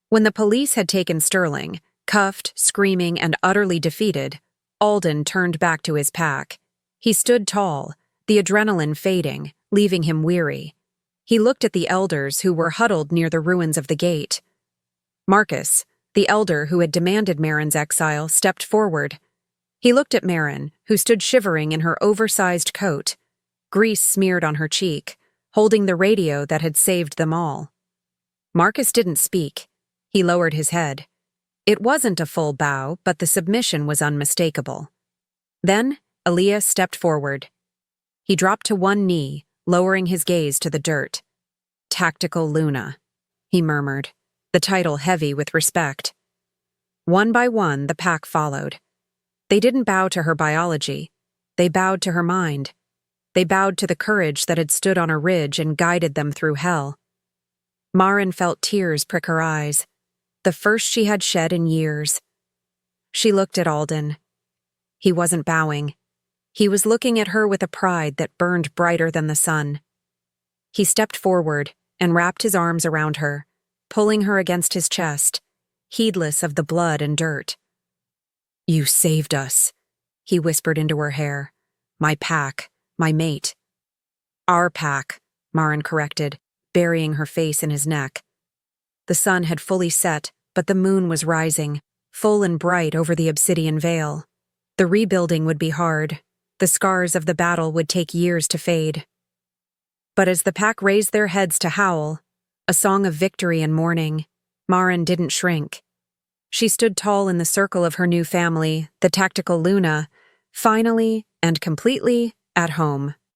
When the police had taken Sterling, cuffed, screaming, and utterly defeated, Alden turned back to his pack. He stood tall, the adrenaline fading, leaving him weary. He looked at the elders who were huddled near the ruins of the gate. Marcus, the elder who had demanded Maren's exile, stepped forward. He looked at Maren, who stood shivering in her oversized coat, grease smeared on her cheek, holding the radio that had saved them all. Marcus didn't speak. He lowered his head. It wasn't a full bow, but the submission was unmistakable. Then, Elias stepped forward. He dropped to one knee, lowering his gaze to the dirt. "Tactical Luna," he murmured, the title heavy with respect. One by one, the pack followed. They didn't bow to her biology. They bowed to her mind. They bowed to the courage that had stood on a ridge and guided them through hell. Maren felt tears prick her eyes, the first she had shed in years. She looked at Alden. He wasn't bowing. He was looking at her with a pride that burned brighter than the sun. He stepped forward and wrapped his arms around her, pulling her against his chest, heedless of the blood and dirt. "You saved us," he whispered into her hair. "My pack, my mate." "Our pack," Maren corrected, burying her face in his neck. The sun had fully set, but the moon was rising, full and bright over the Obsidian Vale. The rebuilding would be hard. The scars of the battle would take years to fade. But as the pack raised their heads to howl, a song of victory and mourning, Maren didn't shrink. She stood tall in the circle of her new family, the tactical Luna, finally and completely at home.